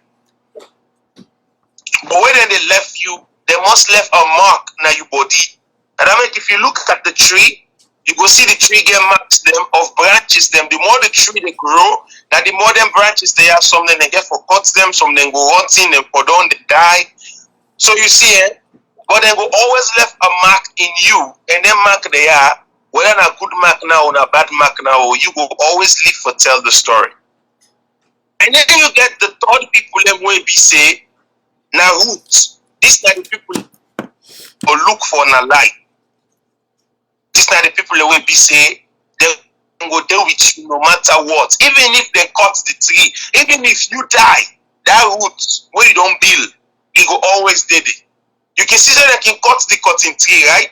But when they left you, they must left a mark na your body. And I mean if you look at the tree, you go see the tree get marks them of branches them. The more the tree they grow, now the more them branches they have, some then they get for cut them, some then go hunting, them for down they die. So you see but then go always left a mark in you, and then mark they are, whether a good mark now or a bad mark now, you go always live for tell the story. And then you get the third people them way be say, now roots. These are the people who look for in a life. These are the people who will be say they go there with you no matter what. Even if they cut the tree, even if you die, that root where you don't build, it go always dead. You can see that they can cut the cutting tree, right?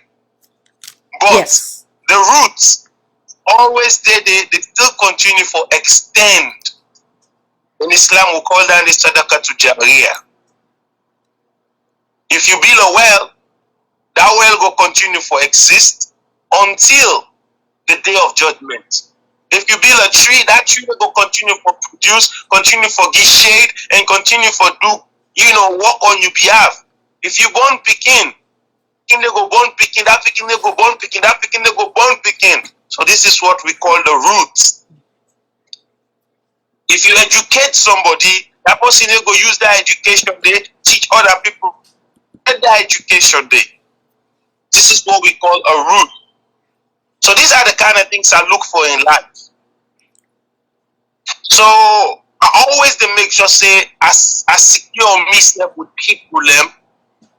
But Yes. the roots always dead, they still continue for extend. In Islam, we call that the sadaqah to jariyah. If you build a well, that well will continue for exist until the day of judgment. If you build a tree, that tree will continue for produce, continue for give shade, and continue for do, work on your behalf. If you born picking, they go born picking, that picking they go born picking, that picking they go born picking. So this is what we call the roots. If you educate somebody, that person they go use that education, they teach other people that education day. This is what we call a root. So these are the kind of things I look for in life. So I always make sure say I secure myself with people them,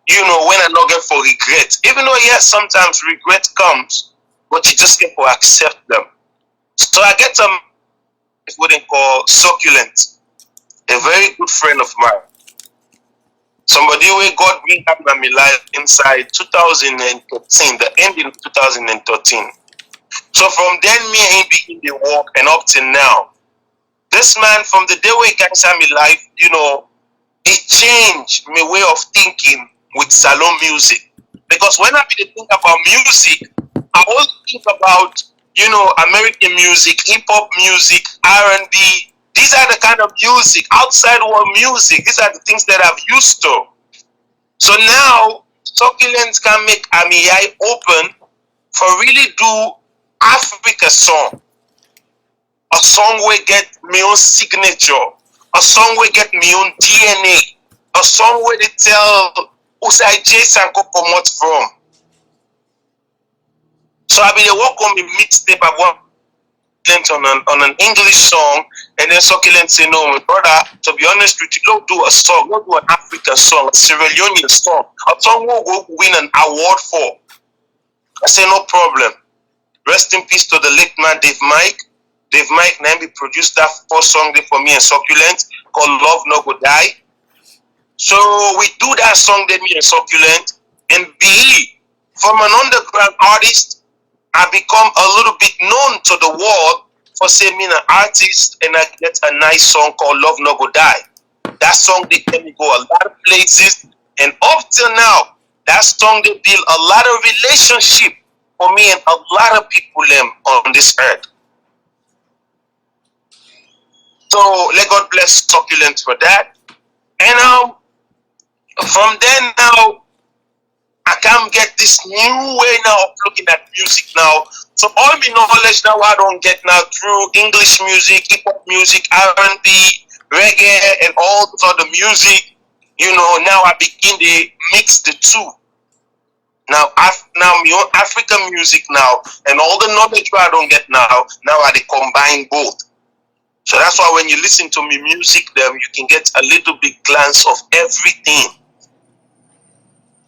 when I not get for regret. Even though yes, sometimes regret comes, but you just get to accept them. So I get what they call Succulent, a very good friend of mine. Somebody where God bring up in my life inside 2013, the ending of 2013. So from then me and him begin the walk and up till now. This man from the day where he came inside my life, it changed my way of thinking with salon music. Because when I begin to think about music, I always think about, American music, hip hop music, R&B. These are the kind of music, outside world music. These are the things that I'm used to. So now, Succulent can make my eye open for really do Africa song. A song where get my own signature. A song where get my own DNA. A song where they tell Ibrahim Sankoh come out from. So I been work on my mixtape. I want on an English song, and then Succulent say, no, my brother, to be honest with you, don't do a song, don't do an African song, a Sierra Leonean song, a song we'll go win an award for. I say, no problem. Rest in peace to the late man Dave Mike. Dave Mike Nambi produced that first song there for me and Succulent called Love No Go Die. So we do that song there, me and Succulent, and be from an underground artist, I become a little bit known to the world for saying me an artist, and I get a nice song called Love No Go Die. That song they can go a lot of places, and up till now, that song they build a lot of relationship for me and a lot of people on this earth. So let God bless Succulent for that. And from then now, I can get this new way now of looking at music now. So all my knowledge now I don't get now through English music, hip hop music, R&B, reggae, and all those other music. Now I begin to mix the two. Now my own African music now, and all the knowledge I don't get now I combine both. So that's why when you listen to me music, you can get a little bit glance of everything.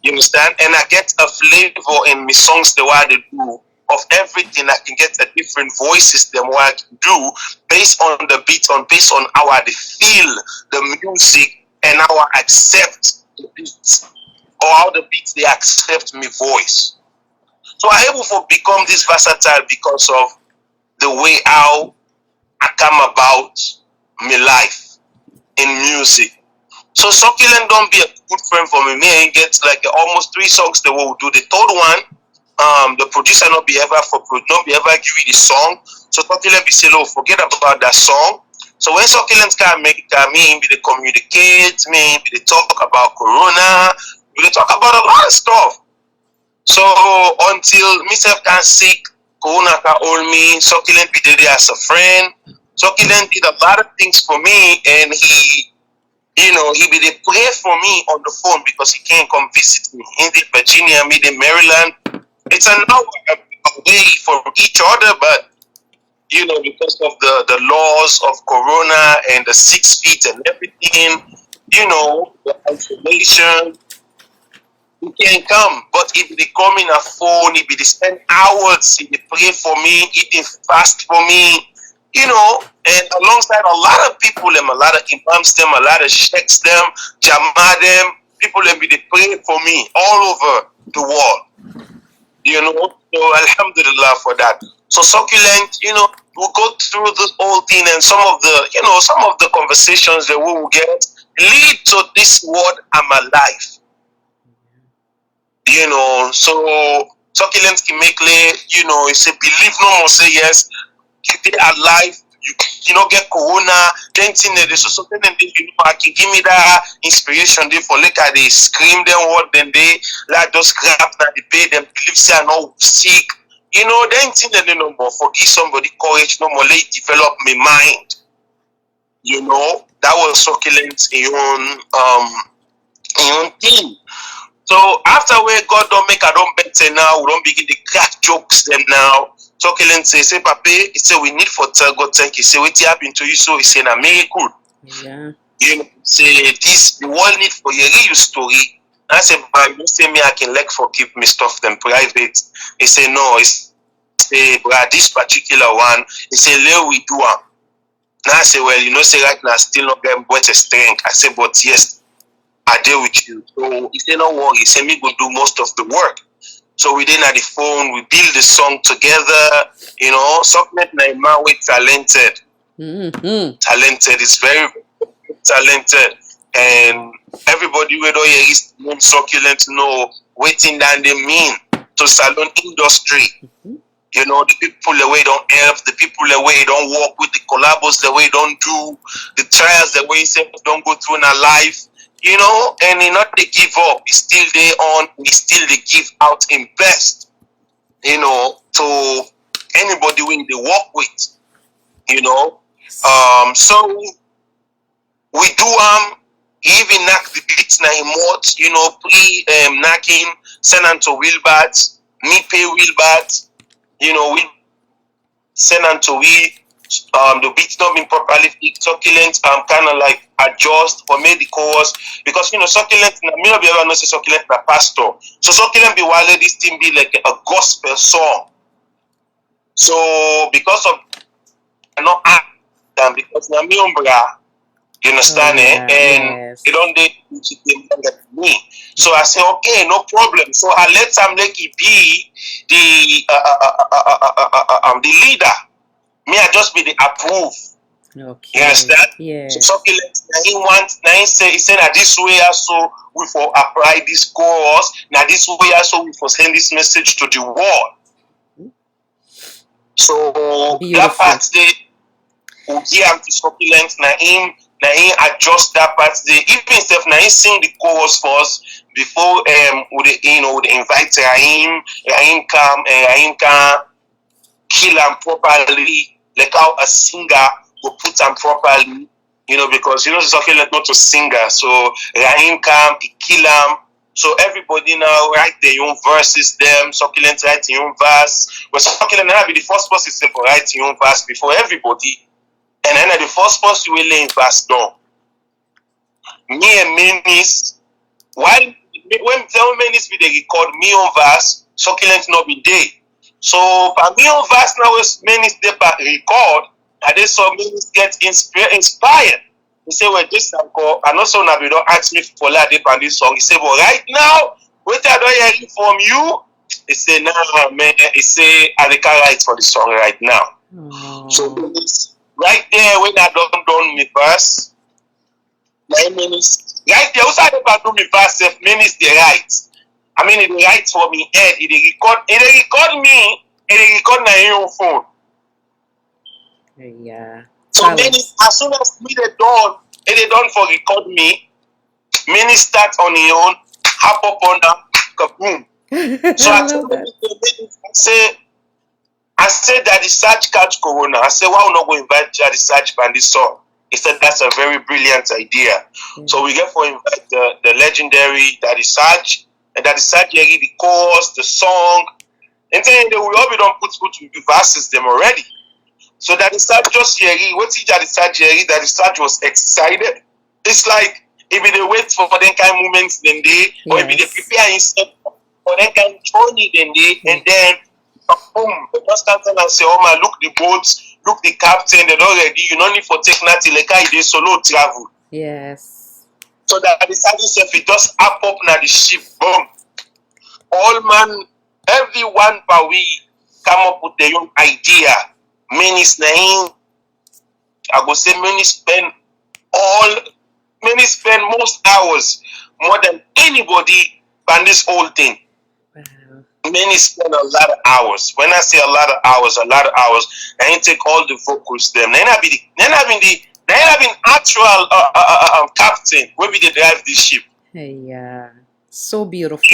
You understand? And I get a flavor in my songs the way they do of everything. I can get a different voices than what I can do based on the beat, based on how I feel the music and how I accept the beats, or how the beats they accept my voice. So I'm able to become this versatile because of the way how I come about my life in music. So Succulent don't be a good friend for me. Me and get like almost 3 songs they will do. The third one, the producer not be ever give you the song. So Succulent be say, "Oh, forget about that song." So when Succulent can make me be they communicate, me be they talk about Corona, be they talk about a lot of stuff. So until myself can sick, Corona can hold me. Succulent be there as a friend. Succulent did a lot of things for me, and he You know, he be dey pray for me on the phone because he can't come visit me. In the Virginia, me in Maryland. It's an hour away from each other, but you know, because of the laws of Corona and the 6 feet and everything, you know, the isolation, he can't come. But if they come in a phone, if they spend hours, if they pray for me, eating fast for me, you know, and alongside a lot of people, them, a lot of imams, them, a lot of sheikhs, them, jama, them, people, them, they pray for me all over the world, you know. So alhamdulillah for that. So Succulent, you know, we'll go through the whole thing, and some of the, you know, some of the conversations that we will get lead to this word I'm alive. You know, so Succulent can make you know, it's a believe no more say yes, you be alive, you know, get corona, then thing that there's something that you know, I can give me that inspiration there for like they scream them what then they like those crap that they pay them believe say I know sick. You know, then thing that they no more forgive somebody courage no more let develop my mind. You know, that was Succulent in your own thing. So after where God don't make I don't better now, we don't begin to crack jokes them now. Succulent say, Papa, he say we need for tell God thank you. Say what happened to you, so he say a miracle. Yeah. You know, say this the world need for your real story. I say, but you say me I can like for keep me stuff them private. He say no, it's say but this particular one, he say let we do am. Now I say, well, you know, say right now still not getting better strength. I say, but yes, I deal with you. So he said, don't worry. He said, me go do most of the work. So we did at the phone, we build the song together. You know, Succulent Naima we talented. Mm-hmm. Talented is very talented. And everybody whether you is name Succulent know waiting down they mean to salon industry. Mm-hmm. You know, the people the way don't help, the people the way don't work with the collabos, the way don't do the trials, the way don't go through in our life. You know, and he not they give up. He still they on. He still they give out in best. You know, to anybody when they work with. You know, so we do he even knock the beats na him out. You know, knocking send on to Wilbert, me pay Wilbert. You know, we send on to the beats not been properly fixed. Succulent kind of like adjust or made the chorus because you know Succulent me not be ever know say Succulent na pastor. So Succulent be while this thing be like a gospel song. So because of not them because na me umbra, you understand and they don't they me. So I say okay, no problem. So I let Sam Lekki be the leader. Me I just be the approve. Okay. You understand? Yeah. So Succulent, he said that this way also we for apply this chorus, now this way also we for send this message to the world. So beautiful. that part they will give to Succulent, now him adjust that part they even self now he sing the chorus first before would you know would invite Rahim come and Rahim can kill him properly like how a singer will put him properly, you know, because you know Succulent not a singer, so Rahim come, he kill him. So everybody now write their own verses, them Succulent write their own verse. But Succulent now be the first person to write their own verse before everybody, and then the first person will lay verse down. Me and Menis, while when Menis be they record me on verse, Succulent not be there. So for me on verse now is Menis they record. And they saw me get inspired. He said, well, this Sankoh, and also now you don't ask me for that on this song. He said, well, right now, what I don't hear from you, he said, nah, man, he said, I can't write for the song right now. Oh. So right there, when I done my verse, 9 minutes, right there, also I don't do my verse, 7 minutes, they write. I mean, they write for me head, they record me, and they record my own phone. Yeah. So many, as soon as me they done for record me, many start on their own, hop up on them, kaboom. So I told them, I said that the search catch Corona. I said, why we not go invite the search band this song? He said that's a very brilliant idea. So we get for invite the legendary Daddy Saj, and Daddy Saj Yeri, the chorus, the song, and then we all be done put verses them already. So Daddy Saj just Yeri, what he Daddy Saj Yeri, Daddy Saj was excited. It's like if they wait for them kind of moments then they, or if they prepare instead for them kind of journey then they, and then boom, the just stand and say, oh man, look the boats, look the captain, they're already, you don't need for take nothing, like how they solo travel. Yes. So that the service if it just up now the ship, boom. All man, everyone but we come up with their own idea. Many name, I go say many spend most hours more than anybody on this whole thing. Many spend a lot of hours. When I say a lot of hours, I ain't take all the vocals them. Then I been actual captain when we drive this ship. Hey, yeah, so beautiful.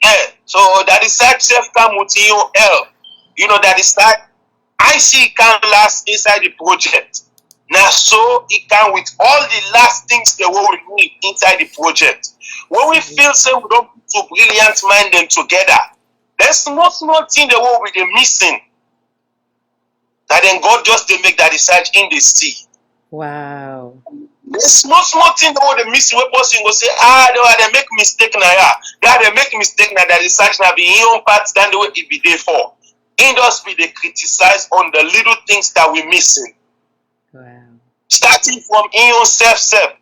Yeah. So that is that self come with you help. You know that is that I see it can last inside the project. Now so it can with all the last things that we need inside the project. When we feel say we don't put two brilliant mind them together, there's small thing that we be missing. That then God just they make that research in the sea. Wow. There's small thing that we missing. Where person go say, they make mistake now. Yeah, they make mistake now. That research now be in own parts than the way it be there for. Industry they criticize on the little things that we missing. Wow. Starting from in your self.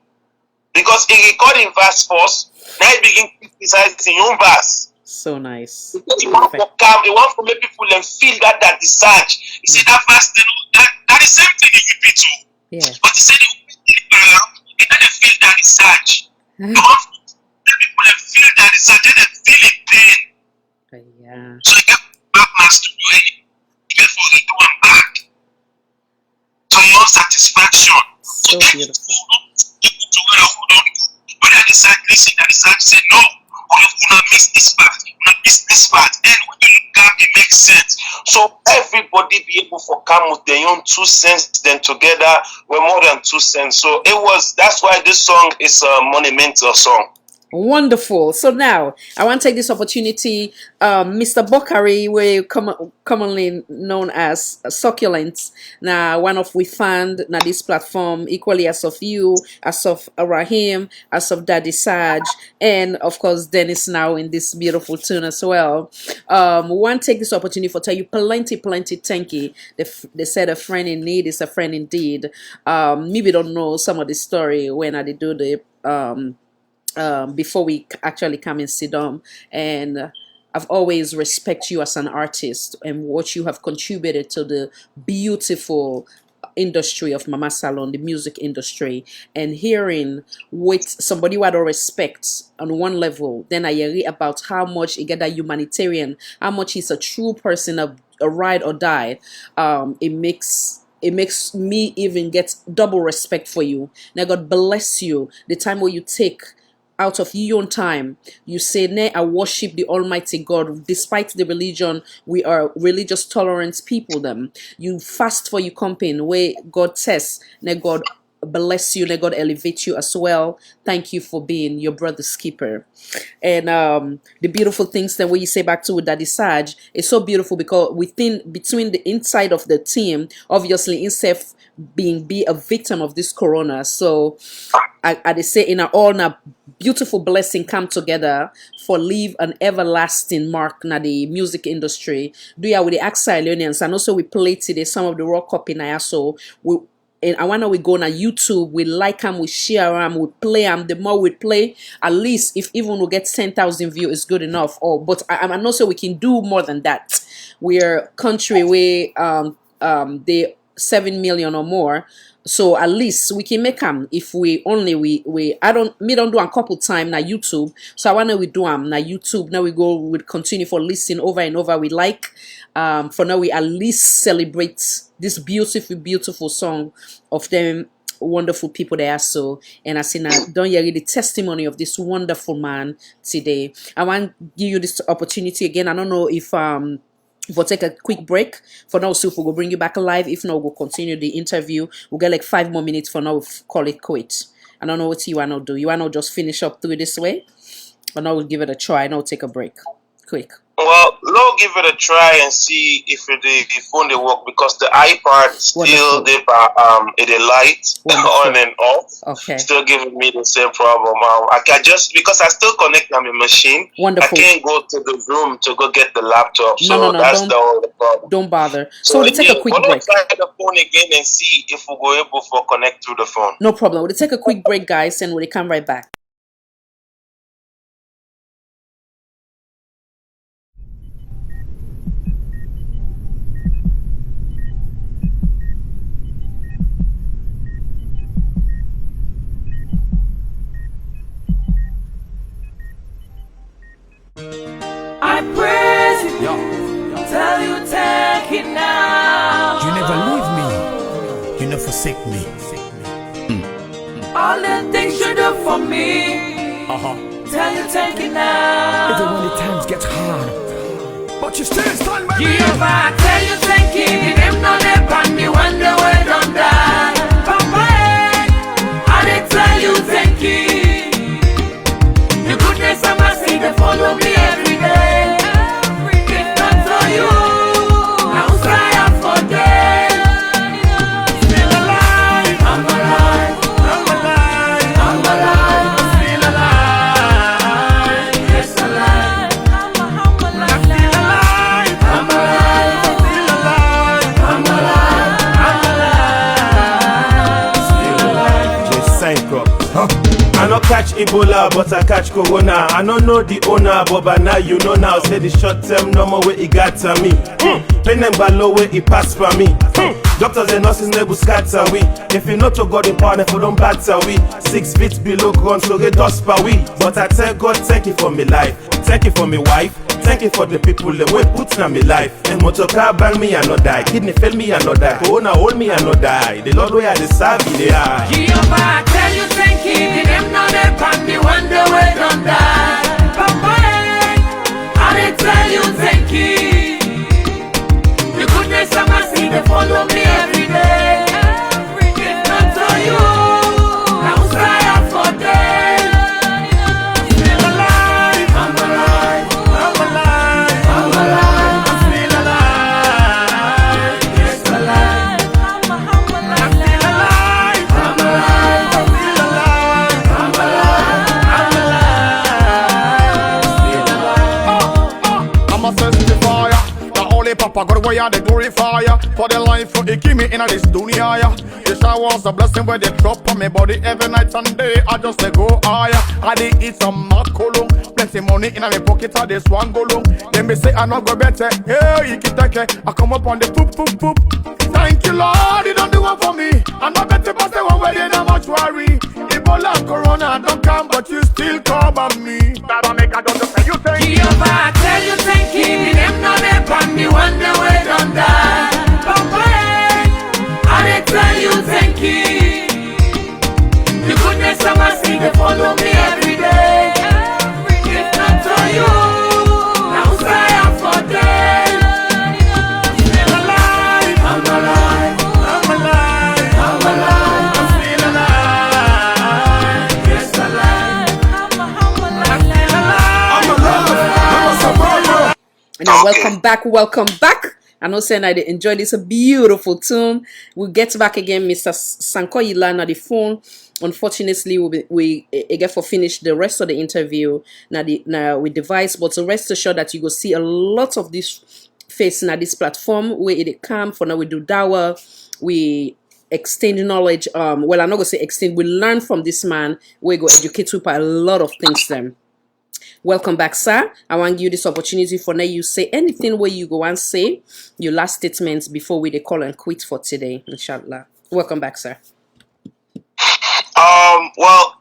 Because in recording verse first, now you begin criticizing your own verse. So nice. Because you want to calm, you want to make people them feel that research. You see that verse, that the same thing in UP too. Yeah. But you say they don't feel that research. You want to make people them feel that research, they feel it pain. Yeah. So you get back master to it. Therefore you do them back. To your satisfaction. So beautiful. But I decide, listen, I decide to say, no, we're not miss this part, and when you look at it makes sense. So everybody be able to come with their own 2 cents, then together we're more than 2 cents. So that's why this song is a monumental song. Wonderful. So now I want to take this opportunity. Mr. Bokari, we commonly known as Succulents. Now, one of we found now this platform equally as of you, as of Ibrahim, as of Daddy Saj, and of course Dennis now in this beautiful tune as well. We want to take this opportunity for tell you plenty thank you. They said a friend in need is a friend indeed. Maybe don't know some of the story when I did do the before we actually come and sit down, and I've always respect you as an artist and what you have contributed to the beautiful industry of Mama Salon, the music industry, and hearing with somebody who I don't respect on one level, then I hear about how much he get that humanitarian, how much he's a true person, a ride or die. It makes me even get double respect for you. Now God bless you. The time where you take out of your own time, you say, "Nay, I worship the Almighty God." Despite the religion, we are religious tolerant people. Them, you fast for your company where God says, "Nay, God bless you. May God elevate you as well." Thank you for being your brother's keeper. And the beautiful things that when you say back to with Daddy Saj, it's so beautiful because between the inside of the team, obviously instead be a victim of this corona. So I say in all na beautiful blessing come together for leave an everlasting mark na the music industry. Do ya with the Axilonians, and also we play today some of the rock copy na so and I wanna we go on YouTube, we like them, we share them, we play them. The more we play, at least if even we get 10,000 views, is good enough. But I know so we can do more than that. We're country where they 7 million or more. So at least we can make them if we don't do a couple time na YouTube. So I wanna we do them na YouTube. Now we continue for listening over and over. We like for now we at least celebrate this beautiful song of them wonderful people there. So and I say now don't hear the testimony of this wonderful man today. I want to give you this opportunity again. I don't know if We'll take a quick break. For now, Soup will bring you back live. If not, we'll continue the interview. We'll get like 5 more minutes. For now, we'll call it quits. I don't know what you want to do. You want to just finish up through this way? Or now we'll give it a try. Now we'll take a break. Quick. Well, now give it a try and see if the phone they work, because the iPad still the light on and off. Okay. Still giving me the same problem. I can just, because I still connect on my machine. Wonderful. I can't go to the room to go get the laptop. So that's the only problem. Don't bother. So we'll take a quick break. Try the phone again and see if we go able to connect through the phone. No problem. We'll take a quick break, guys, and we'll come right back. I praise you, tell you thank you now. You never leave me, you never forsake me. All the things you do for me, tell you thank you now. Even when the times get hard, but you still stand by me. Jehovah, tell you thank you, the name no dey pan me when the way don't die. Papa, I dey tell you thank you. The goodness and mercy they follow me every day. If not for you, I would cry out for them. Still alive, I'm alive, I'm alive, I'm alive, I'm still alive, yes alive, I'm alive, I'm alive, I'm still alive, I'm alive, I'm alive, still alive. Ibrahim Sankoh. I no catch Ebola, but I catch Corona. I no know the owner, but by now you know now. Say the short term no more way it got to me. Pain and low way it pass for me. Doctors and nurses never scatter we. If you not to God in power, if you don't batter we. 6 feet below ground, so get dust per we. But I tell God, thank you for me life. Thank you for me wife. Thank you for the people that way put in my life. And motor car bang me and not die. Kidney fail me and not die. Corona hold me and not die. The Lord way I deserve me they are. Jehovah, tell you thank you. The name no dey pan me when the way don't die. Papa, I dey tell you thank you. The goodness and mercy they follow me every day. If not for you, I would cry out for them. Still alive, I'm alive, I'm alive, I'm alive, I'm still alive, yes alive, I'm still alive, I'm alive, I'm still alive, I'm alive, I'm alive, still alive. I'm a testifier. The only Papa God way I the glorifier. For the life for it give me in this dunya. This I was a blessing where they drop on me body every night and day. I just let go higher. I did eat some macolum. Plenty money in my pocket. I this one go long. Then me say I not go better. Hey, you can take it. I come up on the poop poop poop. Thank you Lord, you don't do one for me. I'm not better but the one where they not much worry. Ebola, Corona don't come, but you still come on me. Baba make I don't say you thank you. Jehovah, tell you thank you. The name no dey pan me when the way don't die. Papa, I dey tell you thank you. The goodness and mercy they follow me every day. If not for you, I would cry out for them. Still alive, I'm alive, I'm alive, I'm alive, I'm still alive, yes alive, I'm still alive, And now welcome back. I know saying I enjoyed this a beautiful tune. We'll get back again, Mr. Sankoh Ilan on the phone. Unfortunately, we get for finish the rest of the interview now with device, but to rest assured that you will see a lot of this face now this platform where it come for now we do dawa, we extend knowledge. Well, I'm not gonna say extend. We learn from this man. We go educate you by a lot of things. Then. Welcome back, sir. I want to give you this opportunity for now. You say anything where you go and say your last statements before we call and quit for today, inshallah. Welcome back, sir. Well,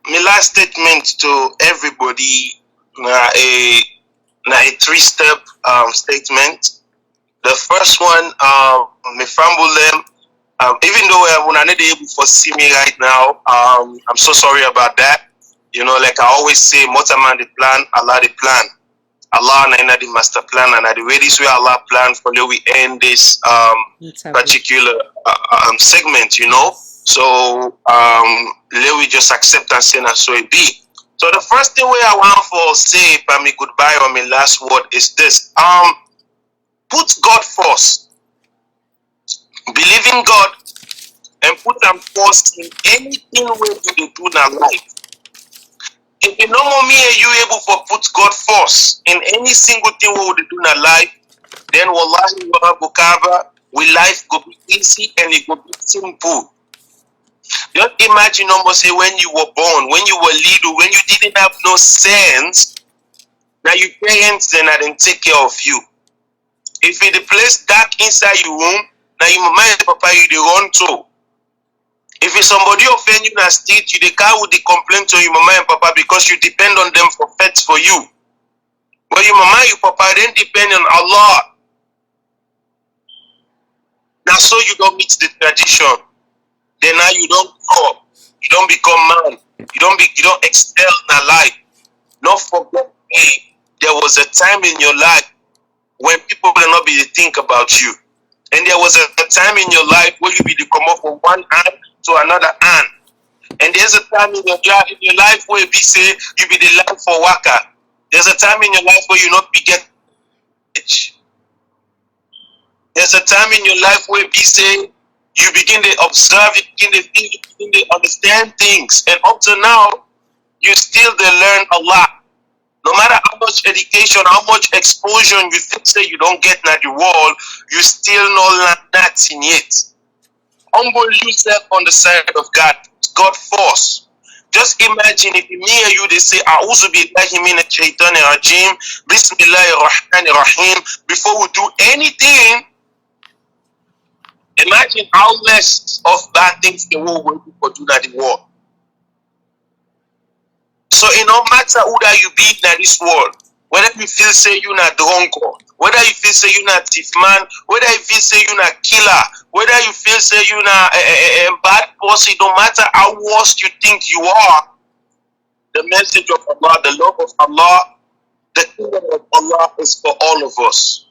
my last statement to everybody, a 3-step statement. The first one, me fumble them. Even though when I'm not able to see me right now, I'm so sorry about that. You know, like I always say, Motaman the plan, Allah the plan. Allah na the master plan and the way this way Allah planned for you we end this particular segment, you know. So let we just accept and say and so it be. So the first thing I want for say by me goodbye or my last word is this. Put God first. Believe in God and put them first in anything where you do in our life. If you know me and you able to put God first in any single thing we do in our life, then wallahi wa bukaba, we life go be easy and it go be simple. Just imagine almost say when you were born, when you were little, when you didn't have no sense, now your parents then I didn't take care of you. If it the place dark inside your room, now your mama and papa you they run to. If it's somebody offend you in a street, you the car with the complaint to your mama and papa because you depend on them for pets for you. But your mama and your papa then depend on Allah. Now so you don't meet the tradition. Then now you don't grow up. You don't become man. You don't excel in life. Not forget, hey, there was a time in your life when people will not be to think about you. And there was a time in your life where you be to come up from one hand to another hand. And there's a time in your life where you be say you be the land for worker. There's a time in your life where you not be get rich. There's a time in your life where you be say you begin to observe, you begin to think, you begin to understand things. And up to now, you still learn a lot. No matter how much education, how much exposure you think say you don't get in the world, you still not learn nothing yet. Humble yourself on the side of God. God first. Just imagine if me and you they say, A'udhu billahi minash shaitanir rajim, Bismillahir Rahmanir Rahim, before we do anything. Imagine how less of bad things the world will people do in the world. So it no matter who that you be in this world, whether you feel say you're not drunkard, whether you feel say you're not thief man, whether you feel say you're not killer, whether you feel say you're not a bad person, no matter how worse you think you are, the message of Allah, the love of Allah, the kingdom of Allah is for all of us.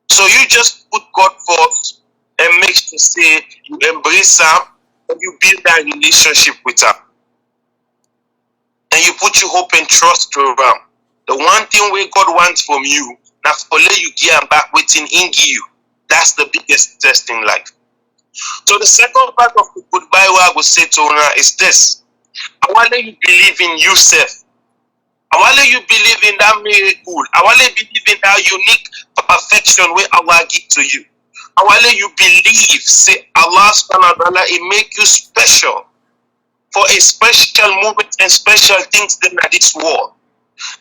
So you just put God first and make sure say you embrace Him and you build that relationship with Him. And you put your hope and trust to Him. The one thing where God wants from you, now for let you give Him back within Him give you. That's the biggest test in life. So the second part of the goodbye what I will say to Una is this. I want you believe in yourself. I want you believe in that miracle. I want you believe in that unique perfection where Allah give to you. I want you believe, say Allah subhanahu wa ta'ala, it make you special for a special moment and special things in this world.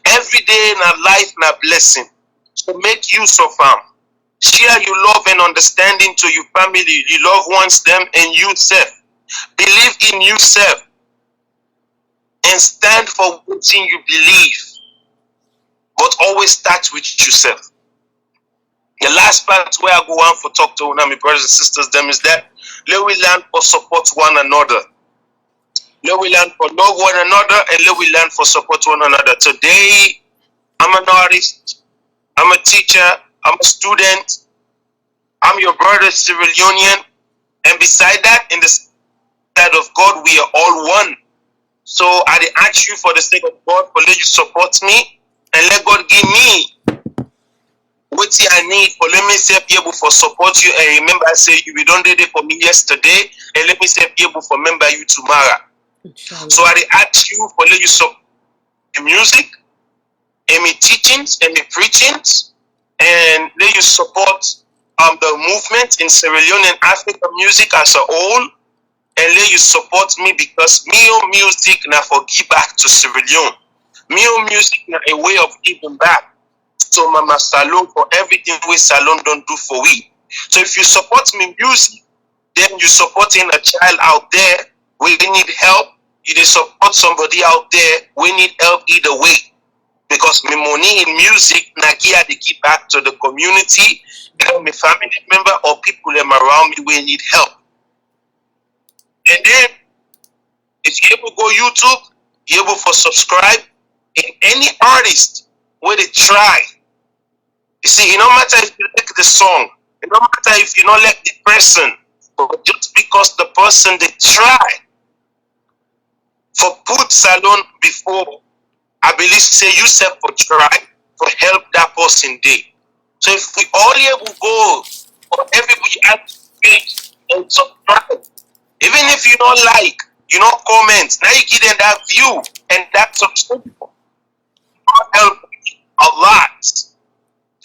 Every day in our life and a blessing. So make use of them. Share your love and understanding to your family, your loved ones, them and yourself. Believe in yourself. And stand for what you believe. But always start with yourself. The last part where I go on for talk to my brothers and sisters, them is that let we learn for support one another. Let we learn for love one another and let we learn for support one another. Today, I'm an artist, I'm a teacher, I'm a student, I'm your brother, civil union, and beside that, in the side of God, we are all one. So I ask you for the sake of God, for let you support me and let God give me what I need for let me say be able for support you. And remember I say you don't do it for me yesterday and let me say be able for remember you tomorrow. So I ask you for let you support the music and me teachings and me preachings and let you support the movement in Sierra Leone and African music as a whole. And let you support me because Mio music now for give back to Sierra Leone. Mio music now a way of giving back to Mama Salon for everything we Salon don't do for we. So if you support me music, then you supporting a child out there we need help. You support somebody out there we need help either way. Because my money in music now give back to the community, and my family member or people around me we need help. And then, if you able go YouTube, you able for subscribe, in any artist where they try. You see, it no matter if you like the song, it no matter if you don't like the person, but just because the person they try for put salon before, I believe say you self for try for help that person day. So if we all able go or everybody at page and subscribe, even if you don't like, you don't comment, now you give them that view and that subscription help a lot.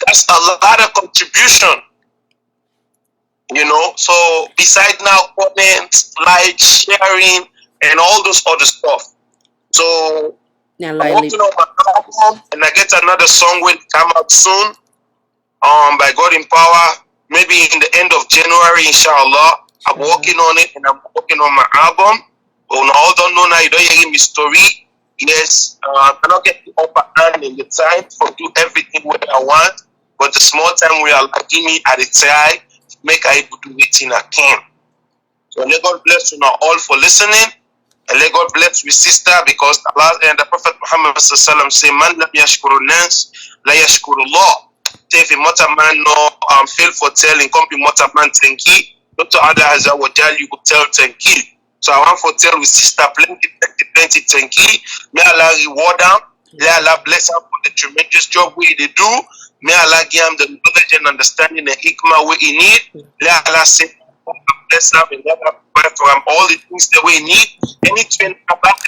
That's a lot of contribution. So besides now comments, like, sharing, and all those other stuff. So I'm working on my album, and I get another song will come out soon. By God in power, maybe in the end of January, inshallah. I'm working on it, and I'm working on my album. But I don't know now. You don't hear me story. Yes, I cannot get the upper hand in the time for do everything what I want. But the small time we are giving me at the time, make I able to do it in a can. So let God bless you now all for listening. And let God bless you, sister, because Allah and the Prophet Muhammad sallallahu say, "Man lam yashkuru nas, la yashkuru Allah." If a motor man no fail for telling, come be motor man tenki. Not to other as I will tell you, tell tenki. So I want to tell with sister plenty tenki. May Allah reward them. May Allah bless them for the tremendous job we they do. May Allah give them the knowledge and understanding and hikmah we need. May Allah say, bless them and let them provide for them all the things that we need. Anything about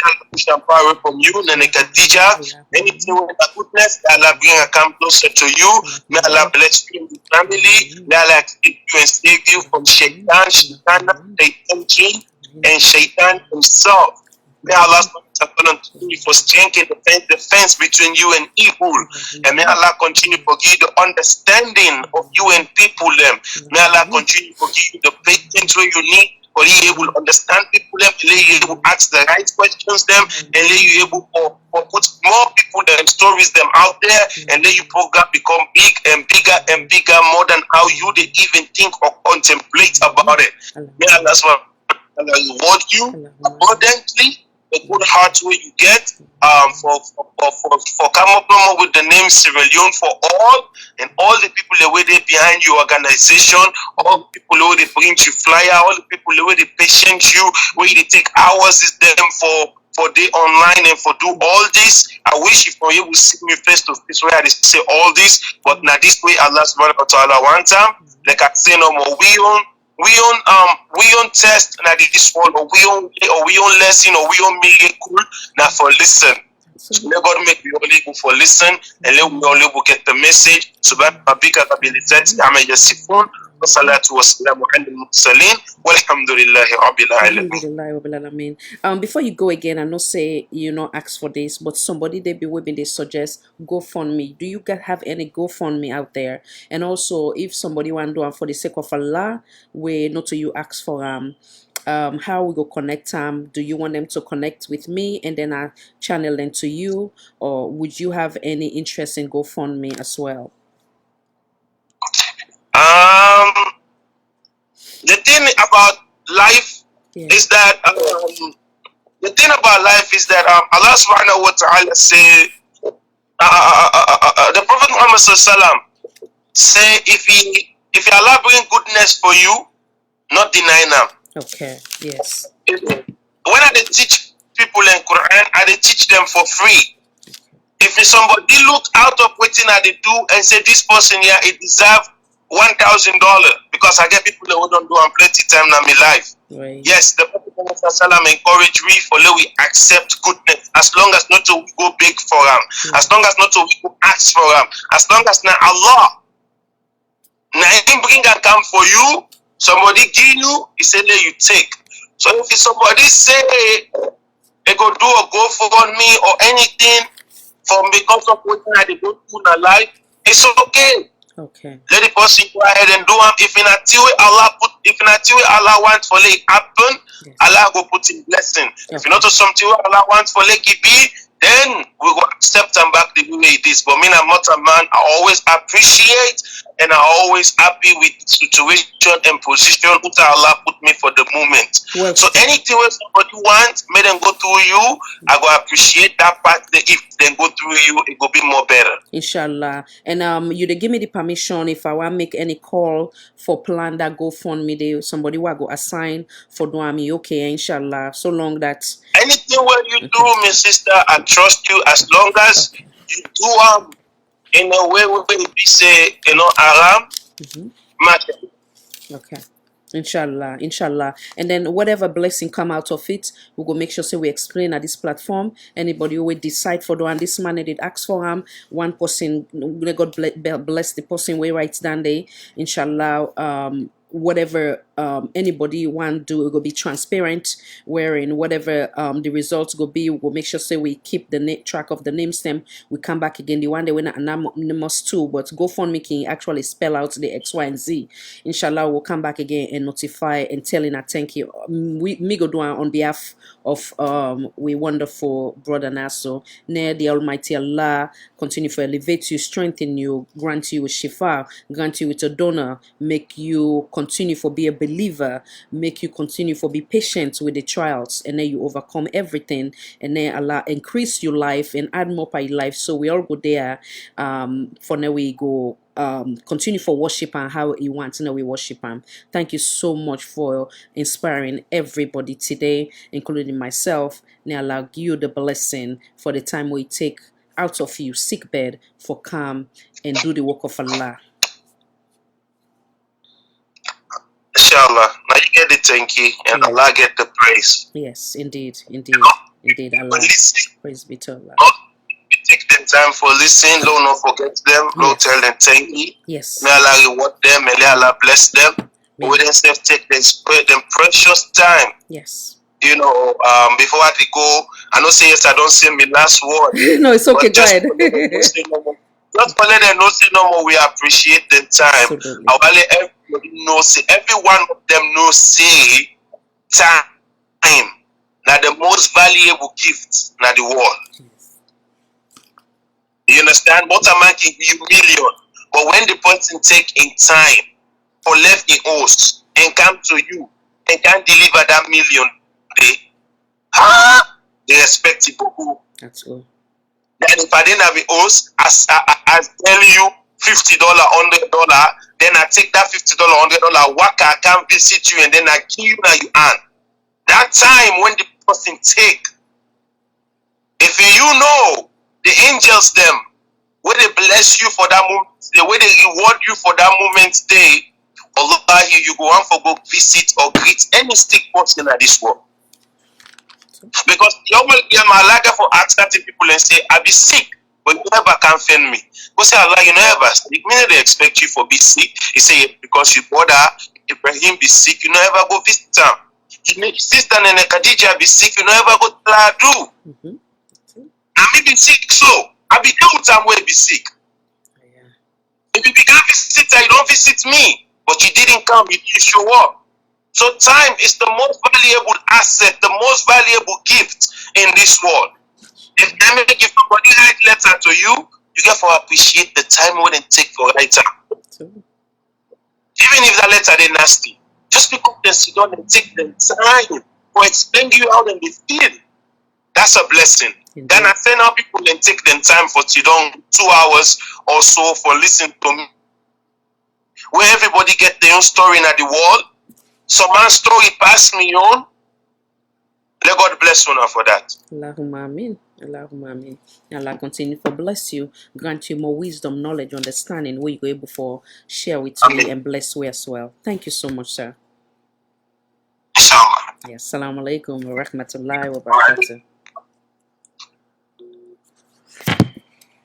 power from you, and Khadija, anything with the goodness, Allah bring a come closer to you. May Allah bless you and your family. May Allah keep you and save you from Shaitan, and Shaitan himself. May Allah continue for strengthening the fence between you and evil. And may Allah continue to give you the understanding of you and people them. May Allah continue to give you the patience where you need. For you able to understand people them, and you able to ask the right questions them, and you able to put more people them stories them out there, and then your program become big and bigger and bigger, more than how you they even think or contemplate about it. May Allah reward you abundantly. The good heart where you get for come up with the name Sierra Leone for all, and all the people the way they behind your organization, all the people who they bring you flyer, all the people the way they patient you, where they take hours is them for day online and for do all this. I wish if you will see me face to face where I say all this, but now this way Allah subhanahu wa ta'ala one time, like I say no more, we on test now this one, or we on lesson, or we on miracle now for listen. So let God make we all able for listen, and let we all able get the message. Subhanahu rabbika rabbil izzati amma yasifun, wa salatu wa salamu ala al-mursalin, walhamdulillahi rabbil alamin. Before you go again, I know say you not ask for this, but somebody they be willing they suggest GoFundMe. Do you guys have any GoFundMe out there? And also, if somebody want to do for the sake of Allah, we not to you ask for how we go connect them. Do you want them to connect with me and then I channel them to you, or would you have any interest in GoFundMe as well? The thing about life is that Allah subhanahu wa ta'ala say the Prophet Muhammad sallallahu say if Allah bring goodness for you, not deny them. Okay. Yes. When I teach people in Quran, I teach them for free. If somebody look out of what I do and say this person here it deserve $1,000, because I get people that don't do and plenty time in my life. Right. Yes, the Prophet encourage me for let we accept goodness, as long as not to we go beg for them, as long as not to we go ask for them, as long as not Allah now him bring and come for you. Somebody give you, he said let you take. So if somebody say they go do a GoFundMe or anything from because of what they go through in their life, it's okay. Okay. Let the person go ahead and do them. If in a Allah wants for it happen, Allah go put in blessing. If not to something Allah wants for it be, then we go accept them back the way it is. But me, I'm not a man. I always appreciate and I'm always happy with the situation and position that Allah put me for the moment. Well, So anything where somebody wants, may them go through you, I go appreciate that part. If they go through you, it will be more better. Inshallah. And you they give me the permission if I want make any call for plan that GoFundMe, they somebody will go assign for doing me okay, inshallah. So long that Anything where you do, my sister, I trust you as long as you do in a way where we say, Aram, matter. okay. Inshallah. And then whatever blessing come out of it, we go make sure say we explain at this platform. Anybody who will decide for doing this man did ask for him. One person, God bless the person we write down there. Inshallah, whatever anybody want do, it will be transparent. Wherein whatever the results go be, we will make sure say we keep the track of the name stem. We come back again. The one day we're not anonymous too, but GoFundMe can actually spell out the X, Y, and Z. Inshallah, we'll come back again and notify and telling a thank you. Me go do on behalf of we wonderful brother Naso. May the Almighty Allah continue to elevate you, strengthen you, grant you with shifa, grant you with a donor, make you continue for be a believer, make you continue for be patient with the trials, and then you overcome everything, and then Allah increase your life and add more by life. So we all go there. For now we go continue for worship and how you want to know we worship him. Thank you so much for inspiring everybody today, including myself. May Allah give you the blessing for the time we take out of you sick bed for come and do the work of Allah. Inshallah. Now you get the thank you and Allah get the praise. Yes, indeed. Allah. Praise be to Allah. Take the time for listening. Lord, not forget them. Lord, tell them thank you. Yes. May Allah reward them. May Allah bless them. We themselves take them, spread them precious time. Yes. Before I go, I know say yes, I don't say my last word. No, it's okay. Go ahead. Just for let them know, say no more. We appreciate the time. Absolutely. I will let everybody know, say every one of them know, say time. Now the most valuable gift in the world. You understand? What a man can give you million, but when the person take in time for left in host and come to you and can deliver that million, they respect it. That's all. Then if I didn't have a host, I tell you $50, $100, then I take that $50, $100, I can visit you, and then I give you that you earn. That time when the person take, if you know the angels them, where they bless you for that moment, the way they reward you for that moment, Allah, you go on for go visit or greet any sick person in this world. Because you like for asking people and say, I be sick, but you never can find me. Go say, Allah, you never sick. Me they expect you for be sick. He say, because your brother Ibrahim be sick, you never go visit him. Sister and Khadija be sick, you never go tell her do. I may be sick, so I be there with time where be sick. If you began visit her, you don't visit me, but you didn't come, you didn't show up. So time is the most valuable asset, the most valuable gift in this world. If I may give somebody write letter to you, you get to appreciate the time when it take for write time. Even if that letter they nasty, just because they sit down and take the time for explain to you how they feel. That's a blessing. Indeed. Then I send out people and take them time for sit down 2 hours or so for listening to me. Where everybody get their own story in the world. Some man's story pass me on. Let God bless you now for that. Allahumma amin. Allahumma amin. Allah continue to bless you, grant you more wisdom, knowledge, understanding, where you go able for share with me and bless you as well. Thank you so much, sir. Inshallah. Yes, assalamu alaikum wa rahmatullahi wa barakatuh.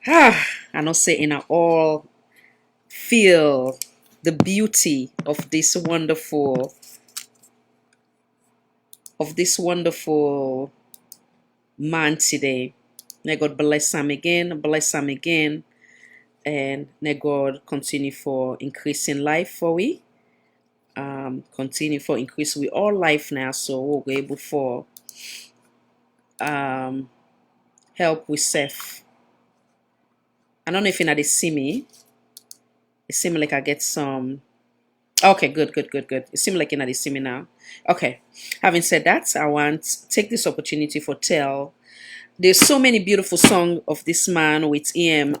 I know say in all feel the beauty of this wonderful man today. May God bless him again, and may God continue for increasing life for we. Continue for increase we all life now, so we'll be able for help with self. I don't know if you know they see me. It seems like I get some. Okay, good. It seems like they see me now. Okay. Having said that, I want to take this opportunity for tell. There's so many beautiful songs of this man with him.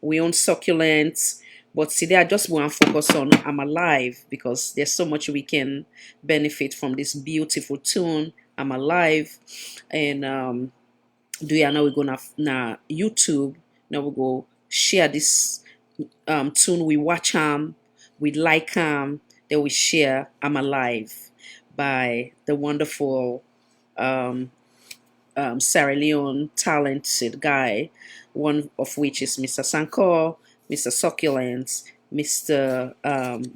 We own Succulent, but today I just want to focus on I'm Alive because there's so much we can benefit from this beautiful tune. I'm Alive, and do you know we're gonna na YouTube now we go share this tune, we watch we like then we share I'm Alive by the wonderful Sierra Leone talented guy, one of which is Mr. Sankoh, Mr. Succulent, Mr.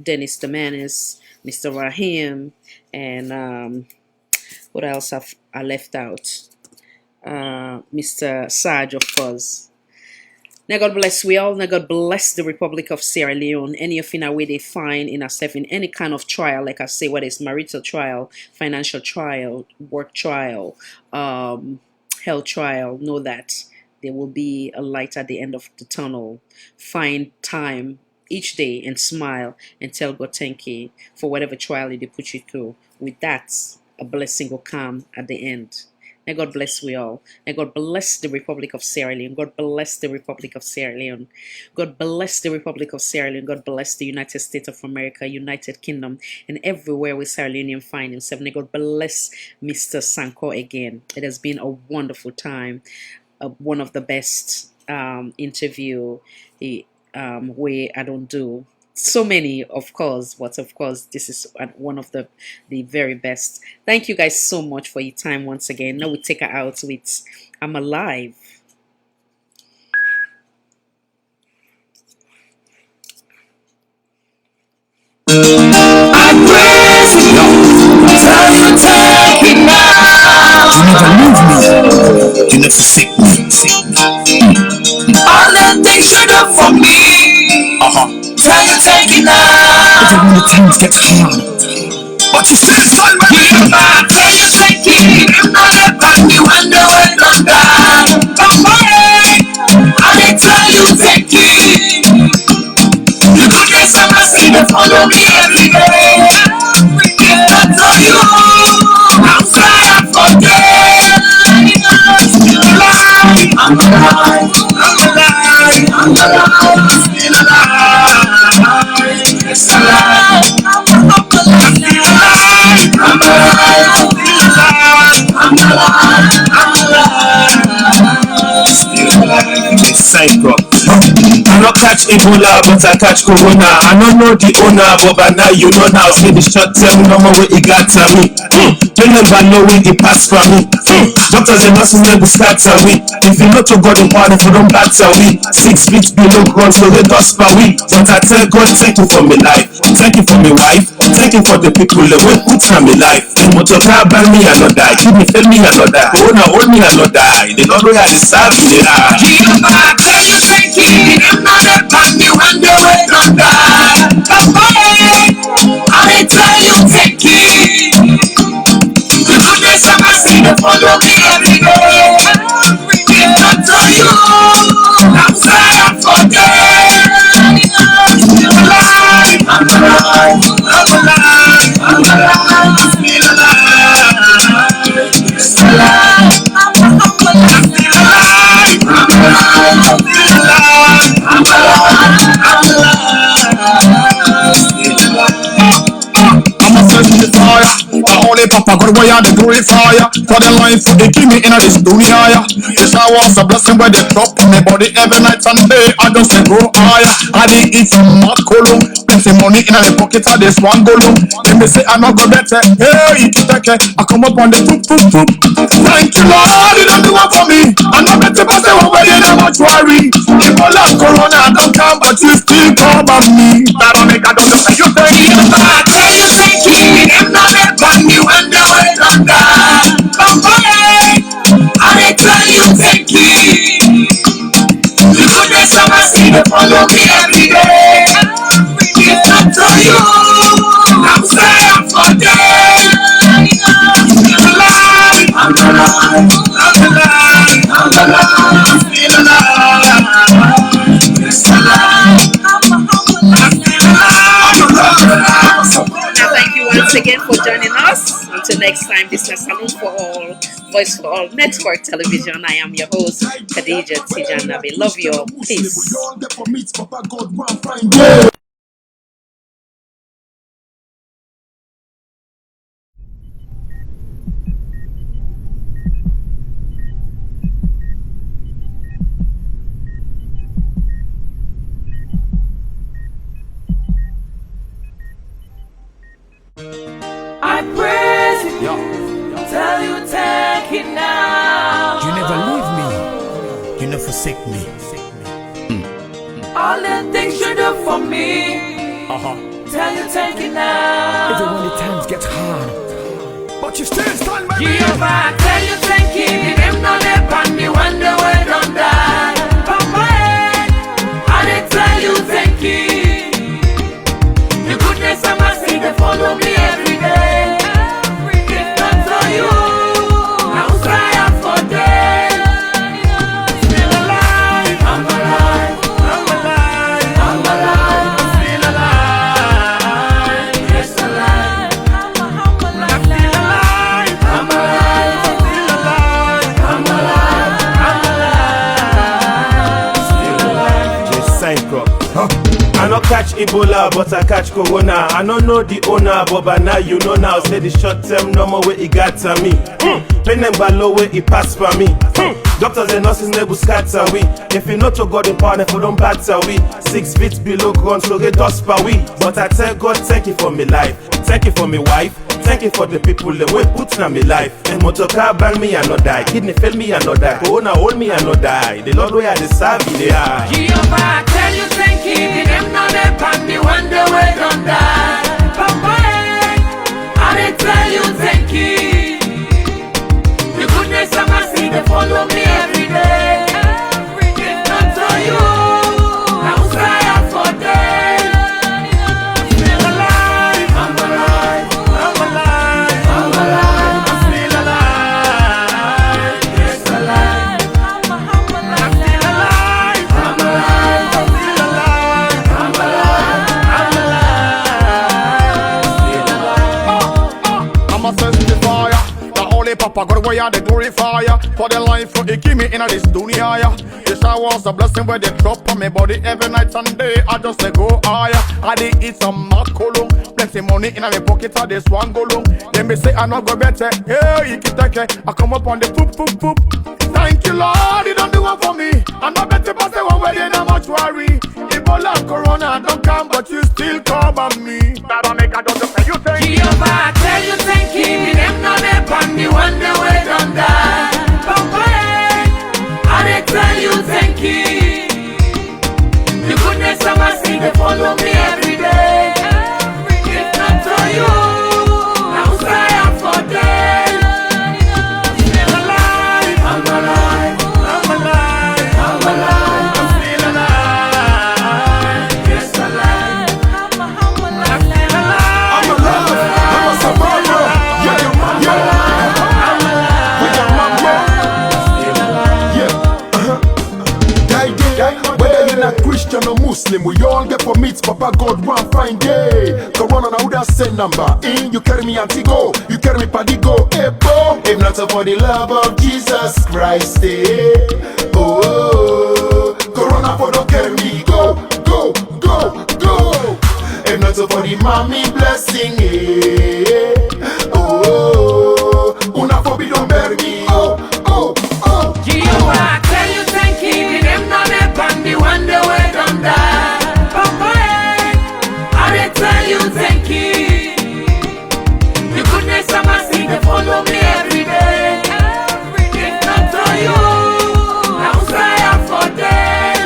Dennis the Menace, Mr. Rahim, and what else have I left out? Mr. Saj, of course. Now God bless we all. Now God bless the Republic of Sierra Leone. Any of in a way they find in ourselves in any kind of trial, like I say, whether it's marital trial, financial trial, work trial, health trial, know that there will be a light at the end of the tunnel. Find time each day and smile and tell God thank you for whatever trial they put you through. With that, a blessing will come at the end. May God bless we all. May God bless the Republic of Sierra Leone. God bless the Republic of Sierra Leone. God bless the Republic of Sierra Leone. God bless the United States of America, United Kingdom, and everywhere where Sierra Leonean find himself. May God bless Mr. Sankoh again. It has been a wonderful time. One of the best interview way I don't do so many, of course, but of course this is one of the very best. Thank you guys so much for your time once again. Now we take her out with I'm Alive. I'm crazy, tell you take it now. You never leave me. You never forsake me. All the things you do for me, tell you take it now. Even when the times get hard, but you still stand by me. Tell you take it, you know that back me when the way don't die. Come on, I tell you take it. You could get some mercy to follow me every day. If I tell you, I'm sorry I forget. Still alive, I'm alive, I'm alive, I'm alive, still alive, it's alive, I'm alive, I'm alive, still alive, I'm alive, I'm alive, still alive. Psycho. I don't catch Ebola, but I catch Corona. I don't know the owner, but by now you know now. Say the short term, no more way it got to me. Don't never know where it passed from me. Doctors and nurses never scatter me. If you not to God in part, if you don't batter we 6 feet below ground, so they dust per week. But I tell God, thank you for my life. Thank you for my wife. Thank you for the people that will put on my life. The motor car ban me and not die. Kidney fail me and not die. Corona hold me and not die. They don't know how to serve me. Tell you thank you, I'm not a band you when the way don't die. Come on, I tell you thank you. The goodness of my sin follow me every day. If I tell you, I'm sorry I forget. Still alive, I'm alive, I'm alive, I'm alive, I'm still alive, still alive, I'm alive, still alive, I'm alive, still alive, I'm alive, I'm alive, still alive. I'm a search in the fire. The holy papa God why you the glorifier. For the life for the give me in this dunya. This I was a blessing where they drop on my body every night and day. I just say go higher. I did eat some mad column. Plenty money in the pocket of this one golem. Then they say I'm not gonna better. Hey, you can take it. I come up on the poop. Thank you Lord, you don't do one for me. I'm not better but they won't wear in a mortuary. Ebola corona don't come but you still come on me. That don't make I don't know you thank you. Tell you thank you, I'm not a band you when the way don't die. Come on, I tell you thank you. The goodness of my sin follow me every day. If I tell you, I'm sorry I forget. Still alive, I'm alive, I'm alive, I'm alive, still alive, still alive, I'm alive. again for joining us. Until next time, this is Salon for All, Voice for All, Network Television. I am your host, Khadija Tijan Nabi. Love you all. Peace. I praise you, tell you thank you now. You never leave me, you never forsake me. All the things you do for me, tell you thank you now. Even when the times get hard, but you still stand by me. Jehovah, tell you thank you. The name no name and me wonder where don't die. Papa, I dey tell you thank you. The goodness and mercy they follow me every day. If not for you, now I am for dead. Still alive, I'm alive, I'm alive, I'm alive, I'm still alive. Yes, alive, I'm alive, I'm alive, I'm alive, still alive, I'm alive, I'm alive, still alive. Just Sankoh. I no catch Ebola, but I catch Corona. I no know the owner, but by now you know now. Say the short term, no more way it got to me. Pain them by low way it pass for me. Doctors and nurses never scatter we. If you know to God in power, if you don't batter we. 6 feet below ground, so get dust per we. But I tell God, thank you for me life. Thank you for me wife. Thank you for the people that way put in my life. And motor car bang me and not die. Kidney fail me and not die. Corona hold me and not die. The Lord way I deserve me, they are. Jehovah, tell you thank you. The name no name and me wonder where don't die. Papa, I dey tell you thank you. The goodness and mercy they follow me every day. If not for you, now I am for dead. Still alive, I'm alive, I'm alive, I'm alive, I'm still alive. Yes, alive, I'm alive, still alive, I'm alive, I'm still alive, I'm alive, I'm alive, still alive. I'm a testifier. The only Papa God way I the glorifier. For the life you give me in this dunya. This I was a blessing where they drop on my body every night and day. I just say go higher. I did eat some macolum. Plenty money in my pocket. I this one go long. Then me say I not go better. Hey, you can take it. I come up on the poop poop poop. Thank you Lord, you don't do one for me. I'm not better pass the one where they not much worry. Ebola and Corona don't come, but you still come on me. That make I don't say you thank you. Jehovah, tell you thank you. The name no name and me wonder where don't die. Papa, I dey tell you thank you. The goodness and mercy they follow me every day. If not for you, now I am for dead. Still alive, I'm alive, I'm alive, I'm alive, I'm still alive. Yes, alive, I'm alive, I'm still alive. I'm alive, I'm a survivor. Yeah, yeah, yeah. Whether you're not Christian or Muslim, we all get for meet Papa God one fine day. Corona now that same number. In you carry me anti-go, you carry me padigo. Hey, boom. If not for the love of Jesus Christ, oh, Corona for don't carry me go, go, go, go. If not for the mommy blessing, oh, una for be don't bury me, oh, oh, oh. Jehovah, tell you thank you. The name no name and me wonder where don't die. Papa, I dey tell you thank you. The goodness and mercy they follow me every day. If not for you, now I am for dead.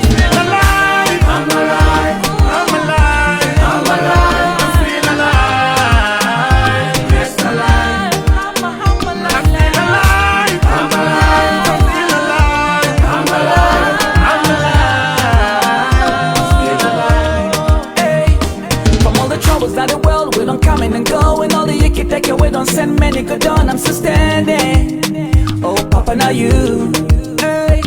Still alive, I'm alive, I'm alive, I'm alive, I'm still alive. Yes, alive, I'm alive, I'm still alive, I'm alive, I'm still alive, I'm alive, I'm alive, still alive. Hey, from all the troubles that the world we don't coming and going, all the yicky take away don't send many good on. I'm still standing. Oh, Papa, now you. Hey,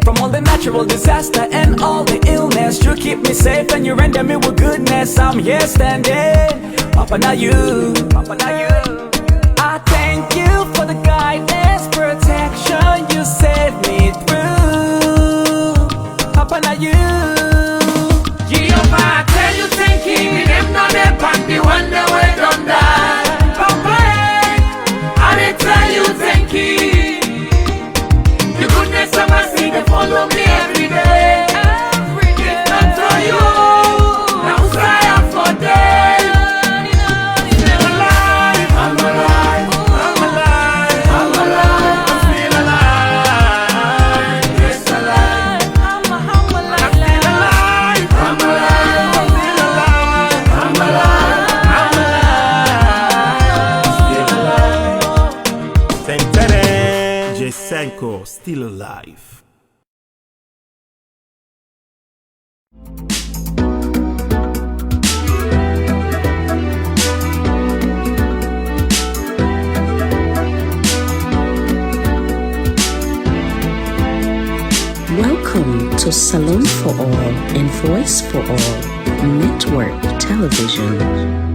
from all the natural disaster and all the illness, you keep me safe and you render me with goodness. I'm here standing. Papa, now you. Papa, now you. I thank you for the guidance, protection you set me through. Papa, now you. Jehovah, I tell you thank you. Me them not there, but the one that way done die. Papa, I dey tell you thank you. The goodness of mercy they follow me every day. It's not to you. Now who's I am for day. Still alive. I'm alive. I'm alive. I'm alive. I'm still alive. Yes, alive. I'm still alive. I'm alive. I'm still alive. I'm alive. I'm alive. Still alive. Ibrahim Sankoh, still alive. Welcome to Salon for All and Voice for All Network Television.